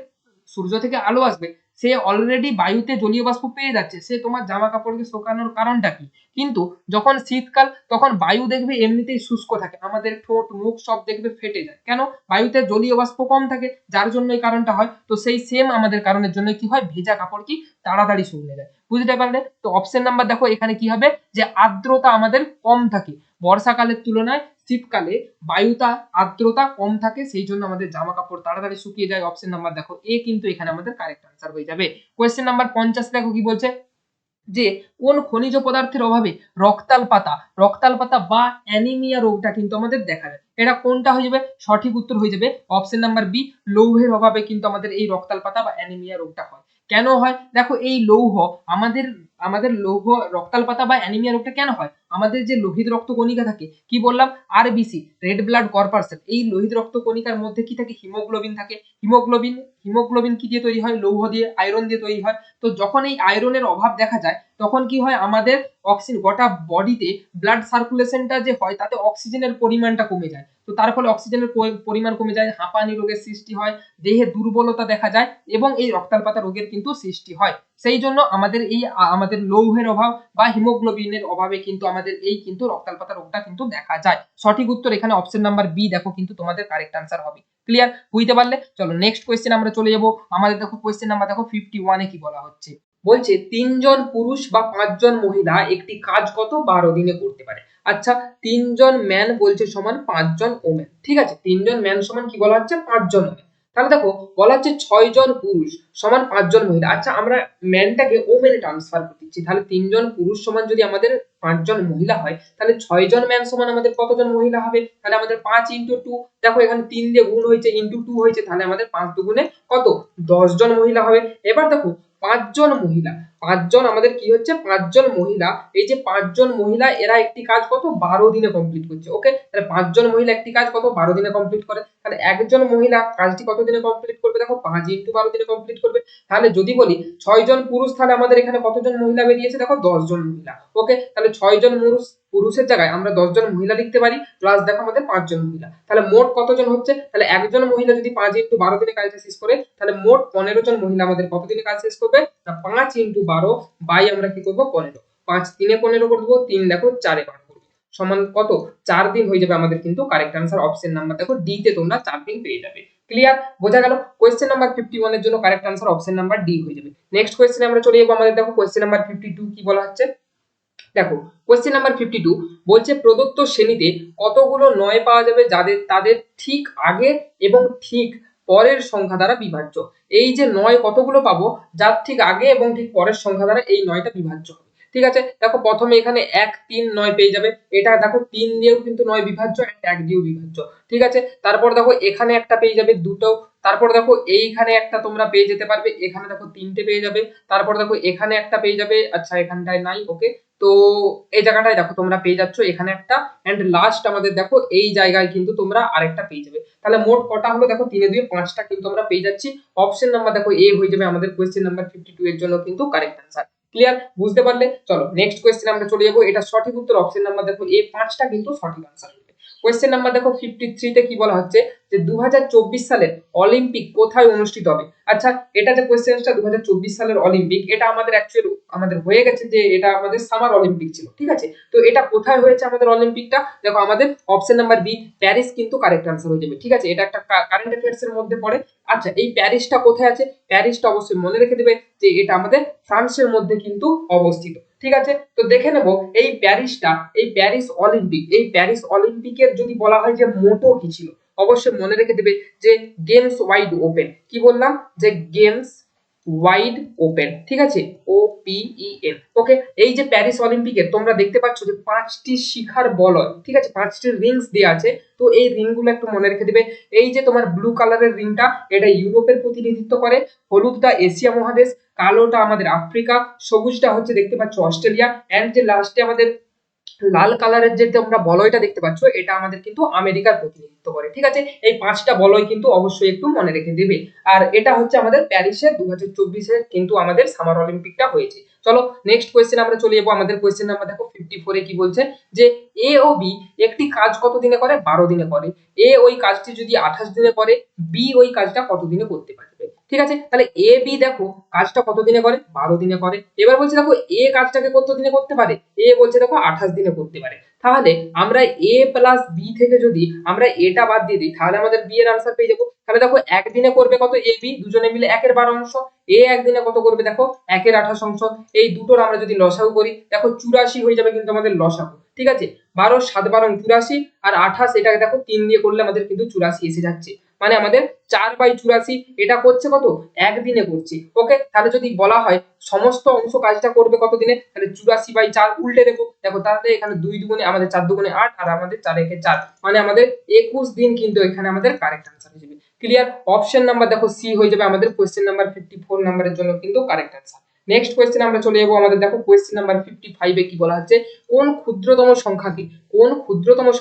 সূর্য থেকে আলো আসবে, সে অলরেডি বায়ুতে জলীয় বাষ্প পেয়ে যাচ্ছে, সে তোমার জামা কাপড়কে শুকানোর কারণটা কি? কিন্তু যখন শীতকাল, তখন বায়ু দেখবে এমনিতেই শুষ্ক থাকে, আমাদের ঠোঁট মুখ সব দেখবে ফেটে যায়। কেন? বায়ুতে জলীয় বাষ্প কম থাকে, যার জন্য এই কারণটা হয়। তো সেই সেম আমাদের কারণের জন্য কি হয়? ভেজা কাপড় কি তাড়াতাড়ি শুকিয়ে যায়। বুঝতে পারলে? তো অপশন নাম্বার দেখো এখানে কি হবে? যে আর্দ্রতা আমাদের কম থাকে। বর্ষাকালের তুলনায় শীতকালে বায়ুতা আর্দ্রতা কম থাকে, সেই জন্য আমাদের জামা কাপড় তাড়াতাড়ি শুকিয়ে যায়। অপশন নাম্বার দেখো এ কিন্তু এখানে আমাদের কারেক্ট আনসার হয়ে যাবে। কোয়েশ্চেন নাম্বার 50 দেখো কি বলছে, যে কোন খনিজ পদার্থের অভাবে রক্তাল্পতা বা অ্যানিমিয়া রোগটা কিন্তু আমাদের দেখা যায়। এটা কোনটা হয়ে যাবে? সঠিক উত্তর হয়ে যাবে অপশন নাম্বার বি, লৌহের অভাবে কিন্তু আমাদের এই রক্তাল্পতা বা অ্যানিমিয়া রোগটা হয়। কেন হয়? দেখো এই লৌহ আমাদের আমাদের লৌহ রক্তাল্পতা বা অ্যানিমিয়া রোগটা কেন হয়? আমাদের যে লোহিত রক্ত কণিকা থাকে, কি বললাম, আরবিসি, রেড ব্লাড কর্পাসেল, এই লোহিত রক্ত কণিকার মধ্যে কি থাকে? হিমোগ্লোবিন থাকে। হিমোগ্লোবিন কি দিয়ে তৈরি হয়? লৌহ দিয়ে, আয়রন দিয়ে তৈরি হয়। তো যখন এই আয়রনের অভাব দেখা যায় তখন কি হয়? আমাদের অক্সিজেন গোটা বডিতে ব্লাড সার্কুলেশনটা যে হয় তাতে অক্সিজেনের পরিমাণটা কমে যায়। তো তার ফলে অক্সিজেনের পরিমাণ কমে যায়, হাঁপানি রোগের সৃষ্টি হয়, দেহে দুর্বলতা দেখা যায় এবং এই রক্তাল্পতা রোগের কিন্তু সৃষ্টি হয়। সেই জন্য আমাদের আমাদের লৌহের অভাব বা হিমোগ্লোবিনের অভাবে কিন্তু আমাদের এই কিন্তু রক্তাল্পতা রোগটা কিন্তু দেখা যায়। সঠিক উত্তর এখানে অপশন নাম্বার বি দেখো কিন্তু তোমাদের কারেক্ট আনসার হবে। ক্লিয়ার? বুঝতে পারলে? চলো নেক্সট কোয়েশ্চেন আমরা চলে যাব। আমাদের দেখো কোয়েশ্চেন নাম্বার দেখো 51 এ কি বলা হচ্ছে, বলছে 3 জন পুরুষ বা 5 জন মহিলা একটি কাজ কত 12 দিনে করতে পারে। আচ্ছা, 3 জন ম্যান বলছে সমান 5 জন ওমেন। ঠিক আছে, 3 জন ম্যান সমান কি বলা হচ্ছে? 5 জন ওমেন। তাহলে দেখো বলা হচ্ছে 6 জন পুরুষ সমান 5 জন মহিলা। আচ্ছা, আমরা ম্যানটাকে ওমেনে ট্রান্সফার করতেছি, তাহলে 3 জন পুরুষ সমান যদি আমাদের 5 জন মহিলা হয়, তাহলে 6 জন ম্যান সমান আমাদের কতজন মহিলা হবে? তাহলে আমাদের 5 ইন্টু 2, দেখো এখানে 3 দিয়ে গুণ হয়েছে, ইন্টু 2 হয়েছে, তাহলে আমাদের 5 দুগুণে কত? 10 জন মহিলা হবে। এবার দেখো 5 জন মহিলা, 5 জন আমাদের কি হচ্ছে? 5 জন মহিলা, এই যে 5 জন মহিলা এরা একটি কাজ কত 12 দিনে কমপ্লিট করছে। ওকে, তাহলে 5 জন মহিলা একটি কাজ কত 12 দিনে কমপ্লিট করে। তাহলে একজন মহিলা কাজটি কত দিনে কমপ্লিট করবে? দেখো 5 ইন্টু 12 দিনে কমপ্লিট করবে। তাহলে যদি বলি 6 জন পুরুষ, তাহলে আমাদের এখানে কতজন মহিলা বেরিয়েছে? দেখো 10 জন মহিলা। ওকে, তাহলে 6 জন পুরুষের জায়গায় আমরা 10 জন মহিলা লিখতে পারি, প্লাস দেখো আমাদের 5 জন মহিলা। তাহলে মোট কতজন হচ্ছে? তাহলে একজন মহিলা যদি 5 ইন্টু 12 দিনে কাজটা শেষ করে, তাহলে মোট 15 জন মহিলা আমাদের কত দিনে কাজ শেষ করবে? 5 ইন্টু 12 বাই আমরা কি করবো? 15। 5 3 15 করে দেবো, 3 দেখো 4 বার করবো, সমান কত? 4 দিন হয়ে যাবে আমাদের কিন্তু কারেক্ট আনসার অপশন নাম্বার দেখো ডি তে তোমরা 4 দিন পেয়ে যাবে। ক্লিয়ার? বোঝা গেল? কোয়েশ্চেন নাম্বার 51 এর জন্য correct answer option number D হয়ে যাবে। নেক্সট কোয়েশ্চেনে আমরা চলে যাবো। আমাদের দেখো কোয়েশ্চেন নাম্বার 52 কি বলা হচ্ছে, দেখো কোয়েশ্চেন নাম্বার 52 বলছে প্রদত্ত শ্রেণীতে কতগুলো নয় পাওয়া যাবে যাদের তাদের ঠিক আগে এবং ঠিক পরের সংখ্যা দ্বারা বিভাজ্য। এই যে নয় কতগুলো পাবো যার ঠিক আগে এবং ঠিক পরের সংখ্যা দ্বারা এই নয়টা বিভাজ্য হবে। ঠিক আছে, দেখো প্রথমে এখানে 1 3 9 পেয়ে যাবে, এটা দেখো 3 দিয়েও কিন্তু 9 বিভাজ্য, 1 দিয়েও বিভাজ্য। ঠিক আছে, তারপর দেখো এখানে একটা পেয়ে যাবে, দুটো। তারপর দেখো এইখানে একটা তোমরা পেয়ে যেতে পারবে, এখানে দেখো 3টে পেয়ে যাবে। তারপর দেখো এখানে একটা পেয়ে যাবে, আচ্ছা এখানটায় নাই, ওকে। তো এই জায়গাটায় দেখো তোমরা পেয়ে যাচ্ছ এখানে একটা, এন্ড লাস্ট আমাদের দেখো এই জায়গায় কিন্তু তোমরা আরেকটা পেয়ে যাবে। তাহলে মোট কটা হলো? দেখো 3 এ 2 5টা কিন্তু আমরা পেয়ে যাচ্ছি। অপশন নাম্বার দেখো এ হয়ে যাবে আমাদের কোয়েশ্চেন নাম্বার 52 এর জন্য কিন্তু কারেক্ট আনসার। ক্লিয়ার? বুঝতে পারলে? চলো নেক্সট কোয়েশ্চেন আমরা চলে যাবো। এটা সঠিক উত্তর অপশন নাম্বার দেখো এ 5টা কিন্তু সঠিক আনসার হবে। কোয়েশ্চেন নাম্বার দেখো 53 তে কি বলা হচ্ছে, যে 2024 সালের অলিম্পিক কোথায় অনুষ্ঠিত হবে। আচ্ছা, এটা যে কোয়েশ্চেনটা 2024 সালের অলিম্পিক, এটা আমাদের অ্যাকচুয়ালি আমাদের হয়ে গেছে, যে এটা আমাদের সামার অলিম্পিক ছিল। ঠিক আছে, তো এটা কোথায় হয়েছে আমাদের অলিম্পিকটা? দেখো আমাদের অপশন নাম্বার বি প্যারিস কিন্তু কারেক্ট আনসার হয়ে যাবে। ঠিক আছে, এটা একটা কারেন্ট অ্যাফেয়ার্স এর মধ্যে পড়ে। আচ্ছা, এই প্যারিসটা কোথায় আছে? প্যারিসটা অবশ্যই মনে রেখে দেবে যে এটা আমাদের ফ্রান্সের মধ্যে কিন্তু অবস্থিত। ঠিক আছে, তো দেখে নেব এই প্যারিসটা, এই প্যারিস অলিম্পিকের যদি বলা হয় যে মোটো কি ছিল, অবশ্যই মনে রেখে দেবে যে গেমস ওয়াইড ওপেন। কি বললাম? যে গেমস ওয়াইড ওপেন। ঠিক আছে, OPEN। ওকে, এই যে প্যারিস অলিম্পিকের তোমরা দেখতে পাচ্ছ যে 5টি শিখার বলয়, ঠিক আছে, 5টি রিংস দেওয়া আছে। তো এই রিংগুলো একটু মনে রেখে দিবে। এই যে তোমার ব্লু কালারের রিংটা, এটা ইউরোপের প্রতিনিধিত্ব করে, হলুদটা এশিয়া মহাদেশ, কালোটা আমাদের আফ্রিকা, সবুজটা হচ্ছে দেখতে পাচ্ছ অস্ট্রেলিয়া, এন্ড যে লাস্টে আমাদের লাল কালারের যে তোমরা বলয়টা দেখতে পাচ্ছ, এটা আমাদের কিন্তু আমেরিকার প্রতিনিধিত্ব করে। ঠিক আছে, এই 5টা বলয় কিন্তু অবশ্যই একটু মনে রেখে দেবে। আর এটা হচ্ছে আমাদের প্যারিসে 2024 কিন্তু আমাদের সামার অলিম্পিকটা হয়েছে। চলো নেক্সট কোয়েশ্চেন আমরা চলে যাবো। আমাদের কোয়েশ্চেন নাম্বার দেখো 54 এ কি বলছে, যে এ ও বি একটি কাজ কত দিনে করে? 12 দিনে করে। এ ওই কাজটি যদি 28 দিনে করে, বি ওই কাজটা কত দিনে করতে পারবে? ঠিক আছে, তাহলে এ বি দেখো কাজটা কত দিনে করে? 12 দিনে করে। এবার বলছে দেখো এ কাজটাকে কত দিনে করতে পারে? এ বলছে দেখো 28 দিনে করতে পারে। তাহলে আমরা এ প্লাস বি থেকে যদি আমরা এটা বাদ দিয়ে দিই, তাহলে আমাদের বি এর আনসার পেয়ে যাবো। তাহলে দেখো একদিনে করবে কত? এ বি দুজনে মিলে 1 এর 12 অংশ। এ একদিনে কত করবে? দেখো 1 এর 28 অংশ। এই দুটোর আমরা যদি লসাগু করি, দেখো 84 হয়ে যাবে কিন্তু আমাদের লসাগু। ঠিক আছে, 12 7 12 84 আর 28 এটাকে দেখো 3 দিয়ে করলে আমাদের কিন্তু 84 এসে যাচ্ছে। মানে আমাদের 4/84 এটা করছে কত, একদিনে করছে। ওকে, তাহলে যদি বলা হয় সমস্ত অংশ কাজটা করবে কত দিনে, তাহলে 84/4 উল্টে দেখো, দেখো তাহলে এখানে 2 দুগুণে আমাদের 4 দুগুণে 8 আর আমাদের 4 একে 4, মানে আমাদের 21 দিন কিন্তু এখানে আমাদের কারেক্ট আনসার হয়ে যাবে। ক্লিয়ার? অপশন নাম্বার দেখো সি হয়ে যাবে আমাদের কোশ্চেন নাম্বার 54 নাম্বারের জন্য কিন্তু কারেক্ট আনসার। নেক্সট কোশ্চেন আমরা চলে যাবো আমাদের, দেখো কোশ্চেন নাম্বার 55 এ কি বলা হচ্ছে, কোন ক্ষুদ্রতম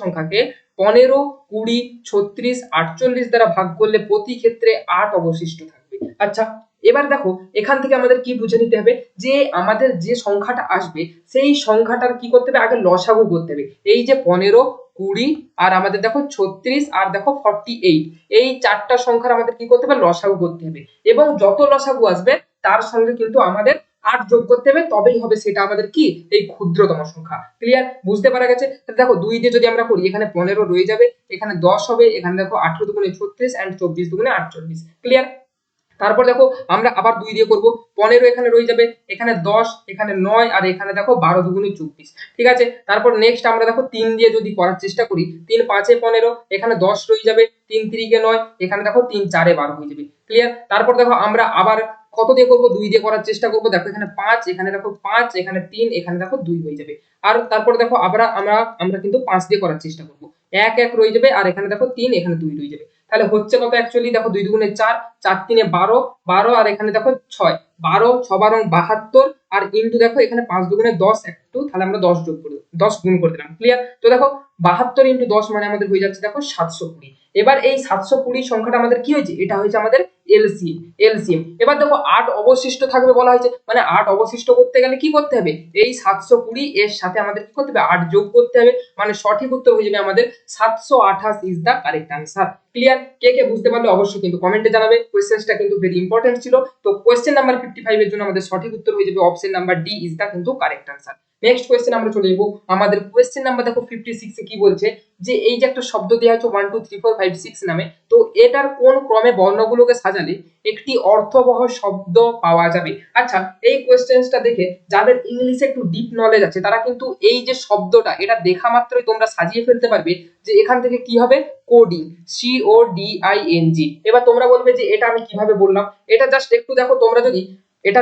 সংখ্যাকে 15, 20, 36, 48 দ্বারা ভাগ করলে প্রতি ক্ষেত্রে 8 অবশিষ্ট থাকবে। আচ্ছা, এবার দেখো এখান থেকে আমাদের কি বুঝে নিতে হবে, যে আমাদের যে সংখ্যাটা আসবে সেই সংখ্যাটার কি করতে হবে, আগে লসাগু করতে হবে। এই যে 15, 20 আর আমাদের দেখো 36 আর দেখো 48, এই চারটা সংখ্যার আমাদের কি করতে হবে, লসাগু করতে হবে। এবং যত লসাগু আসবে তার সঙ্গে কিন্তু আমাদের 8 যোগ করতে হবে, তবেই হবে সেটা আমাদের কি, এই ক্ষুদ্রতম সংখ্যা। ক্লিয়ার? বুঝতে পারা গেছে? দেখো 2 দিয়ে যদি আমরা করি, এখানে 15 রয়ে যাবে, এখানে 10 হবে, এখানে দেখো 18 দুগুণে 36 এন্ড 24 দুগুণে 48। ক্লিয়ার? তারপর দেখো আমরা আবার 2 দিয়ে করব, 15 এখানে রয়ে যাবে, এখানে 10, এখানে 9 আর এখানে দেখো 12 দুগুণে 24। ঠিক আছে, তারপর নেক্সট আমরা দেখো 3 দিয়ে যদি করার চেষ্টা করি, 3 5 15, এখানে 10 রয়ে যাবে, 3 3 9, এখানে দেখো 3 4 12 হয়ে যাবে। ক্লিয়ার? তারপর দেখো আমরা আবার কত দিয়ে করব, 2 দিয়ে করার চেষ্টা করব, দেখো এখানে 5, এখানে দেখো 5, এখানে 3, এখানে দেখো 2 হয়ে যাবে। আর তারপর দেখো আবার আমরা কিন্তু 5 দিয়ে করার চেষ্টা করব, 1 1 রয়ে যাবে, আর এখানে দেখো 3, এখানে 2 রয়ে যাবে। তাহলে হচ্ছে কত অ্যাকচুয়ালি, দেখো 2 দুগুণে 4, 4 3 12, 12 আর এখানে দেখো 6, 12 6 12 72 আর ইনটু দেখো এখানে 5 দুগুণে 10 একটু, তাহলে আমরা 10 যোগ করে 10 গুণ করে দিলাম। ক্লিয়ার? তো দেখো 72 ইনটু 10 মানে আমাদের হয়ে যাচ্ছে দেখো 720। এবার এই 720 সংখ্যাটা আমাদের কি হয়েছে, এটা হয়েছে আমাদের এলসিএম। এবার দেখো 8 অবশিষ্ট থাকবে বলা হয়েছে, মানে 8 অবশিষ্ট করতে গেলে কি করতে হবে, এই 720 এর সাথে আমাদের কি করতে হবে, 8 যোগ করতে হবে, মানে সঠিক উত্তর হয়ে যাবে আমাদের 728 is the correct answer. Clear? কে কে বুঝতে পারলে অবশ্যই কিন্তু কমেন্টে জানাবে। কোশ্চেনটা কিন্তু ভেরি ইম্পর্টেন্ট ছিল। তো কোশ্চেন নাম্বার 55 এর জন্য আমাদের সঠিক উত্তর হয়ে যাবে option number D is the কিন্তু কারেক্ট আনসার। নেক্সট কোশ্চেন আমরা চলে যাব, আমাদের কোশ্চেন নাম্বার দেখো 56 এ কি বলছে, যে এই যে একটা শব্দ দেওয়া আছে 1 2 3 4 5 6 নামে, তো এটার কোন ক্রমে বর্ণগুলোকে সাজালে একটি অর্থবহ শব্দ পাওয়া যাবে। আচ্ছা, এই কোশ্চেনটা দেখে যাদের ইংলিশে একটু ডিপ নলেজ আছে তারা কিন্তু এই যে শব্দটা, এটা দেখা মাত্রই তোমরা সাজিয়ে ফেলতে পারবে যে এখান থেকে কি হবে, কোডিং, CODING। এবার তোমরা বলবে যে এটা আমি কিভাবে বললাম, এটা জাস্ট একটু দেখো, তোমরা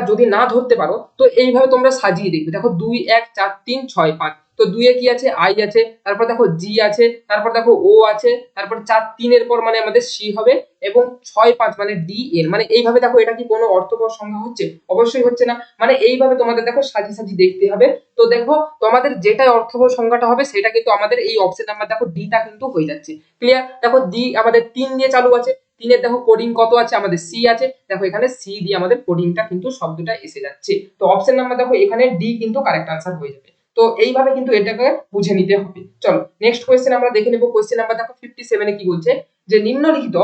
যদি না ধরতে পারো তো এইভাবে তোমরা সাজিয়ে দেখবে। দেখো 2 1 4 3 6 5, তো 2 এ কি আছে, আই আছে, তারপর দেখো জি আছে, তারপর দেখো ও আছে, তারপর 4 3 এর পর মানে আমাদের সি হবে, এবং 6 5 মানে ডি এন। মানে এইভাবে দেখো এটা কি কোনো অর্থবহ সংখ্যা হচ্ছে, অবশ্যই হচ্ছে না। মানে এইভাবে তোমাদের দেখো সাজিয়ে সাজিয়ে দেখতে হবে। তো দেখো তোমাদের যেটা অর্থবহ সংখ্যাটা হবে সেটা কিন্তু আমাদের এই অপশন নাম্বার দেখো ডি টা কিন্তু হয়ে যাচ্ছে। ক্লিয়ার? দেখো ডি আমাদের 3 দিয়ে চালু আছে, 3 এর দেখো কোডিং কত আছে, আমাদের সি আছে, দেখো এখানে সি দিয়ে আমাদের কোডিংটা কিন্তু শব্দটা এসে যাচ্ছে। তো অপশন নাম্বার দেখো এখানে ডি কিন্তু কারেক্ট আনসার হয়ে যাবে। তো এইভাবে কিন্তু এটাকে বুঝে নিতে হবে। চলো নেক্সট কোশ্চেন আমরা দেখে নেব। কোশ্চেন নাম্বার দেখো 57 এ কি বলছে, যে নিম্নলিখিত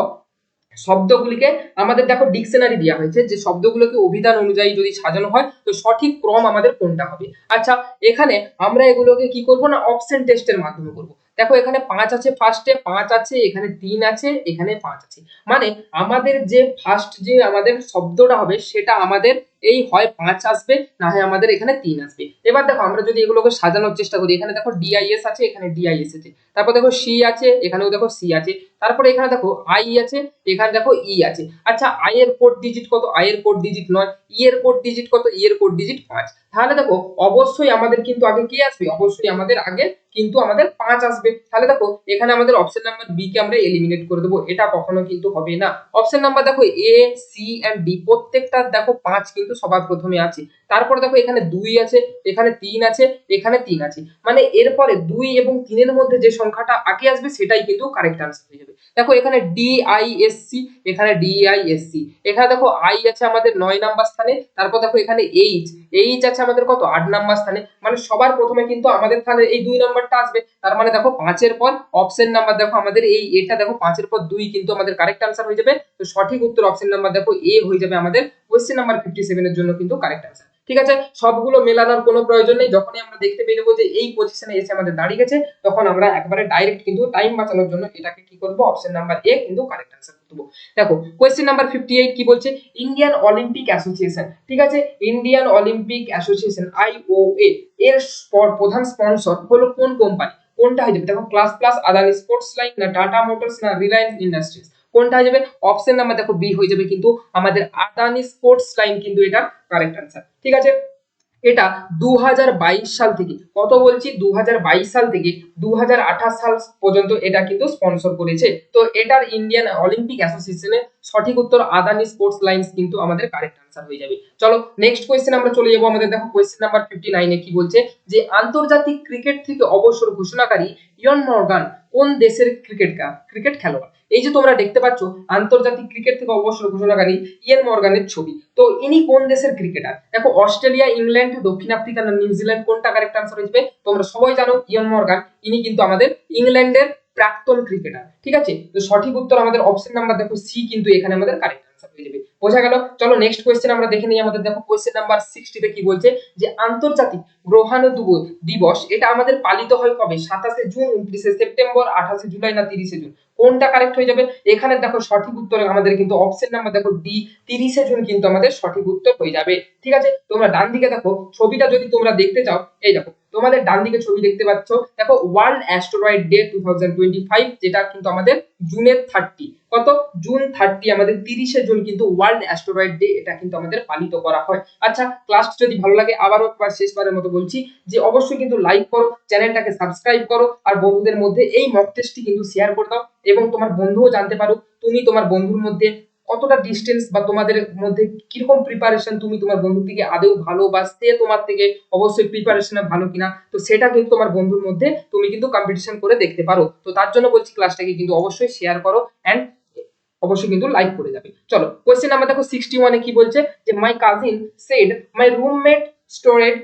শব্দগুলিকে আমাদের দেখো ডিকশনারি দেওয়া হয়েছে, যে শব্দগুলোকে অভিধান অনুযায়ী যদি সাজানো হয় তো সঠিক ক্রম আমাদের কোনটা হবে। আচ্ছা, এখানে আমরা এগুলোকে কি করব না, অপশন টেস্টের মাধ্যমে করব। দেখো এখানে 5 আছে, ফার্স্টে 5 আছে, এখানে 3 আছে, এখানে 5 আছে, মানে আমাদের যে ফার্স্ট যে আমাদের শব্দটা হবে সেটা আমাদের এই হয় 5 আসবে, না হয় আমাদের এখানে 3 আসবে। এবার দেখো আমরা যদি এগুলোকে সাজানোর চেষ্টা করি, এখানে দেখো ডিআইএস আছে, এখানে ডিআইএস আছে, তারপর দেখো সি আছে, এখানেও দেখো সি আছে, তারপরে এখানে দেখো আই আছে, এখানে দেখো ই আছে। আচ্ছা, আই এর কোড ডিজিট কত, আই এর কোড ডিজিট 9, ই এর কোড ডিজিট কত, ই এর কোড ডিজিট 5। তাহলে দেখো অবশ্যই আমাদের কিন্তু আগে কি আসবে, অবশ্যই আমাদের আগে কিন্তু আমাদের 5 আসবে। তাহলে দেখো এখানে আমাদের অপশন নাম্বার বি কে আমরা এলিমিনেট করে দেবো, এটা কখনো কিন্তু হবে না। অপশন নাম্বার দেখো এ সি এন্ড ডি প্রত্যেকটা দেখো 5 কিন্তু সবার প্রথমে আছে, তারপরে দেখো এখানে 2 আছে, এখানে 3 আছে, এখানে 3 আছে, মানে এরপরে 2 এবং 3 এর মধ্যে যে সংখ্যাটা আগে আসবে সেটাই কিন্তু কারেক্ট আনসার হয়ে যাবে। দেখো এখানে ডিআইএসসি, এখানে ডিআইএসসি, এখানে দেখো আই আছে আমাদের 9 নাম্বার স্থানে, তারপর দেখো এখানে এইচ আছে আমাদের কত 8 নাম্বার স্থানে, মানে সবার প্রথমে কিন্তু আমাদের তাহলে এই 2 নাম্বারটা আসবে। তার মানে দেখো 5 এর পর অপশন নাম্বার দেখো আমাদের এই এটা দেখো 5 এর পর 2 কিন্তু আমাদের কারেক্ট আনসার হয়ে যাবে। তো সঠিক উত্তর অপশন নাম্বার দেখো এ হয়ে যাবে আমাদের কোশ্চেন নাম্বার 57 এর জন্য কিন্তু কারেক্ট আনসার। ঠিক আছে, সবগুলো মেলানোর কোনো প্রয়োজন নেই। যখনই আমরা দেখতে পেয়ে যাবো যে এই পজিশনে এসে আমাদের দাঁড়িয়ে গেছে, তখন আমরা একবারে ডাইরেক্ট কিন্তু টাইম বাঁচানোর জন্য এটাকে কি করব, অপশন নাম্বার এ কিন্তু কারেক্ট অ্যান্সার দেবো। দেখো কোয়েশ্চেন নাম্বার 58 কি বলছে, ইন্ডিয়ান অলিম্পিক অ্যাসোসিয়েশন, ঠিক আছে, ইন্ডিয়ান অলিম্পিক অ্যাসোসিয়েশন আইওএ এর প্রধান স্পন্সর হলো কোন কোম্পানি? কোনটা হয়ে যাবে? দেখো class plus, Adani sports line, না টাটা মোটরস, না রিলায়েন্স ইন্ডাস্ট্রিজ, কোনটা হয়ে যাবে? অপশন নাম্বার দেখো বি হয়ে যাবে কিন্তু আমাদের আদানি স্পোর্টস লাইন কিন্তু এটা কারেক্ট অ্যান্সার। ঠিক আছে, এটা 2022 সাল থেকে, কত বলছি 2022 সাল থেকে 2028 সাল পর্যন্ত এটা কিন্তু স্পন্সর করেছে। তো এটার ইন্ডিয়ান অলিম্পিক অ্যাসোসিয়েশনের সঠিক উত্তর আদানি স্পোর্টস লাইন্স কিন্তু আমাদের কারেক্ট আনসার হয়ে যাবে। চলো নেক্সট কোয়েশ্চেন আমরা চলে যাবো। আমাদের দেখো কোয়েশ্চেন নাম্বার 59 এ কি বলছে, যে আন্তর্জাতিক ক্রিকেট থেকে অবসর ঘোষণাকারী ইয়ন মর্গান কোন দেশের ক্রিকেট খেলোয়াড়? এই যে তোমরা দেখতে পাচ্ছ আন্তর্জাতিক ক্রিকেট থেকে অবসর ঘোষণাকারী ইয়েন মর্গানের ছবি, তো ইনি কোন দেশের ক্রিকেটার? দেখো অস্ট্রেলিয়া, ইংল্যান্ড, দক্ষিণ আফ্রিকা, না নিউজিল্যান্ড, কোনটা কারেক্ট আনসার হয়ে যাবে? তোমরা সবাই জানো ইয়েন মর্গান ইনি কিন্তু আমাদের ইংল্যান্ডের প্রাক্তন ক্রিকেটার। ঠিক আছে, তো সঠিক উত্তর আমাদের অপশন নাম্বার দেখো সি কিন্তু এখানে আমাদের কারেক্ট আনসার হয়ে যাবে। বোঝা গেল? চলো নেক্সট কোয়েশ্চেন আমরা দেখে নিই। আমাদের দেখো কোয়েশ্চেন নাম্বার 60 তে কি বলছে, যে আন্তর্জাতিক গ্রহাণু দিবস এটা আমাদের পালিত হয় কবে? 27শে জুন, 29শে সেপ্টেম্বর, 28শে জুলাই, না 30শে জুন, কোনটা কারেক্ট হয়ে যাবে? এখানে দেখো সঠিক উত্তর আমাদের কিন্তু অপশন নাম্বার দেখো ডি, 30শে জুন কিন্তু আমাদের সঠিক উত্তর হয়ে যাবে। ঠিক আছে, তোমরা ডান দিকে দেখো ছবিটা যদি তোমরা দেখতে চাও, এই দেখো তোমাদের ডান দিকে ছবি দেখতে পাচ্ছ, দেখো ওয়ার্ল্ড অ্যাস্টেরয়েড ডে 2025, যেটা কিন্তু আমাদের জুনের 30, কত জুন 30 আমাদের 30শে জুন কিন্তু ওয়ার্ল্ড অ্যাস্টেরয়েড ডে এটা কিন্তু আমাদের পালিত করা হয়। আচ্ছা, ক্লাস যদি ভালো লাগে আবারও একবার শেষবারের মতো বলছি যে অবশ্যই কিন্তু লাইক করো, চ্যানেলটাকে সাবস্ক্রাইব করো, আর বন্ধুদের মধ্যে এই মক টেস্টটি কিন্তু শেয়ার করে দাও, এবং তোমার বন্ধুও জানতে পারো তুমি তোমার বন্ধুর মধ্যে কতটা ডিস্টেন্স, বা তোমাদের মধ্যে কিরকম প্রিপারেশন, তুমি তোমার বন্ধুর থেকে আদৌ ভালো, বা সে তোমার থেকে অবশ্যই প্রিপারেশনে ভালো কিনা, তো সেটা কিন্তু তোমার বন্ধুর মধ্যে তুমি কিন্তু কম্পিটিশন করে দেখতে পারো। তো তার জন্য বলছি ক্লাসটাকে কিন্তু অবশ্যই শেয়ার করো এন্ড অবশ্যই কিন্তু লাইক করে যাবে। চলো কোয়েশ্চেন নাম্বার দেখো 61 এ কি বলছে, যে my cousin said my roommate snored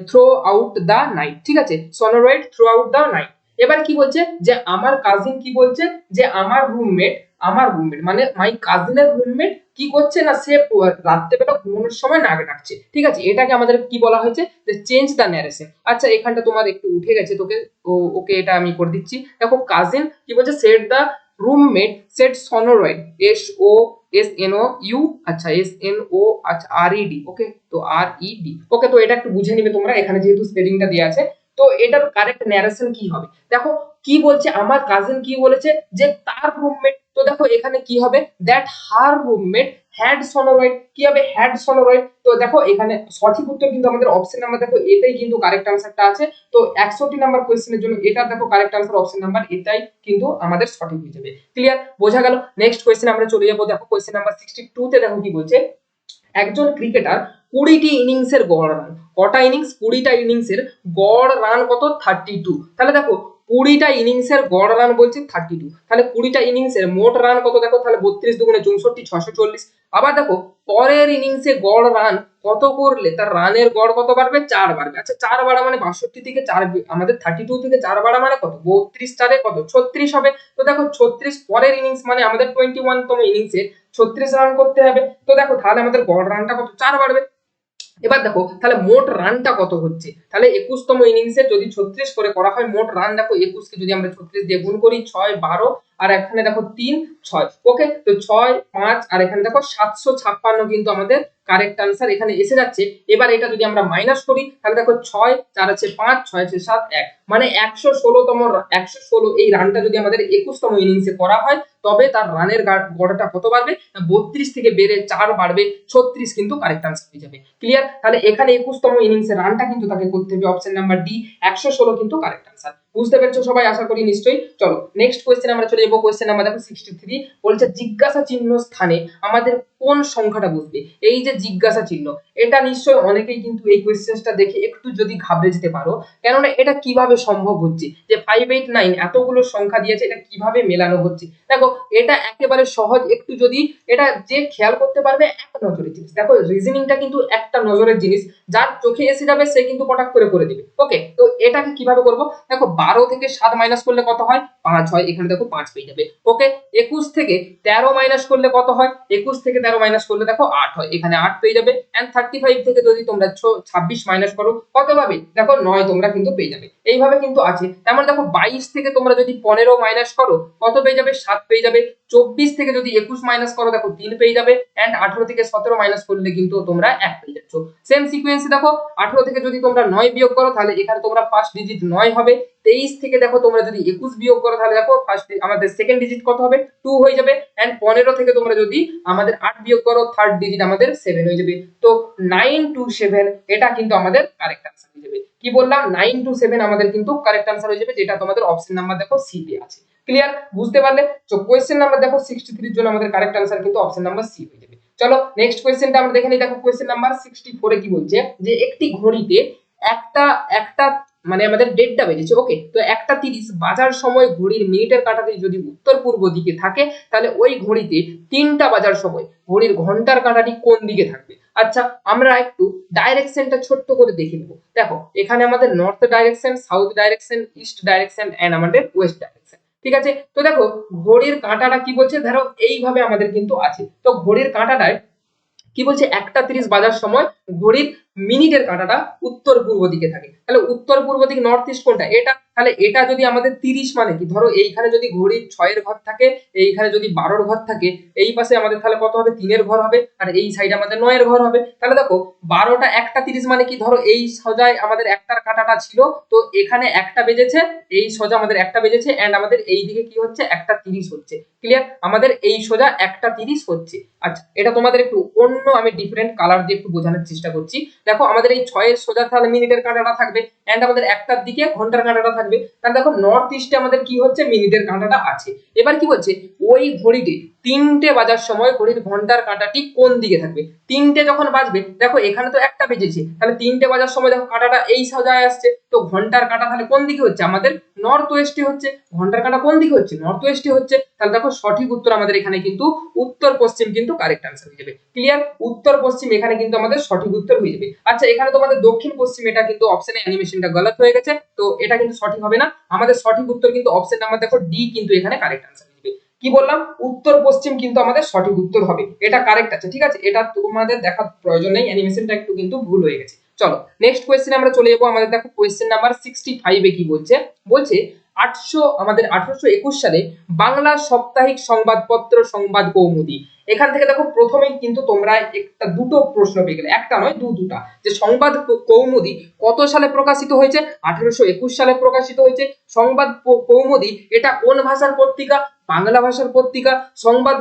throughout the night, ঠিক আছে, snored throughout the night. এবার কি বলছে, যে আমার কাজিন কি বলছে, যে আমার রুমমেট মানে মাই কাজিনের রুমমেট কি করছে না, সে রাত্রেবেলা ঘুমানোর সময় নাক ডাকছে। ঠিক আছে, এটাকে আমাদের কি বলা হয়েছে, যে চেঞ্জ দা ন্যারেশন। আচ্ছা, এখানটা তোমার একটু উঠে গেছে, তোকে ওকে এটা আমি করে দিচ্ছি। দেখো কাজিন কি বলছে, সেড দা রুমমেট সেট সনোরয়েড, SNOU, আচ্ছা SNO, আচ্ছা RED, ওকে, তো RED, ওকে, তো এটা একটু বুঝে নিবে তোমরা, এখানে যেহেতু স্পেলিংটা দেওয়া আছে। তো এটার কারেক্ট ন্যারেশন কি হবে? দেখো কি বলছে, আমার কাজিন কি বলেছে, যে তার রুমমেট, তো দেখো এখানে কি হবে, দ্যাট হার রুমমেট হ্যাড সনোরয়েড, কি হবে, হ্যাড সনোরয়েড। তো দেখো এখানে সঠিক উত্তর কিন্তু আমাদের অপশন নাম্বার দেখো এটাই কিন্তু কারেক্ট আনসারটা আছে। তো 61 নাম্বার কোয়েশ্চেনের জন্য এটা দেখো কারেক্ট আনসার অপশন নাম্বার এটাই কিন্তু আমাদের সঠিক হয়ে যাবে। ক্লিয়ার? বোঝা গেল? নেক্সট কোয়েশ্চেন আমরা চলে যাবো। দেখো কোয়েশ্চেন নাম্বার 62 তে দেখো কি বলছে, একজন ক্রিকেটার 20টি ইনিংসের গড় রান, কটা ইনিংস? 20টা ইনিংসের গড় রান কত? 32। তাহলে দেখো 20টা ইনিংসের গড় রান বলছে 32, তাহলে 20টা ইনিংসের মোট রান কত? দেখো তাহলে 32 দুগুণে 64, 640। আবার দেখো পরের ইনিংসে গড় রান কত করলে তার রানের গড় কত বাড়বে? 4 বাড়বে। আচ্ছা 4 বাড়া মানে 62 থেকে 4, আমাদের 32 থেকে 4 বাড়া মানে কত? 32 চারে কত? 36 হবে। তো দেখো 36 পরের ইনিংস মানে আমাদের 21তম ইনিংসে 36 রান করতে হবে। তো দেখো তাহলে আমাদের গড় রানটা কত? 4 বাড়বে। এবার দেখো তাহলে মোট রানটা কত হচ্ছে, তাহলে 21তম ইনিংসে যদি 36 করে করা হয়, মোট রান দেখো 21 কে যদি আমরা 36 দিয়ে গুণ করি, 6 12, আর এখানে দেখো 3 6, ওকে, তো 6 5, আর এখানে দেখো 756 কিন্তু আমাদের কারেক্ট আনসার এখানে এসে যাচ্ছে। এবার এটা যদি আমরা মাইনাস করি, তাহলে দেখো 6 4 আছে 5, 6 আছে 7 1, মানে 116 এই রানটা যদি আমাদের 21তম ইনিংসে করা হয়, তবে তার রানের গড়টা কত বাড়বে? 32 থেকে বেড়ে 4 বাড়বে, 36 কিন্তু কারেক্ট আনসার হয়ে যাবে। ক্লিয়ার? তাহলে এখানে 21তম ইনিংসের রানটা কিন্তু তাকে করতে হবে অপশন নাম্বার ডি, 116 কিন্তু কারেক্ট আনসার। বুঝতে পেরেছো সবাই আশা করি নিশ্চয়ই। চলো নেক্সট কোয়েশ্চেন আমরা চলে যাবো। কোয়েশ্চেন নাম্বার দেখো 63 বলছে, জিজ্ঞাসা চিহ্ন স্থানে আমাদের কোন সংখ্যাটা বসবে? এই যে জিজ্ঞাসা চিহ্ন, এটা নিশ্চয়ই অনেকেই কিন্তু এই কোয়েশ্চেনটা দেখে একটু যদি ঘাবড়ে যেতে পারো, কেননা এটা কিভাবে সম্ভব হচ্ছে যে 5 8 9 এতগুলো সংখ্যা দিয়েছে, এটা কিভাবে মেলানো হচ্ছে? দেখো এটা একেবারে সহজ, একটু যদি এটা যে খেয়াল করতে পারবে এক নজরে জিনিস, দেখো রিজনিংটা কিন্তু একটা নজরের জিনিস, যার চোখে এসে যাবে সে কিন্তু পটাক করে দিবে। ওকে, তো এটাকে কিভাবে করব? দেখো 12 থেকে 7 মাইনাস করলে কত হয়? 5 হয়, এখানে দেখো 5 পেয়ে যাবে। ওকে, 21 থেকে 13 মাইনাস করলে কত হয়? 21 থেকে 13 13 মাইনাস করলে দেখো 8 হয়, এখানে 8 পেয়ে যাবে। এন্ড 35 থেকে যদি তোমরা 26 মাইনাস করো কত পাবে, দেখো 9 তোমরা কিন্তু পেয়ে যাবে। এইভাবে কিন্তু আছে। তেমন দেখো 22 থেকে তোমরা যদি 15 মাইনাস করো কত পেয়ে যাবে, 7 পেয়ে যাবে। 24 থেকে যদি 21 মাইনাস করো দেখো 3 পেয়ে যাবে। এন্ড 18 থেকে 17 মাইনাস করলে কিন্তু তোমরা 1 পেয়ে যাচ্ছ। সেম সিকোয়েন্সে দেখো 18 থেকে যদি তোমরা 9 বিয়োগ করো তাহলে এখানে তোমরা ফার্স্ট ডিজিট 9 হবে। 23 থেকে দেখো তোমরা যদি 21 বিয়োগ করো তাহলে দেখো ফার্স্ট আমাদের সেকেন্ড ডিজিট কত হবে, 2 হয়ে যাবে। এন্ড 15 থেকে তোমরা যদি আমাদের 8 বিয়োগ করো থার্ড ডিজিট আমাদের 7 হয়ে যাবে। তো 927 এটা কিন্তু আমাদের কারেক্ট আনসার হয়ে যাবে। কি বললাম, 927 আমাদের কিন্তু কারেক্ট আনসার হয়ে যাবে, যেটা তোমাদের অপশন নাম্বার দেখো সি তে আছে। ক্লিয়ার, বুঝতে পারলে? তো কোশ্চেন নাম্বার দেখো 63 এর জন্য আমাদের কারেক্ট আনসার কিন্তু অপশন নাম্বার সি হয়ে যাবে। চলো নেক্সট কোশ্চেনটা আমরা দেখে নিই। দেখো কোশ্চেন নাম্বার 64 এ কি বলছে, যে একটি ঘড়িতে একটা একটা মানে আমাদের ডেটটা বেজেছে, ওকে। তো 1:30 বাজার সময় ঘড়ির মিনিটের কাঁটাটি যদি উত্তর পূর্ব দিকে থাকে তাহলে ওই ঘড়িতে 3টা বাজার সময় ঘড়ির ঘন্টার কাঁটাটি কোন দিকে থাকবে। আচ্ছা, আমরা একটু ডাইরেকশনটা ছোট্ট করে দেখে নেব। দেখো এখানে আমাদের north direction, south direction, east direction and আমাদের ওয়েস্ট ডাইরেকশন, ঠিক আছে। তো দেখো ঘড়ির কাঁটাটা কি বলছে, ধরো এইভাবে আমাদের কিন্তু আছে। তো ঘড়ির কাঁটাটায় কি বলছে, 1:30 বাজার সময় ঘড়ির মিনিটের কাঁটাটা উত্তর পূর্ব দিকে থাকে। তাহলে উত্তর পূর্ব দিক নর্থ ইস্ট কোনটা, এটা। তাহলে এটা যদি আমাদের 30 মানে কি, ধরো এইখানে যদি ঘড়ির 6 এর ঘর থাকে, এইখানে যদি 12 এর ঘর থাকে, এই পাশে আমাদের তাহলে কত হবে, 3 এর ঘর হবে, আর এই সাইডে আমাদের 9 এর ঘর হবে। তাহলে দেখো 12টা 1:30 মানে কি, ধরো এই সোজায় আমাদের একটার কাঁটাটা ছিল, তো এখানে একটা বেজেছে, এই সোজা আমাদের একটা বেজেছে, এন্ড আমাদের এই দিকে কি হচ্ছে, 1:30 হচ্ছে। ক্লিয়ার, আমাদের এই সোজা 1:30 হচ্ছে। আচ্ছা, এটা তোমাদের একটু অন্য আমি ডিফারেন্ট কালার দিয়ে একটু বোঝানোর চেষ্টা করছি। দেখো আমাদের এই 6 এর সোজা তাহলে মিনিটের কাঁটাটা থাকবে, এন্ড আমাদের একটার দিকে ঘন্টার কাঁটাটা থাকবে। তাহলে দেখো নর্থ ইস্টে আমাদের কি হচ্ছে, মিনিটের কাঁটাটা আছে। এবার কি বলছে, ওই ঘড়িতে 3টে বাজার সময় ঘড়ির ঘন্টার কাঁটাটি কোন দিকে থাকবে। 3টে যখন বাজবে, দেখো এখানে তো একটা বেজেছে, তাহলে 3টে বাজার সময় দেখো কাঁটাটা এই সোজায় আসছে, তো ঘন্টার কাঁটা তাহলে কোন দিকে হচ্ছে, আমাদের নর্থ ওয়েস্টে হচ্ছে। ঘন্টার কাঁটা কোন দিকে হচ্ছে, নর্থ ওয়েস্টে হচ্ছে। তাহলে দেখো সঠিক উত্তর আমাদের এখানে কিন্তু উত্তর পশ্চিম কিন্তু কারেক্ট আনসার হয়ে যাবে। ক্লিয়ার, উত্তর পশ্চিম এখানে কিন্তু আমাদের সঠিক উত্তর হয়ে যাবে। আচ্ছা, এখানে তোমাদের দক্ষিণ পশ্চিম, এটা কিন্তু অপশনে অ্যানিমেশনটা গলত হয়ে গেছে, তো এটা কিন্তু সঠিক হবে না। আমাদের সঠিক উত্তর কিন্তু অপশন নাম্বার দেখো ডি কিন্তু এখানে কারেক্ট আনসার হয়ে যাবে। কি বললাম, উত্তর পশ্চিম কিন্তু আমাদের সঠিক উত্তর হবে, এটা কারেক্ট আছে, ঠিক আছে। এটা তোমাদের দেখার প্রয়োজন নেই, অ্যানিমেশনটা একটু কিন্তু ভুল হয়ে গেছে। চলো নেক্সট কোয়েশ্চেনে আমরা চলে যাবো। আমাদের দেখো কোয়েশ্চেন নাম্বার 65 এ কি বলছে, বলছে 1821 সালে বাংলা সাপ্তাহিক সংবাদপত্র সংবাদ কৌমুদি, এখান থেকে দেখো প্রথমেই কিন্তু তোমরা একটা দুটো প্রশ্ন পেয়ে গেলে, একটা নয় দুটা, যে সংবাদ কৌমুদি কত সালে প্রকাশিত হয়েছে, 1821 সালে প্রকাশিত হয়েছে। সংবাদ কৌমুদি এটা কোন ভাষার পত্রিকা, বাংলা ভাষার পত্রিকা। সংবাদ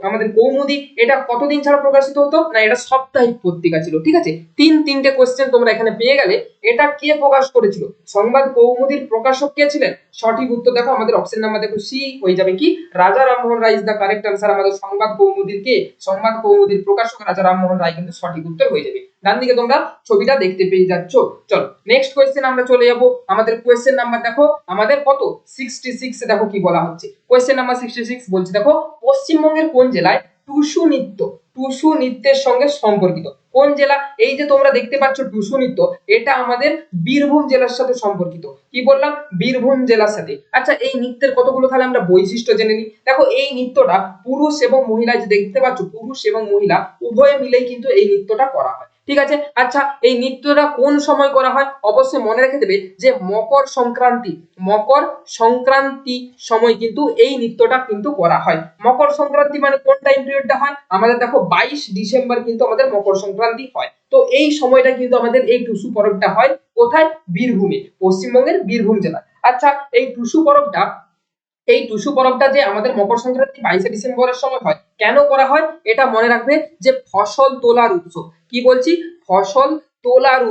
আমাদের কৌমুদি এটা কতদিন ছাড়া প্রকাশিত হতো, না এটা সাপ্তাহিক পত্রিকা ছিল, ঠিক আছে। তিনটে কোশ্চেন তোমরা এখানে পেয়ে গেলে। এটা কে প্রকাশ করেছিল, সংবাদ কৌমুদির প্রকাশক কে ছিলেন, সঠিক উত্তর দেখো আমাদের অপশন নাম্বার দেখো সি হয়ে যাবে। কি, রাজা Rammohan Roy is the correct answer. আমাদের সংবাদ কৌমুদির কে, সংবাদ কৌমুদির প্রকাশক রাজা রামমোহন রায় কিন্তু সঠিক উত্তর হয়ে যাবে। ডান দিকে তোমরা ছবিটা দেখতে পেয়ে যাচ্ছ। চলো নেক্সট কোয়েশ্চেন আমরা চলে যাব। আমাদের কোয়েশ্চেন নাম্বার দেখো আমাদের কত, 66 এ দেখো কি বলা হচ্ছে। কোয়েশ্চেন নাম্বার 66 বলছে, দেখো পশ্চিমবঙ্গের কোন জেলায় টুসু নৃত্যের সঙ্গে সম্পর্কিত। কোন জেলা, এই যে তোমরা দেখতে পাচ্ছ টুসু নৃত্য, এটা আমাদের বীরভূম জেলার সাথে সম্পর্কিত। কি বললাম, বীরভূম জেলার সাথে। আচ্ছা, এই নৃত্যের কতগুলো তাহলে আমরা বৈশিষ্ট্য জেনে নিই। দেখো এই নৃত্যটা পুরুষ এবং মহিলা, যে দেখতে পাচ্ছ পুরুষ এবং মহিলা উভয়ে মিলেই কিন্তু এই নৃত্যটা করা হয়, ঠিক আছে। আচ্ছা, এই নৃত্যটা কোন সময় করা হয়, অবশ্যই মনে রেখে দেবে যে মকর সংক্রান্তি সময় কিন্তু এই নৃত্যটা কিন্তু করা হয়। মকর সংক্রান্তি মানে কোন টাইম পিরিয়ডটা হয়, আমাদের দেখো 22 ডিসেম্বর কিন্তু আমাদের মকর সংক্রান্তি হয়। তো এই সময়টা কিন্তু আমাদের এই টুসু পরবটা হয় কোথায়, বীরভূমে, পশ্চিমবঙ্গের বীরভূম জেলায়। আচ্ছা, এই টুসু পরবটা যে আমাদের মকর সংক্রান্তি 22 ডিসেম্বরের সময় হয়, কেন করা হয় এটা মনে রাখবে, যে ফসল তোলার উৎসব। কি বলছি, ফসল তোলার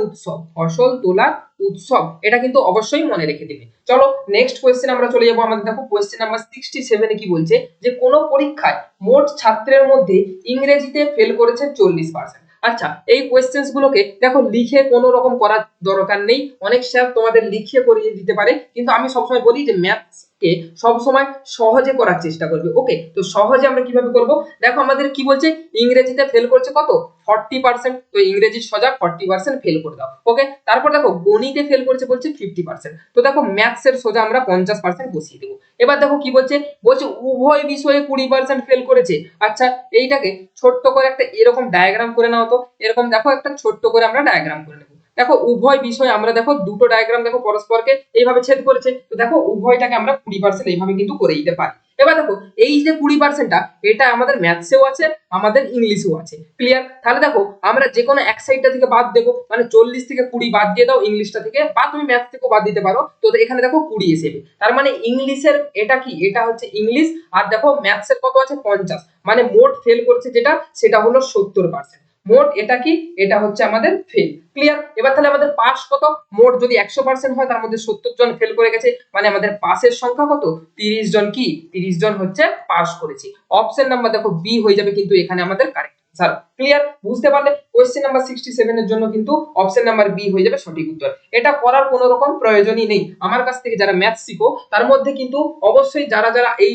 উৎসব, এটা কিন্তু অবশ্যই মনে রেখে দিবে। চলো নেক্সট কোয়েশ্চেন আমরা চলে যাবো। আমাদের দেখো কোয়েশ্চেন নাম্বার 67 এ কি বলছে, যে কোন পরীক্ষায় মোট ছাত্রের মধ্যে ইংরেজিতে ফেল করেছে 40%। আচ্ছা, এই কোয়েশ্চেন্স গুলোকে দেখো লিখে কোনো রকম করার দরকার নেই, অনেক স্যার তোমাদের লিখে করিয়ে দিতে পারে, কিন্তু আমি সবসময় বলি যে ম্যাথস কে সব সময় সহজে করার চেষ্টা করবে। ওকে, তো সহজে আমরা কিভাবে করব, দেখো আমাদের কি বলছে, ইংরেজিতে ফেল করছে কত 40%, তো ইংরেজি সোজা 40% ফেল করে দাও। ওকে, তারপর দেখো গণিতে ফেল করছে বলছে 50%, তো দেখো ম্যাথসের সোজা আমরা 50% বসিয়ে দেবো। এবার দেখো কি বলছে, বলছে উভয় বিষয়ে 20% ফেল করেছে। আচ্ছা, এইটাকে ছোট্ট করে একটা এরকম ডায়াগ্রাম করে নাও তো, এরকম দেখো একটা ছোট্ট করে আমরা ডায়াগ্রাম করে নেব। দেখো উভয় বিষয় আমরা দেখো দুটো ডায়াগ্রাম দেখো পরস্পরকে এইভাবে ছেদ করেছে, তো দেখো উভয়টাকে আমরা 20% এইভাবে কিন্তু করে দিতে পারি। এবার দেখো এই যে 20%টা, এটা আমাদের ম্যাথসেও আছে, আমাদের ইংলিশেও আছে। ক্লিয়ার? তাহলে দেখো আমরা যে কোনো এক সাইডটা থেকে বাদ দেবো, মানে 40 থেকে 20 বাদ দিয়ে দাও ইংলিশটা থেকে, বা তুমি ম্যাথস থেকেও বাদ দিতে পারো। তো এখানে দেখো 20 এসে যাবে, তার মানে ইংলিশের এটা কি, এটা হচ্ছে ইংলিশ, আর দেখো ম্যাথসের কত আছে 50, মানে মোট ফেল করেছে যেটা, সেটা হলো 70%। মোট এটা কি, এটা হচ্ছে আমাদের ফেল। ক্লিয়ার? এবার তাহলে আমাদের পাস কত, মোট যদি 100% হয় তার মধ্যে 70 জন ফেল করে গেছে, মানে আমাদের পাসের সংখ্যা কত, 30 জন, কি 30 জন হচ্ছে পাস করেছি। অপশন নাম্বার দেখো বি হয়ে যাবে কিন্তু এখানে আমাদের কারেক্ট আনসার। ক্লিয়ার? বুঝতে পারলে? কোশ্চেন নাম্বার 67 এর জন্য কিন্তু অপশন নাম্বার বি হয়ে যাবে সঠিক উত্তর। এটা করার কোনো রকম প্রয়োজনই নেই। আমার কাছ থেকে যারা ম্যাথ শিখো তার মধ্যে কিন্তু অবশ্যই যারা যারা এই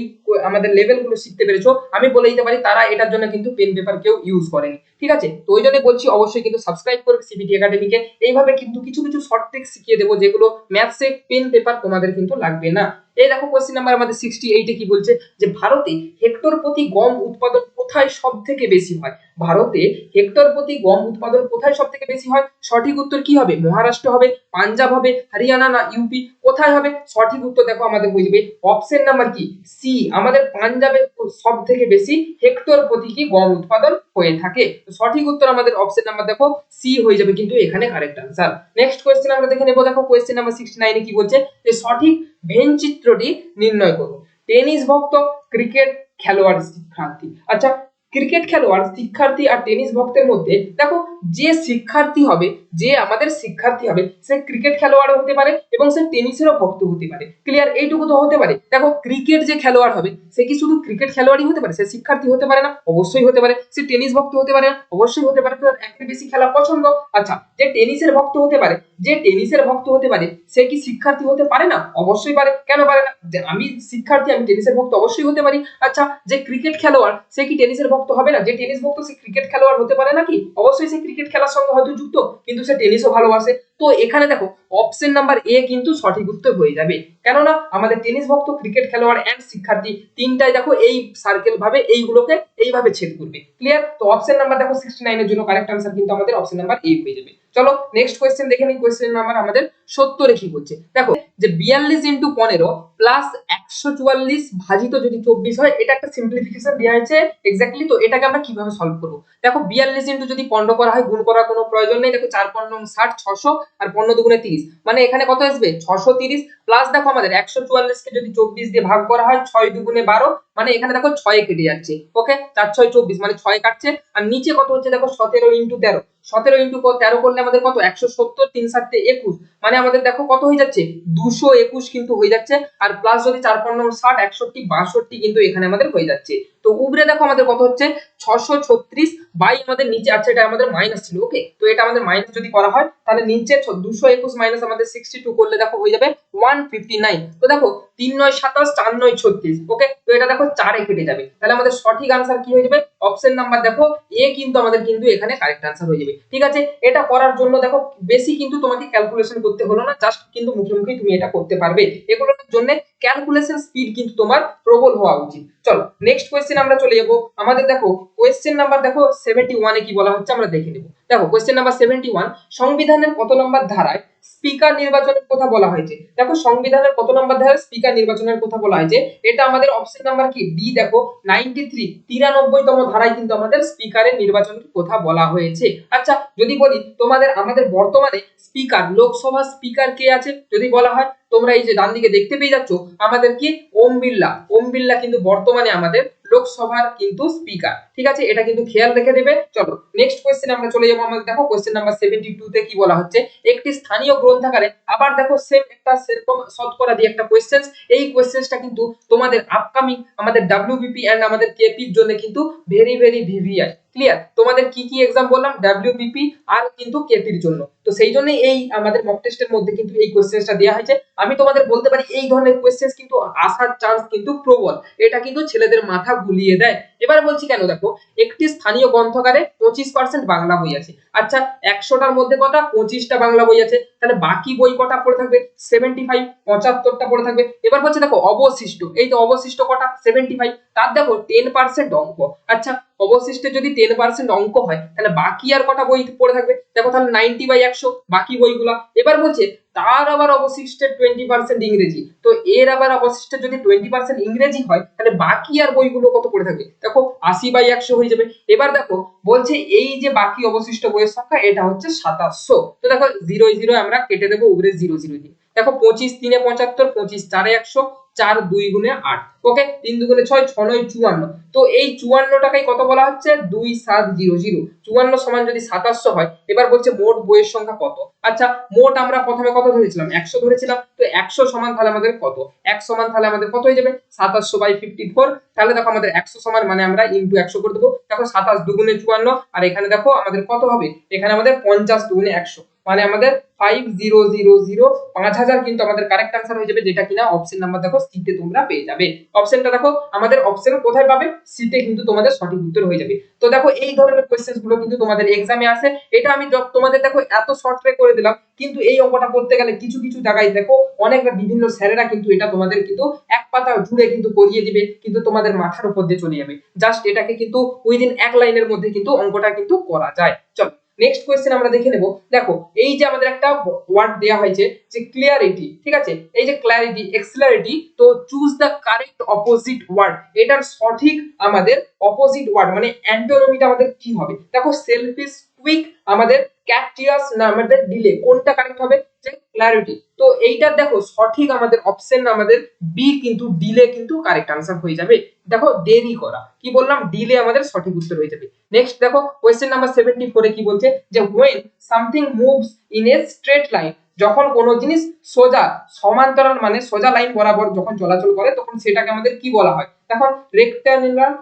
আমাদের লেভেলগুলো শিখতে পেরেছো, আমি বলে দিতে পারি তারা এটার জন্য কিন্তু পেন পেপার কেউ ইউজ করেনি। ঠিক আছে, তো ওই জন্য বলছি অবশ্যই কিন্তু সাবস্ক্রাইব করবে সিবিটি একাডেমিকে। এইভাবে কিন্তু কিছু কিছু শর্ট ট্রিক শিখিয়ে দেবো যেগুলো ম্যাথসে পেন পেপার তোমাদের কিন্তু লাগবে না। এই দেখো কোশ্চেন নাম্বার আমাদের 68 এ কি বলছে, যে ভারতে হেক্টর প্রতি গম উৎপাদন কোথায় সব থেকে বেশি হয়। ভারতে হেক্টর প্রতি গম উৎপাদন কোথায় সব থেকে বেশি হয়? সঠিক উত্তর কি হবে, মহারাষ্ট্র হবে, পাঞ্জাব হবে, হরিয়ানা না ইউপি, কোথায় হবে? সঠিক উত্তর দেখো আমাদের হয়ে যাবে অপশন নাম্বার কি, সি, আমাদের পাঞ্জাবে সব থেকে বেশি হেক্টর প্রতি কি গম উৎপাদন হয়ে থাকে। তো সঠিক উত্তর আমাদের অপশন নাম্বার দেখো সি হয়ে যাবে কিন্তু এখানে কারেক্ট আনসার। নেক্সট কোশ্চেন আমরা দেখে নেব। দেখো কোশ্চেন নাম্বার 69 এ কি বলছে, যে সঠিক ভেন চিত্রটি নির্ণয় করুন। টেনিস ভক্ত, ক্রিকেট খেলোয়াড়, শিক্ষার্থী। আচ্ছা, ক্রিকেট খেলোয়াড়, শিক্ষার্থী আর টেনিস ভক্তের মধ্যে দেখো যে শিক্ষার্থী হবে, যে আমাদের শিক্ষার্থী হবে, সে ক্রিকেট খেলোয়াড় হতে পারে এবং সে টেনিসেরও ভক্ত হতে পারে। ক্লিয়ার? এইটুকু তো হতে পারে। দেখো ক্রিকেট যে খেলোয়াড় হবে সে কি শুধু ক্রিকেট খেলোয়াড়ই হতে পারে, সে শিক্ষার্থী হতে পারে না? অবশ্যই হতে পারে। সে টেনিস ভক্ত হতে পারে না? অবশ্যই হতে পারে, তার একের বেশি খেলা পছন্দ। আচ্ছা, যে টেনিসের ভক্ত হতে পারে, যে টেনিসের ভক্ত হতে পারে সে কি শিক্ষার্থী হতে পারে না? অবশ্যই পারে। কেন পারে না? যে আমি শিক্ষার্থী, আমি টেনিসের ভক্ত, অবশ্যই হতে পারি। আচ্ছা, যে ক্রিকেট খেলোয়াড় সে কি টেনিসের ভক্ত হবে না? যে টেনিস ভক্ত সে ক্রিকেট খেলোয়াড় হতে পারে নাকি? অবশ্যই সে ক্রিকেট খেলার সঙ্গে হয়তো যুক্ত, কিন্তু সে টেনিসও ভালোবাসে। তো এখানে দেখো অপশন নাম্বার এ কিন্তু সঠিক উত্তর হয়ে যাবে, কেননা আমাদের টেনিস ভক্ত, ক্রিকেট খেলোয়াড় এন্ড শিক্ষার্থী তিনটাই দেখো এই সার্কেল ভাবে এইগুলোকে এইভাবে ছেদ করবে। ক্লিয়ার? তো অপশন নাম্বার দেখো 69 এর জন্য কারেক্ট আনসার কিন্তু আমাদের অপশন নাম্বার এ হয়ে যাবে। চলো নেক্সট কোশ্চেন দেখে নিই। কোশ্চেন নাম্বার আমাদের 70 কি বলছে, দেখো যে 42 ইনটু 15 প্লাস 144 ভাজিত যদি 24 হয়, এটা একটা সিম্পলিফিকেশন দেওয়া হয়েছে এক্স্যাক্টলি। তো এটাকে আমরা কিভাবে সলভ করব? দেখো 42 ইনটু যদি 15 করা হয়, গুণ করার কোনো প্রয়োজন নেই। দেখো 4 15 60, 600 আর 15 দুগুণে 30, মানে এখানে কত আসবে 630, প্লাস দেখো আমাদের 144 কে যদি 24 দিয়ে ভাগ করা হয়, 6 দুগুণে 12, মানে এখানে দেখো 6 কেটে যাচ্ছে। ওকে, 4 6 24, মানে 6 কাটছে। আর নিচে কত হচ্ছে দেখো 17 ইনটু 13, 17 ইনটু 13 করলে আমাদের কত 170, 3 7 21, মানে আমাদের দেখো কত হয়ে যাচ্ছে 221 কিন্তু হয়ে যাচ্ছে। আর প্লাস যদি 4 15 60 61 62 কিন্তু এখানে আমাদের হয়ে যাচ্ছে। তো উপরে দেখো আমাদের কত হচ্ছে 636 বাই আমাদের নিচে আছে, এটা আমাদের মাইনাস ছিল। ওকে, তো এটা আমাদের মাইনাস যদি করা হয় তাহলে নিচে 221 মাইনাস আমাদের 62 করলে দেখো হয়ে যাবে 159। তো দেখো 3 9 27, 4 9 36। ওকে, তো এটা দেখো 4 এ কেটে যাবে, তাহলে আমাদের সঠিক আনসার কি হয়ে যাবে, অপশন নাম্বার দেখো এ কিন্তু আমাদের কিন্তু এখানে কারেক্ট আনসার হয়ে যাবে। ঠিক আছে, এটা করার জন্য দেখো বেশি কিন্তু তোমাকে ক্যালকুলেশন করতে হলো না, জাস্ট কিন্তু মুখে মুখে তুমি এটা করতে পারবে। এগুলোর জন্য ক্যালকুলেশন স্পিড কিন্তু তোমার প্রবল হওয়া উচিত। চলো নেক্সট কোশ্চেন আমরা চলে যাব। আমাদের দেখো কোশ্চেন নাম্বার দেখো 71 এ কি বলা হচ্ছে আমরা দেখে নেব। দেখো কোশ্চেন নাম্বার 71, সংবিধানের কত নম্বর ধারায় স্পিকার নির্বাচনের কথা বলা হয়েছে? দেখো সংবিধানের কত নম্বর ধারায় স্পিকার নির্বাচনের কথা বলা হয়েছে, এটা আমাদের অপশন নাম্বার কি ডি, দেখো 93, 93তম ধারায় কিন্তু আমাদের স্পিকারের নির্বাচনের কথা বলা হয়েছে। আচ্ছা, যদি বলি তোমাদের আমাদের বর্তমানে স্পিকার, লোকসভা স্পিকার কে আছে যদি বলা হয়, তোমরা এই যে ডান দিকে দেখতে পেয়ে যাচ্ছ আমাদের কি ওম বিড়লা। ওম বিড়লা কিন্তু বর্তমানে আমাদের লোকসভার কিন্তু স্পিকার। ঠিক আছে, এটা কিন্তু খেয়াল রেখে দেবে। চলো নেক্সট কোশ্চেন আমরা চলে যাবো। আমাদের দেখো কোশ্চেন নাম্বার 72 তে কি বলা হচ্ছে, একটি স্থানীয় গ্রন্থাগারে, আবার দেখো সেম একটা সেরকম শতকরা দিয়ে একটা কোশ্চেন। এই কোশ্চেনটা কিন্তু তোমাদের আপকামিং আমাদের ডব্লিউবিপি এন্ড আমাদের কেপি এর জন্য কিন্তু ভেরি ভেরি ভিভিআই। ক্লিয়ার? তোমাদের কি কি এক্সাম বললাম, ডব্লিউবিপি আর কিন্তু কেপির জন্য। তো সেই জন্য এই আমাদের মক টেস্টের মধ্যে কিন্তু এই কোশ্চেনটা দেওয়া হয়েছে। আমি তোমাদের বলতে পারি এই ধরনের কোশ্চেন কিন্তু আসার চান্স কিন্তু প্রবল। এটা কিন্তু ছেলেদের মাথা গুলিয়ে দেয়। এবার বলছি কেন, দেখো একটি স্থানীয় গ্রন্থাগারে 25% বাংলা বই আছে। আচ্ছা, 100টার মধ্যে কটা? 25টা বাংলা বই আছে। তাহলে বাকি বই কটা পড়ে থাকবে? 75, 75টা পড়ে থাকবে। এবার বলছে দেখো অবশিষ্ট, এই তো অবশিষ্ট কটা? 75। তার দেখো 10% অঙ্ক। আচ্ছা, অবশিষ্টে যদি 10% অঙ্ক হয় তাহলে বাকি আর কটা বই পড়ে থাকবে? দেখো তাহলে 90/100 বাকি বইগুলা। এবার বলছে তার আবার অবশিষ্টের 20% ইংরেজি। তো এর আবার অবশিষ্টের যদি 20% ইংরেজি হয় তাহলে বাকি আর বইগুলো কত পড়ে থাকবে? দেখো 80/100 হয়ে যাবে। এবার দেখো বলছে এই যে বাকি অবশিষ্ট বইয়ের সংখ্যা এটা হচ্ছে 2700। তো দেখো 0 0 আমরা কেটে দেবো উপরে 0 0 দিয়ে। দেখো 25 3 75, 25 4 100, 4 2 গুণে 8। ওকে, 3 2 গুণে 6, 6 9 54। তো এই 54 টাকাই কত বলা হচ্ছে? 2700। 54 সমান যদি 2700 হয়, এবার বলছে মোট বইয়ের সংখ্যা কত? আচ্ছা, মোট আমরা প্রথমে কত ধরেছিলাম? 100 ধরেছিলাম। তো 100 সমান তাহলে আমাদের কত? 1 সমান তাহলে আমাদের কত হয়ে যাবে? 2700/54। তাহলে দেখো আমাদের 100 সমান মানে আমরা ইনটু 100 করে দেবো। দেখো 27 দুগুণে 54, আর এখানে দেখো আমাদের কত হবে? এখানে আমাদের 50 দুগুণে 100, মানে আমাদের 5000, 5000 কিন্তু আমাদের কারেক্ট आंसर হয়ে যাবে, যেটা কিনা অপশন নাম্বার দেখো সি তে তোমরা পেয়ে যাবে। অপশনটা দেখো আমাদের অপশন কোথায় পাবে? সি তে কিন্তু তোমাদের সঠিক উত্তর হয়ে যাবে। তো দেখো এই ধরনের কোশ্চেনস গুলো কিন্তু তোমাদের এক্সামে আসে। এটা আমি তোমাদের দেখো এত শর্ট ট্রে করে দিলাম, কিন্তু এই অঙ্কটা করতে গেলে কিছু কিছু জায়গায় দেখো অনেক বিভিন্ন স্যারেরা কিন্তু এটা তোমাদের কিন্তু এক পাতা জুড়ে কিন্তু করিয়ে দিবে, কিন্তু তোমাদের মাথার উপর দিয়ে চলে যাবে। জাস্ট এটাকে কিন্তু উইদিন এক লাইনের মধ্যে কিন্তু অঙ্কটা কিন্তু করা যায়। চলো নেক্সট কোয়েশ্চেন আমরা দেখে নেব। দেখো এই যে আমাদের একটা ওয়ার্ড দেয়া হয়েছে যে ক্লিয়ারিটি, ঠিক আছে? এই যে ক্ল্যারিটি, এক্সিলারিটি, তো choose the correct opposite word. এটার সঠিক আমাদের অপোজিট ওয়ার্ড মানে অ্যান্টোনিমিটা আমাদের কি হবে? দেখো সেলফিশ, কুইক, আমাদের ক্যাপটিয়াস না আমাদের ডিলে, কোনটা কারেক্ট হবে? যে ক্ল্যারিটি। তো এইটার দেখো সঠিক আমাদের অপশন আমাদের বি, কিন্তু ডিলে কিন্তু কারেক্ট आंसर হয়ে যাবে। দেখো দেরি করা, কি বললাম? ডিলে আমাদের সঠিক উত্তর হয়ে যাবে। নেক্সট দেখো কোশ্চেন নাম্বার 74 এ কি বলছে যে when something moves in a straight line, যখন কোনো জিনিস সোজা সমান্তরাল মানে সোজা লাইন বরাবর যখন চলাচল করে তখন সেটাকে আমাদের কি বলা হয়? দেখো রেক্টাঙ্গুলার,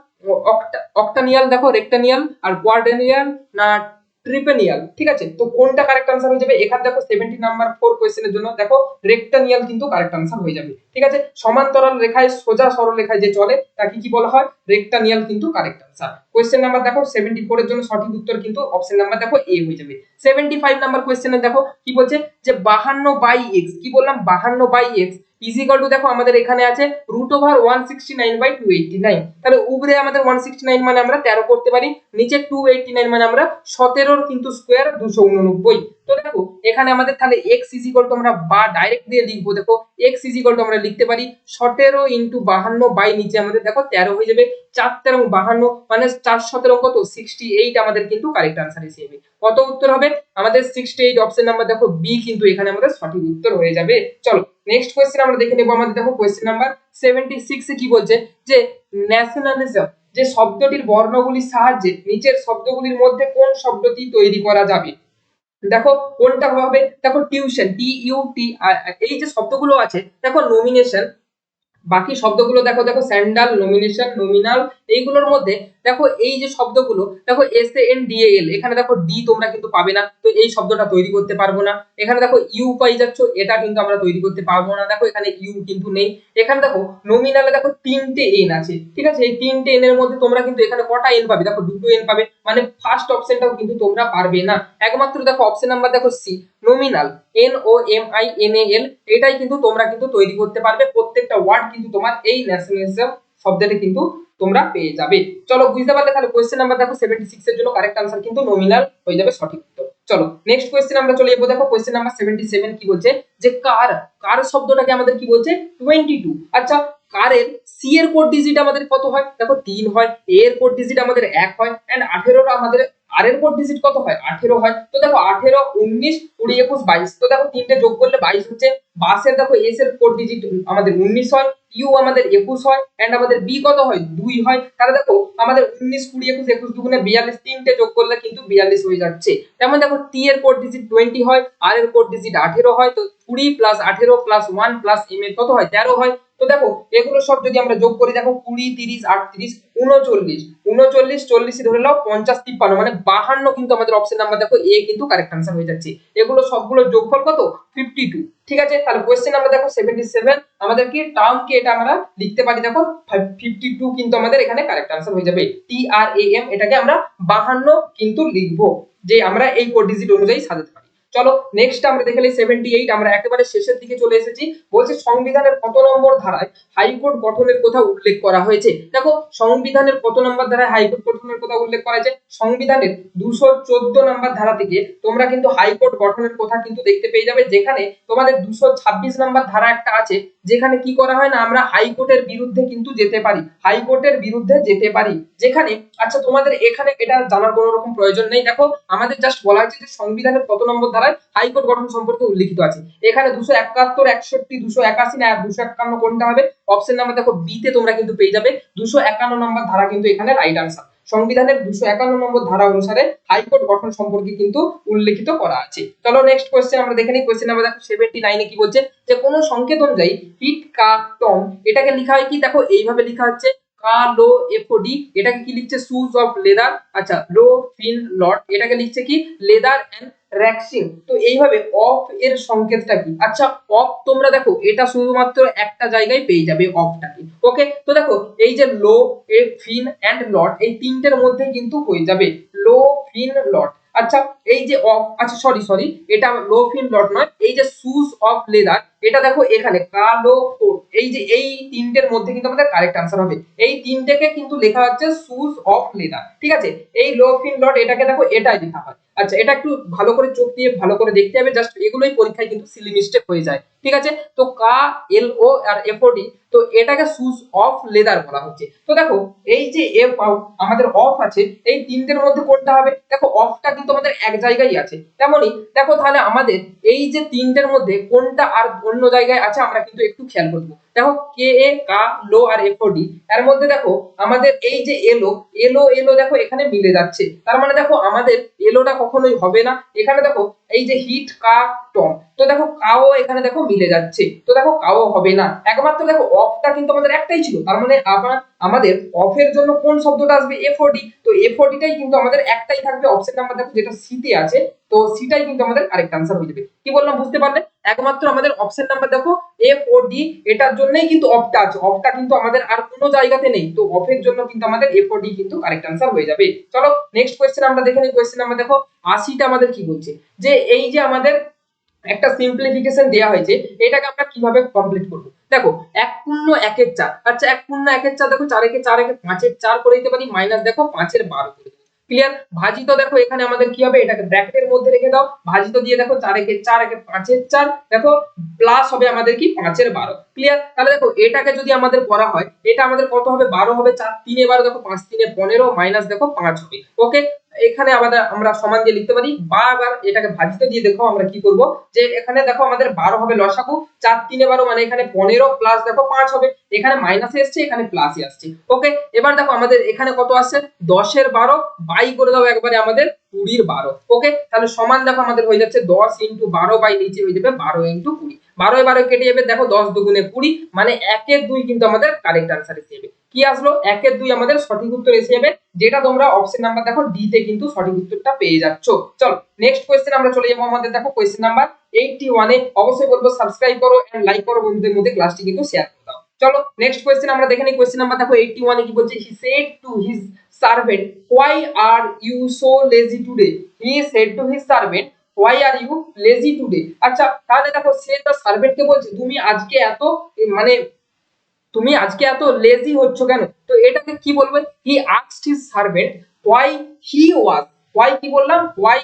অক্টানিয়াল, দেখো রেক্টানিয়াল আর কোয়াড্রেনিয়াল না ট্রিপেনিয়াল, ঠিক আছে? তো কোনটা কারেক্ট आंसर হয়ে যাবে? এখানে দেখো 70 নাম্বার 4 কোশ্চেনের জন্য দেখো রেক্টানিয়াল কিন্তু কারেক্ট आंसर হয়ে যাবে। ঠিক আছে, সমান্তরাল রেখায় সোজা সরল রেখায় যে চলে তাকে কি বলা হয়? রেক্টানিয়াল কিন্তু কারেক্ট आंसर। কোশ্চেন নাম্বার দেখো 74 এর জন্য সঠিক উত্তর কিন্তু অপশন নাম্বার দেখো এ হয়ে যাবে। 75 নাম্বার কোশ্চেনে দেখো কি বলছে যে 52/x, কি বললাম? 52/x ইজ ইকুয়াল টু, দেখো আমাদের এখানে আছে √169/289। তাহলে উপরে আমাদের 169 মানে আমরা 13 করতে পারি, নিচে 289 মানে আমরা 17 কিন্তু স্কয়ার 289। তো দেখো এখানে আমাদের তাহলে x ইজ ইকুয়াল টু আমরা বা ডাইরেক্ট দিয়ে লিখবো। দেখো x ইজ ইকুয়াল টু আমরা লিখতে পারি 17 ইনটু 52 বাই নিচে আমাদের দেখো 13 হয়ে যাবে। 4 13 52 মানে 4 17 কত? 68 আমাদের কিন্তু কারেক্ট आंसर হিসেবে কত উত্তর হবে? আমাদের 68। অপশন নাম্বার দেখো বি কিন্তু এখানে আমাদের সঠিক উত্তর হয়ে যাবে। চলো নেক্সট কোশ্চেন আমরা দেখে নেব। আমাদের দেখো কোশ্চেন নাম্বার 76 এ কি বলছে যে ন্যাশনালিজম, যে শব্দটির বর্ণগুলির সাহায্যে নিচের শব্দগুলির মধ্যে কোন শব্দটি তৈরি করা যাবে? দেখো কোনটা হবে? দেখো টিউশন, টি ইউ টি, এই যে শব্দগুলো আছে দেখো নমিনেশন, বাকি শব্দগুলো দেখো, দেখো স্যান্ডাল, নমিনেশন, নমিনাল, এইগুলোর মধ্যে দেখো এই যে শব্দগুলো দেখো S A N D A L, এখানে দেখো ডি তোমরা কিন্তু পাবে না, তো এই শব্দটা তৈরি করতে পারবো না। এখানে দেখো ইউ পাই যাচ্ছ, এটা কিন্তু আমরা তৈরি করতে পারবো না। দেখো এখানে ইউ কিন্তু নেই। এখানে দেখো নমিনালে দেখো 3টে এন আছে, ঠিক আছে? এই 3টে এন এর মধ্যে তোমরা কিন্তু এখানে কটা এন পাবে? দেখো 2টো এন পাবে, মানে ফার্স্ট অপশনটাও কিন্তু তোমরা পারবে না। একমাত্র দেখো অপশন নাম্বার দেখো C, nominal, N O M I N A L, এটাই কিন্তু তোমরা কিন্তু তৈরি করতে পারবে। প্রত্যেকটা ওয়ার্ড কিন্তু তোমার এই ন্যাশনালিজম শব্দটা কিন্তু তোমরা পেয়ে যাবে। চলো বুঝতে পারলে? তাহলে কোশ্চেন নাম্বার দেখো 76 এর জন্য কারেক্ট आंसर কিন্তু নমিনাল হয়ে যাবে সঠিক উত্তর। চলো নেক্সট কোশ্চেন আমরা চলে যাবো। দেখো কোশ্চেন নাম্বার 77 কি বলছে যে কার, কার শব্দটাকে আমাদের কি বলছে? 22। আচ্ছা, কারের সি এর কোড ডিজিট আমাদের কত হয়? দেখো 3 হয়, এ এর কোড ডিজিট আমাদের 1 হয়, এন্ড 18 আমাদের আর এর কোড ডিজিট কত হয়? 18 হয়। তো দেখো 18 19 20 21 22, তো দেখো তিনটে যোগ করলে 22 হচ্ছে। বাসের দেখো এস এর কোড ডিজিট আমাদের 19 হয়, ইউ আমাদের 21 হয় এন্ড আমাদের বি কত হয় 2 হয়। তাহলে দেখো আমাদের 19 20 21 21 দুগুণে 42, তিনটে যোগ করলে কিন্তু 42 হয়ে যাচ্ছে। তেমন দেখো টি এর কোড ডিজিট 20 হয়, আর এর কোড ডিজিট 18 হয়, তো 20 প্লাস 18 প্লাস 1 প্লাস এম এর কত হয় 13 হয়। তো দেখো এগুলো সব যদি আমরা যোগ করি, দেখো 20 30 38 39 39 40 ধরে নাও 50 53 মানে 52 কিন্তু আমাদের অপশন নাম্বার দেখো এ কিন্তু কারেক্ট আনসার হয়ে যাচ্ছে। এগুলো সবগুলোর যোগফল কত 52। ঠিক আছে, তাহলে কোশ্চেন নাম্বার দেখো 77 আমাদের কি টার্ম কে এটা আমরা লিখতে পারি, দেখো 52 কিন্তু আমাদের এখানে কারেক্ট আনসার হয়ে যাবে। টি আর এ এম এটাকে আমরা 52 কিন্তু লিখবো, যে আমরা এই কোড ডিজিট অনুযায়ী সাজাতে পারি। চলো নেক্সট আমরা দেখে নিই 78, আমরা একেবারে শেষের দিকে চলে এসেছি। বলছে সংবিধানের কত নম্বর ধারায় হাইকোর্ট গঠনের কথা উল্লেখ করা হয়েছে। দেখো সংবিধানের কত নম্বর ধারায় হাইকোর্ট গঠনের কথা উল্লেখ করা হয়েছে, সংবিধানের 214 নম্বর ধারা থেকে তোমরা কিন্তু হাইকোর্ট গঠনের কথা কিন্তু দেখতে পেয়ে যাবে, যেখানে তোমাদের 226 নম্বর ধারা একটা আছে, যেখানে কি করা হয় না আমরা হাইকোর্টের বিরুদ্ধে কিন্তু যেতে পারি, হাইকোর্টের বিরুদ্ধে যেতে পারি। যেখানে আচ্ছা তোমাদের এখানে এটা জানার কোনো রকম প্রয়োজন নেই, দেখো আমাদের জাস্ট বলা হয়েছে যে সংবিধানের কত নম্বর ধারায় হাইকোর্ট গঠন সম্পর্কে উল্লেখিত আছে। এখানে 271 61 281 না 251 কোনটা হবে, অপশন নাম্বার দেখো বি তে তোমরা কিন্তু পেয়ে যাবে 251 নম্বর ধারা কিন্তু এখানে রাইট আনসার। সংবিধানের 251 নম্বর ধারা অনুসারে হাইকোর্ট গঠন সম্পর্কে কিন্তু উল্লেখিত করা আছে। চলো নেক্সট কোশ্চেন আমরা দেখে নিই। কোশ্চেন নাম্বার দেখো 79 এ কি বলছে, যে কোন সংকেত অনুযায়ী হিট কা টম এটাকে লেখা হয় কি, দেখো এইভাবে লেখা হচ্ছে কা লো এফওডি, এটাকে কি লিখছে শুজ অফ লেদার। আচ্ছা লো ফিন লট এটাকে লিখছে কি লেদার এন্ড র্যাক্সিং। তো এইভাবে অফ এর সংকেতটা কি, আচ্ছা অফ তোমরা দেখো এটা শুধুমাত্র একটা জায়গায় পেয়ে যাবে অফটাকে। ওকে, তো দেখো এই যে লো এ ফিন এন্ড লট এই তিনটের মধ্যে কিন্তু হয়ে যাবে লো ফিন লট। আচ্ছা এই যে অফ, আচ্ছা সরি এটা লো ফিন লট নয়, এই যে শুজ অফ লেদার এটা দেখো এখানে কালো কোট, এই যে এই তিনটের মধ্যে কিন্তু আমাদের কারেক্ট আনসার হবে। এই তিনটেকে কিন্তু লেখা হচ্ছে শুজ অফ লেদার। ঠিক আছে, এই লো ফিন লট এটাকে দেখো এটাই লেখা হয়। আচ্ছা এটা একটু ভালো করে চোখ দিয়ে ভালো করে দেখতে হবে, জাস্ট এগুলোই পরীক্ষায় কিন্তু সিলি মিস্টেক হয়ে যায়। ঠিক আছে, তো কা এল ও আর এফ ও ডি, তো এটাকে শুজ অফ লেদার বলা হচ্ছে। তো দেখো এই যে এফ আমাদের অফ আছে, এই তিনটের মধ্যে কোনটা হবে, দেখো অফটা কিন্তু আমাদের এক জায়গায় আছে, তেমনি দেখো তাহলে আমাদের এই যে তিনটের মধ্যে কোনটা আর অন্য জায়গায় আছে আমরা কিন্তু একটু খেয়াল করবো। দেখো কে এ কা লো আর এফ ও ডি এর মধ্যে দেখো আমাদের এই যে এলো এলো এলো দেখো এখানে মিলে যাচ্ছে, তার মানে দেখো আমাদের এলোটা কখনোই হবে না। এখানে দেখো এই যে হিট কা টম, তো দেখো কাও এখানে দেখো মিলে যাচ্ছে, তো দেখো কাও হবে না। একমাত্র দেখো অফটা কিন্তু আমাদের একটাই ছিল, তার মানে আমাদের অফের জন্য কোন শব্দটা আসবে এফওডি, তো এফওডিটাই কিন্তু আমাদের একটাই থাকবে অপশন নাম্বার দেখো যেটা সি তে আছে, তো সিটাই কিন্তু আমাদের কারেক্ট আনসার হয়ে যাবে। কি বললাম বুঝতে পারলে, একমাত্র আমাদের অপশন নাম্বার দেখো এফওডি এটার জন্যই কিন্তু অফটা আছে, অফটা কিন্তু আমাদের আর কোনো জায়গাতে নেই, তো অফের জন্য কিন্তু আমাদের এফওডি কিন্তু কারেক্ট আনসার হয়ে যাবে। চলো নেক্সট কোশ্চেন আমরা দেখে নিই। কোশ্চেন নাম্বার দেখো 80টা আমাদের কি বলছে, যে এই যে আমাদের একটা সিম্পলিফিকেশন দেওয়া হয়েছে, এটাকে আমরা কিভাবে কমপ্লিট করব। দেখো 1 পূর্ণ 1 এর 4, আচ্ছা 1 পূর্ণ 1 এর 4 দেখো 4 একে 4 একে 5 এর 4 করে দিতে পারি, মাইনাস দেখো 5 এর 12 করে দিতে। ক্লিয়ার, ভাজিত দেখো এখানে আমাদের কি হবে, এটাকে ব্র্যাকেটের মধ্যে রেখে দাও, ভাজিত দিয়ে দেখো 4 একে 4 একে 5 এর 4 দেখো প্লাস হবে আমাদের কি 5 এর 12। ক্লিয়ার, তাহলে দেখো এটাকে যদি আমাদের করা হয় এটা আমাদের কত হবে 12 হবে, 4 3 এ 12 দেখো 5 3 এ 15 মাইনাস দেখো 5 হবে। ওকে, এখানে আমাদের আমরা সমান দিয়ে লিখতে পারি, বা আবার এটাকে ভাজিত দিয়ে দেখো আমরা কি করব, যে এখানে দেখো আমাদের 12 হবে লসাগু, 4 3 এ 12 মানে এখানে 15 প্লাস দেখো 5 হবে, এখানে মাইনাসে আসছে এখানে প্লাসে আসছে। ওকে, এবার দেখো আমাদের এখানে কত আসছে 10 এর 12 বাই করে দাও একবারে আমাদের 20 এর 12। ওকে, তাহলে সমান দেখো আমাদের হয়ে যাচ্ছে 10 ইনটু 12 বাই নিচে হয়ে যাবে 12 ইনটু 20, 12 এ 12 কেটে যাবে, দেখো 10 দুগুণে 20 মানে 1 এর 2 কিন্তু আমাদের কারেক্ট আনসার এসে যাবে। কি আসলো 1 এর 2 আমাদের সঠিক উত্তর এসে যাবে, যেটা তোমরা অপশন নাম্বার দেখো ডি তে কিন্তু সঠিক উত্তরটা পেয়ে যাচ্ছ। চলো নেক্সট কোশ্চেন আমরা চলে যাবো আমাদের দেখো কোশ্চেন নাম্বার 81 এ। অবশ্যই বলবো সাবস্ক্রাইব করো এন্ড লাইক করো, বন্ধুদের মধ্যে ক্লাসটি কিন্তু শেয়ার করে দাও। চলো নেক্সট কোশ্চেন আমরা দেখে নিই। কোশ্চেন নাম্বার দেখো 81 এ কি বলছে, he said to his servant why are you so lazy today, he said to his servant why are you lazy today। আচ্ছা তাহলে দেখো সে তার সার্ভেন্টকে বলছে তুমি আজকে এত মানে তুমি আজকে এত লেজি হচ্ছ কেন, তো এটাকে কি বলবে, he asked his servant why he was, why কি বললাম why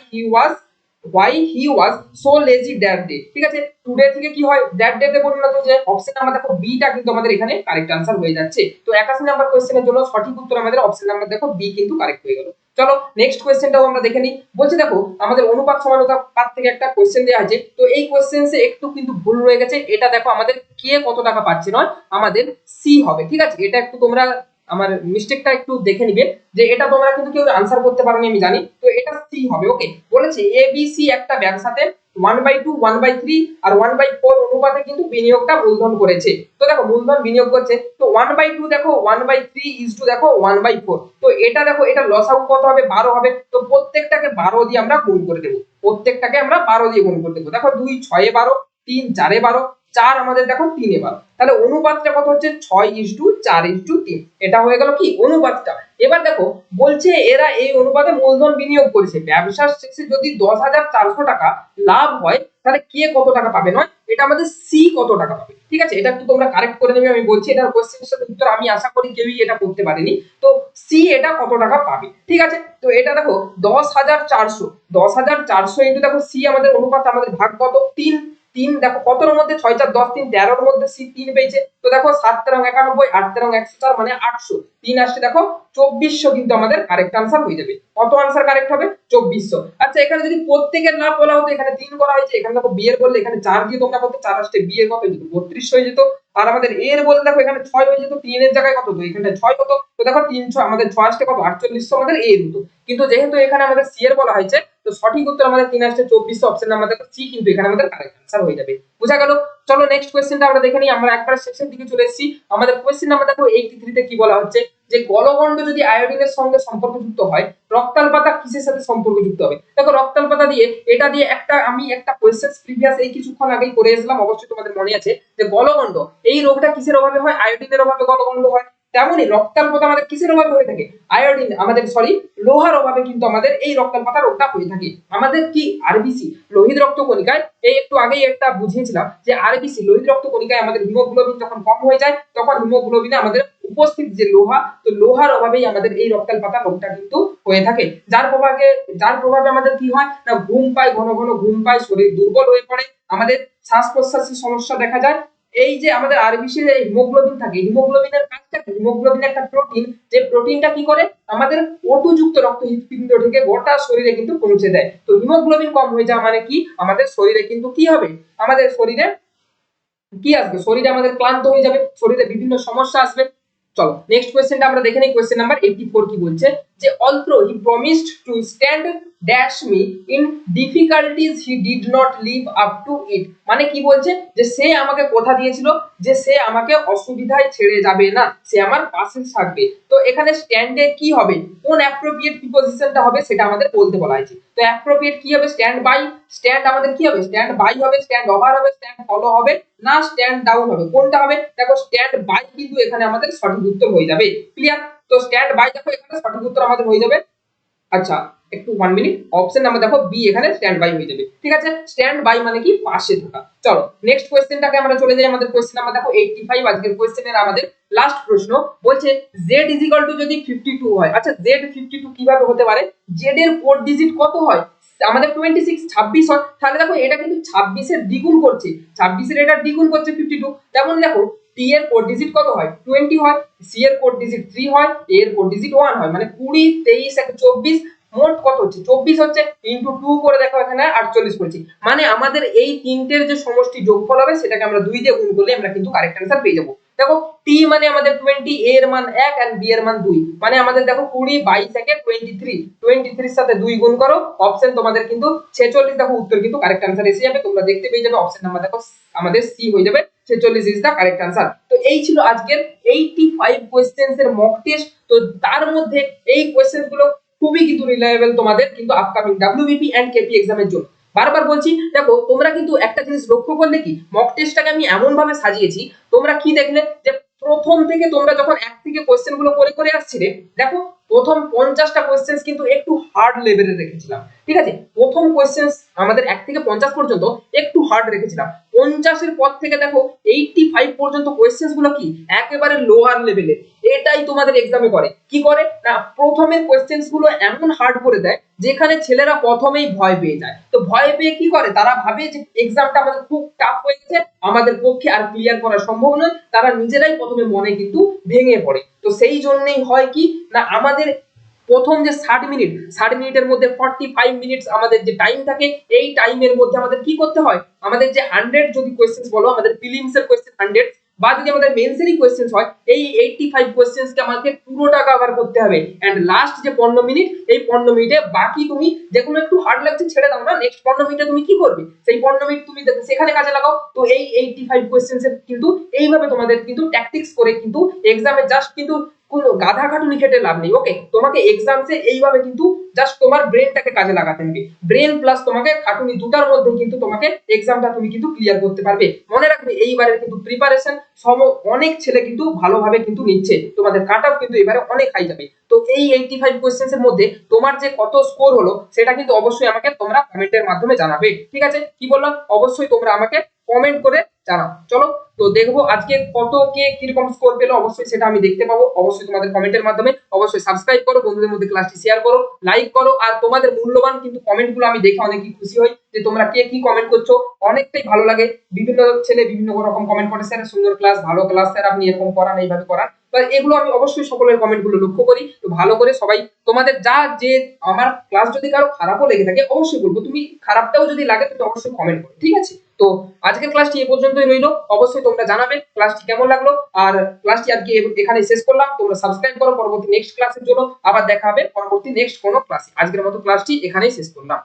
he was so lazy that day। ঠিক আছে, টুডে থেকে কি হয় দ্যাট ডে তে বলবো না, তো যে অপশন নাম্বার দেখো বি টা কিন্তু আমাদের এখানে কারেক্ট আনসার হয়ে যাচ্ছে। তো 81 নাম্বার কোশ্চেনের জন্য সঠিক উত্তর আমাদের অপশন নাম্বার দেখো বি কিন্তু কারেক্ট হয়ে গেল। চলো নেক্সট কোয়েশ্চেনটাও আমরা দেখে নিই। বলছে দেখো আমাদের অনুপাত সমানুপাত থেকে একটা কোয়েশ্চেন দেওয়া আছে, তো এই কোয়েশ্চেন্সে একটু কিন্তু ভুল রয়ে গেছে। এটা দেখো আমাদের কে কত টাকা পাচ্ছে নয়, আমাদের সি হবে। ঠিক আছে, এটা একটু তোমরা আমার মিস্টেকটা একটু দেখে নিবে, যে এটা তোমরা কিন্তু কেউ আনসার করতে পারোনি আমি জানি, তো এটা সি হবে। ওকে, বলেছে এ বি সি একটা ব্যবসাতে 1/2 1/3 আর 1/4 অনুপাতে কিন্তু বিনিয়োগটা মূলধন করেছে। তো দেখো মূলধন বিনিয়োগ করছে, তো 1/2 দেখো 1/3 ইজ টু দেখো 1/4, তো এটা দেখো এটা লসাগু কত হবে 12 হবে, তো প্রত্যেকটাকে 12 দিয়ে আমরা গুণ করে দেব, প্রত্যেকটাকে আমরা 12 দিয়ে গুণ করে দেব। দেখো 2 6 এ 12, 3 4 এ 12, 4 আমাদের দেখো 3 এ 12, তাহলে অনুপাতটা কত হচ্ছে 6:4:3, এটা হয়ে গেল কি অনুপাতটা। এবার দেখো বলছে এরা এই অনুপাতে মূলধন বিনিয়োগ করেছে, ব্যবসার শেষে যদি 10,400 টাকা লাভ হয় তাহলে কে কত টাকা পাবে নয়, এটা আমাদের সি কত টাকা পাবে। ঠিক আছে, এটা একটু তোমরা কারেক্ট করে নেবে, আমি বলছি এটার কোশ্চেনের উত্তর আমি আশা করি কেউই এটা করতে পারেনি। তো সি এটা কত টাকা পাবে। ঠিক আছে, তো এটা দেখো 10,400, 10,400 ইন্টু দেখো সি আমাদের অনুপাত আমাদের ভাগ কত 3, 3 দেখো কতর মধ্যে 6 4 10 3 13 মধ্যে সি 3 পেয়েছে, তো দেখো 7 13 91, 8 13 104 মানে 800, 3 আসছে দেখো 2400 কিন্তু আমাদের কারেক্ট আনসার হয়ে যাবে। কত আনসার কারেক্ট হবে 2400। আচ্ছা এখানে যদি প্রত্যেকের নাম বলা হতো, এখানে 3 করা হয়েছে, এখানে দেখো বি এর বললে এখানে 4 দিয়ে তোমরা করতে, 4 আসছে বি এর কত হয়ে যেত 32 হয়ে যেত, আর আমাদের এ এর বললে দেখো এখানে 6 হয়ে যেত, 3 এর জায়গায় কত তো এখানে 6 কত, তো দেখো 3 6 আমাদের 6 আসছে কত 4800 আমাদের এ এর হতো। কিন্তু যেহেতু এখানে আমাদের সি এর বলা হয়েছে, তো সঠিক উত্তর আমাদের 3 আসছে 2400, অপশন নাম্বার দেখো সি কিন্তু এখানে আমাদের কারেক্ট আনসার হয়ে যাবে। বুঝা গেল? চলো নেক্সট কোশ্চেনটা আমরা দেখে নিই, আমরা একবার শেষের দিকে চলে এসেছি। আমাদের কোশ্চেন নাম্বার দেখো 83 তে কি বলা হচ্ছে, যে গলগণ্ড যদি আয়োডিনের সঙ্গে সম্পর্কযুক্ত হয়, রক্তাল্পতা কিসের সাথে সম্পর্কযুক্ত হবে। দেখো রক্তাল্পতা দিয়ে এটা দিয়ে আমি একটা কোশ্চেন প্রিভিয়াস এই কিছুক্ষণ আগেই করে এসেছিলাম, অবশ্যই তোমাদের মনে আছে, যে গলগণ্ড এই রোগটা কিসের অভাবে হয়, আয়োডিনের অভাবে গলগণ্ড হয়। তেমনই রক্তাল্পতা আমাদের কিসের অভাবে হয়ে থাকে, আয়োডিন আমাদের সরি লোহার অভাবে কিন্তু আমাদের এই রক্তাল্পতা রোগটা হয়ে থাকে। আমাদের কি আরবিসি লোহিত রক্ত কণিকায়, এই একটু আগেই একটা বুঝিয়েছিলাম যে আরবিসি লোহিত রক্ত কণিকায় আমাদের হিমোগ্লোবিন যখন কম হয়ে যায়, তখন হিমোগ্লোবিনে আমাদের উপস্থিত যে লোহা, তো লোহার অভাবেই আমাদের এই রক্তাল্পতা রোগটা কিন্তু হয়ে থাকে। যার প্রভাবে আমাদের কি হয় না, ঘুম পায়, ঘন ঘন ঘুম পায়, শরীর দুর্বল হয়ে পড়ে, আমাদের শ্বাস প্রশ্বাসের সমস্যা দেখা যায়। এই যে আমাদের আরবিসির এই হিমোগ্লোবিন থাকে, হিমোগ্লোবিনের কাজটা কি, হিমোগ্লোবিন একটা প্রোটিন, যে প্রোটিনটা কি করে আমাদের O2 যুক্ত রক্ত হৃৎপিণ্ড থেকে গোটা শরীরে কিন্তু পৌঁছে দেয়। তো হিমোগ্লোবিন কম হয়ে যাওয়া মানে কি, আমাদের শরীরে কিন্তু কি হবে, আমাদের শরীরে কি আসবে, শরীরে আমাদের ক্লান্ত হয়ে যাবে, শরীরে বিভিন্ন সমস্যা আসবে। চলো নেক্সট কোশ্চেনটা আমরা দেখে নিই। কোশ্চেন নাম্বার 84 কি বলছে, যে although he promised to stand dash me in difficulties he did not live up to it, মানে কি বলছে, যে সে আমাকে কথা দিয়েছিল যে সে আমাকে অসুবিধায় ছেড়ে যাবে না, সে আমার পাশে থাকবে। তো এখানে স্ট্যান্ডে কি হবে, কোন অ্যাপ্রোপ্রিয়েট প্রিপোজিশনটা হবে সেটা আমাদের বলতে বলা হয়েছে। তো অ্যাপ্রোপ্রিয়েট কি হবে, স্ট্যান্ড বাই, স্ট্যান্ড আমাদের কি হবে, স্ট্যান্ড বাই হবে, স্ট্যান্ড ওভার হবে, স্ট্যান্ড ফলো হবে, না স্ট্যান্ড ডাউন হবে, কোনটা হবে, দেখো স্ট্যান্ড বাই কিন্তু এখানে আমাদের সঠিক উত্তর হয়ে যাবে। ক্লিয়ার? তো স্ট্যান্ড বাই দেখো এখানে সঠিক উত্তর আমাদের হয়ে যাবে। আচ্ছা একটু 1 মিনিট, অপশন নাম্বার দেখো বি এখানে স্ট্যান্ড বাই হয়ে যাবে। ঠিক আছে, স্ট্যান্ড বাই মানে কি পাশে থাকা। চলো নেক্সট কোশ্চেনটাকে আমরা চলে যাই। আমাদের কোশ্চেন নাম্বার দেখো 85, আজকের কোশ্চেনের আমাদের লাস্ট প্রশ্ন। বলছে z যদি 52 হয়, আচ্ছা z 52 কিভাবে হতে পারে, z এর কোড ডিজিট কত হয়, আমাদের 26 26 হয়, তাহলে দেখো এটা কিন্তু 26 এর দ্বিগুণ করছে, 26 এর এটা দ্বিগুণ করছে 52। তেমন দেখো t এর কোড ডিজিট কত হয় 20 হয়, c এর কোড ডিজিট 3 হয়, a এর কোড ডিজিট 1 হয়, মানে 20 23 24 মোট কত হচ্ছে 24 হচ্ছে, ইনটু 2 করে দেখো এখানে 48 করেছি, মানে আমাদের এই তিনটের যে সমষ্টি যোগফল হবে সেটাকে আমরা 2 দিয়ে গুণ করলে আমরা কিন্তু কারেক্ট आंसर পেয়ে যাব। দেখো t মানে আমাদের 20, a এর মান 1 আর b এর মান 2, মানে আমাদের দেখো 20 22 থেকে 23, 23 এর সাথে 2 গুণ করো, অপশন তোমাদের কিন্তু 46, দেখো উত্তর কিন্তু কারেক্ট आंसर এসে যাবে, তোমরা দেখতে পেয়ে যাবে অপশন নাম্বার দেখো আমাদের সি হয়ে যাবে, 46 ইজ দা কারেক্ট आंसर। তো এই ছিল আজকের 85 কোশ্চেনস এর মক টেস্ট। তো তার মধ্যে এই কোশ্চেন গুলো খুবই কিন্তু রিলায়েবল তোমাদের কিন্তু আপকামিং ডব্লিউবিপি এন্ড কেপি এক্সামের জন্য। বারবার বলছি, দেখো তোমরা কিন্তু একটা জিনিস লক্ষ্য করলে কি, মক টেস্টটাকে আমি এমন ভাবে সাজিয়েছি, তোমরা কি দেখলে, যে প্রথম থেকে তোমরা যখন এক থেকে কোশ্চেন গুলো করে করে আসছিলে, দেখো প্রথম 50টা কোশ্চেন্স কিন্তু একটু হার্ড লেভেলে রেখেছিলাম। ঠিক আছে, প্রথম কোশ্চেন্স আমাদের 1 থেকে 50 পর্যন্ত একটু হার্ড রেখেছিলাম, 50 এর পর থেকে দেখো 85 পর্যন্ত কোশ্চেন্স গুলো কি একেবারে লোয়ার লেভেলে। এটাই তোমাদের এক্সামে করে, কি করে না, প্রথমে কোশ্চেন্স গুলো এমন হার্ড করে দেয় যেখানে ছেলেরা প্রথমেই ভয় পেয়ে যায়। তো ভয় পেয়ে কি করে, তারা ভাবে যে এক্সামটা আমাদের খুব টাফ হয়ে গেছে, আমাদের পক্ষে আর ক্লিয়ার করা সম্ভব নয়, তারা নিজেরাই প্রথমে মনে কিন্তু ভেঙে পড়ে। তো সেই জন্যই হয় কি না, আমাদের প্রথম যে 60 মিনিটের মধ্যে 45 মিনিটস আমাদের যে টাইম থাকে, এই টাইমের মধ্যে আমাদের কি করতে হয়, আমাদের যে 100 যদি কোয়েশ্চেন্স বলো, আমাদের প্রিলিমস এর কোয়েশ্চেন 100 বা যদি আমাদের মেন্সেরই কোয়েশ্চেন্স হয়, এই 85 কোয়েশ্চেন্স কে আমাকে পুরোটা কভার করতে হবে। এন্ড লাস্ট যে 15 মিনিট, এই 15 মিনিটে বাকি তুমি যে কোনো একটু হার্ড লাগছে ছেড়ে দাও না, নেক্সট 15 মিনিটে তুমি কি করবে, সেই 15 মিনিট তুমি সেখানে কাজে লাগাও। তো এই 85 কোয়েশ্চেন্স এর কিন্তু এইভাবে তোমাদের কিন্তু ট্যাকটিক্স করে কিন্তু এক্সামে জাস্ট কিন্তু কোনো গাধা খাটুনি খেটে লাভ নেই। ওকে, তোমাকে এক্সামসে এইভাবে কিন্তু জাস্ট তোমার ব্রেনটাকে কাজে লাগাতে হবে। ব্রেন প্লাস তোমাকে খাটুনি দুটার মধ্যে কিন্তু তোমাকে এক্সামটা তুমি কিন্তু ক্লিয়ার করতে পারবে। মনে রাখবে এইবারের কিন্তু প্রিপারেশন অনেক ছেলে কিন্তু ভালোভাবে কিন্তু নিচ্ছে, তোমাদের কাট অফ কিন্তু এবারে অনেক হাই যাবে। তো এই 85 কোয়েশ্চেন্স এর মধ্যে তোমার যে কত স্কোর হলো সেটা কিন্তু অবশ্যই আমাকে তোমরা কমেন্টের মাধ্যমে জানাবে। ঠিক আছে, কি বললাম, অবশ্যই তোমরা আমাকে কমেন্ট করে জানাও। চলো, তো দেখবো আজকে কত কে কিরকম স্কোর পেলো, অবশ্যই সেটা আমি দেখতে পাবো। অবশ্যই তোমাদের কমেন্টের মাধ্যমে অবশ্যই সাবস্ক্রাইব করো, বন্ধুদের মধ্যে ক্লাসটি শেয়ার করো, লাইক করো। আর তোমাদের মূল্যবান কিন্তু কমেন্ট গুলো আমি দেখে অনেকই খুশি হই যে তোমরা কে কি কমেন্ট করছো, অনেকটাই ভালো লাগে। বিভিন্ন ছেলে বিভিন্ন রকম কমেন্ট করে, স্যার সুন্দর ক্লাস, ভালো ক্লাস স্যার, আপনি এরকম করান, এইভাবে করান। এগুলো আমি অবশ্যই সকলের কমেন্ট গুলো লক্ষ্য করি। তো ভালো করে সবাই তোমাদের যা যে আমার ক্লাস যদি কারো খারাপও লেগে থাকে অবশ্যই বলবো, তুমি খারাপটাও যদি লাগে তুমি অবশ্যই কমেন্ট করো। ঠিক আছে, তো আজকের ক্লাসটি এ পর্যন্তই রইলো। অবশ্যই তোমরা জানাবে ক্লাসটি কেমন লাগলো। আর ক্লাসটি আর কি এখানে শেষ করলাম। তোমরা সাবস্ক্রাইব করো পরবর্তী নেক্সট ক্লাসের জন্য। আবার দেখা হবে পরবর্তী নেক্সট কোনো ক্লাসে। আজকের মতো ক্লাসটি এখানেই শেষ করলাম।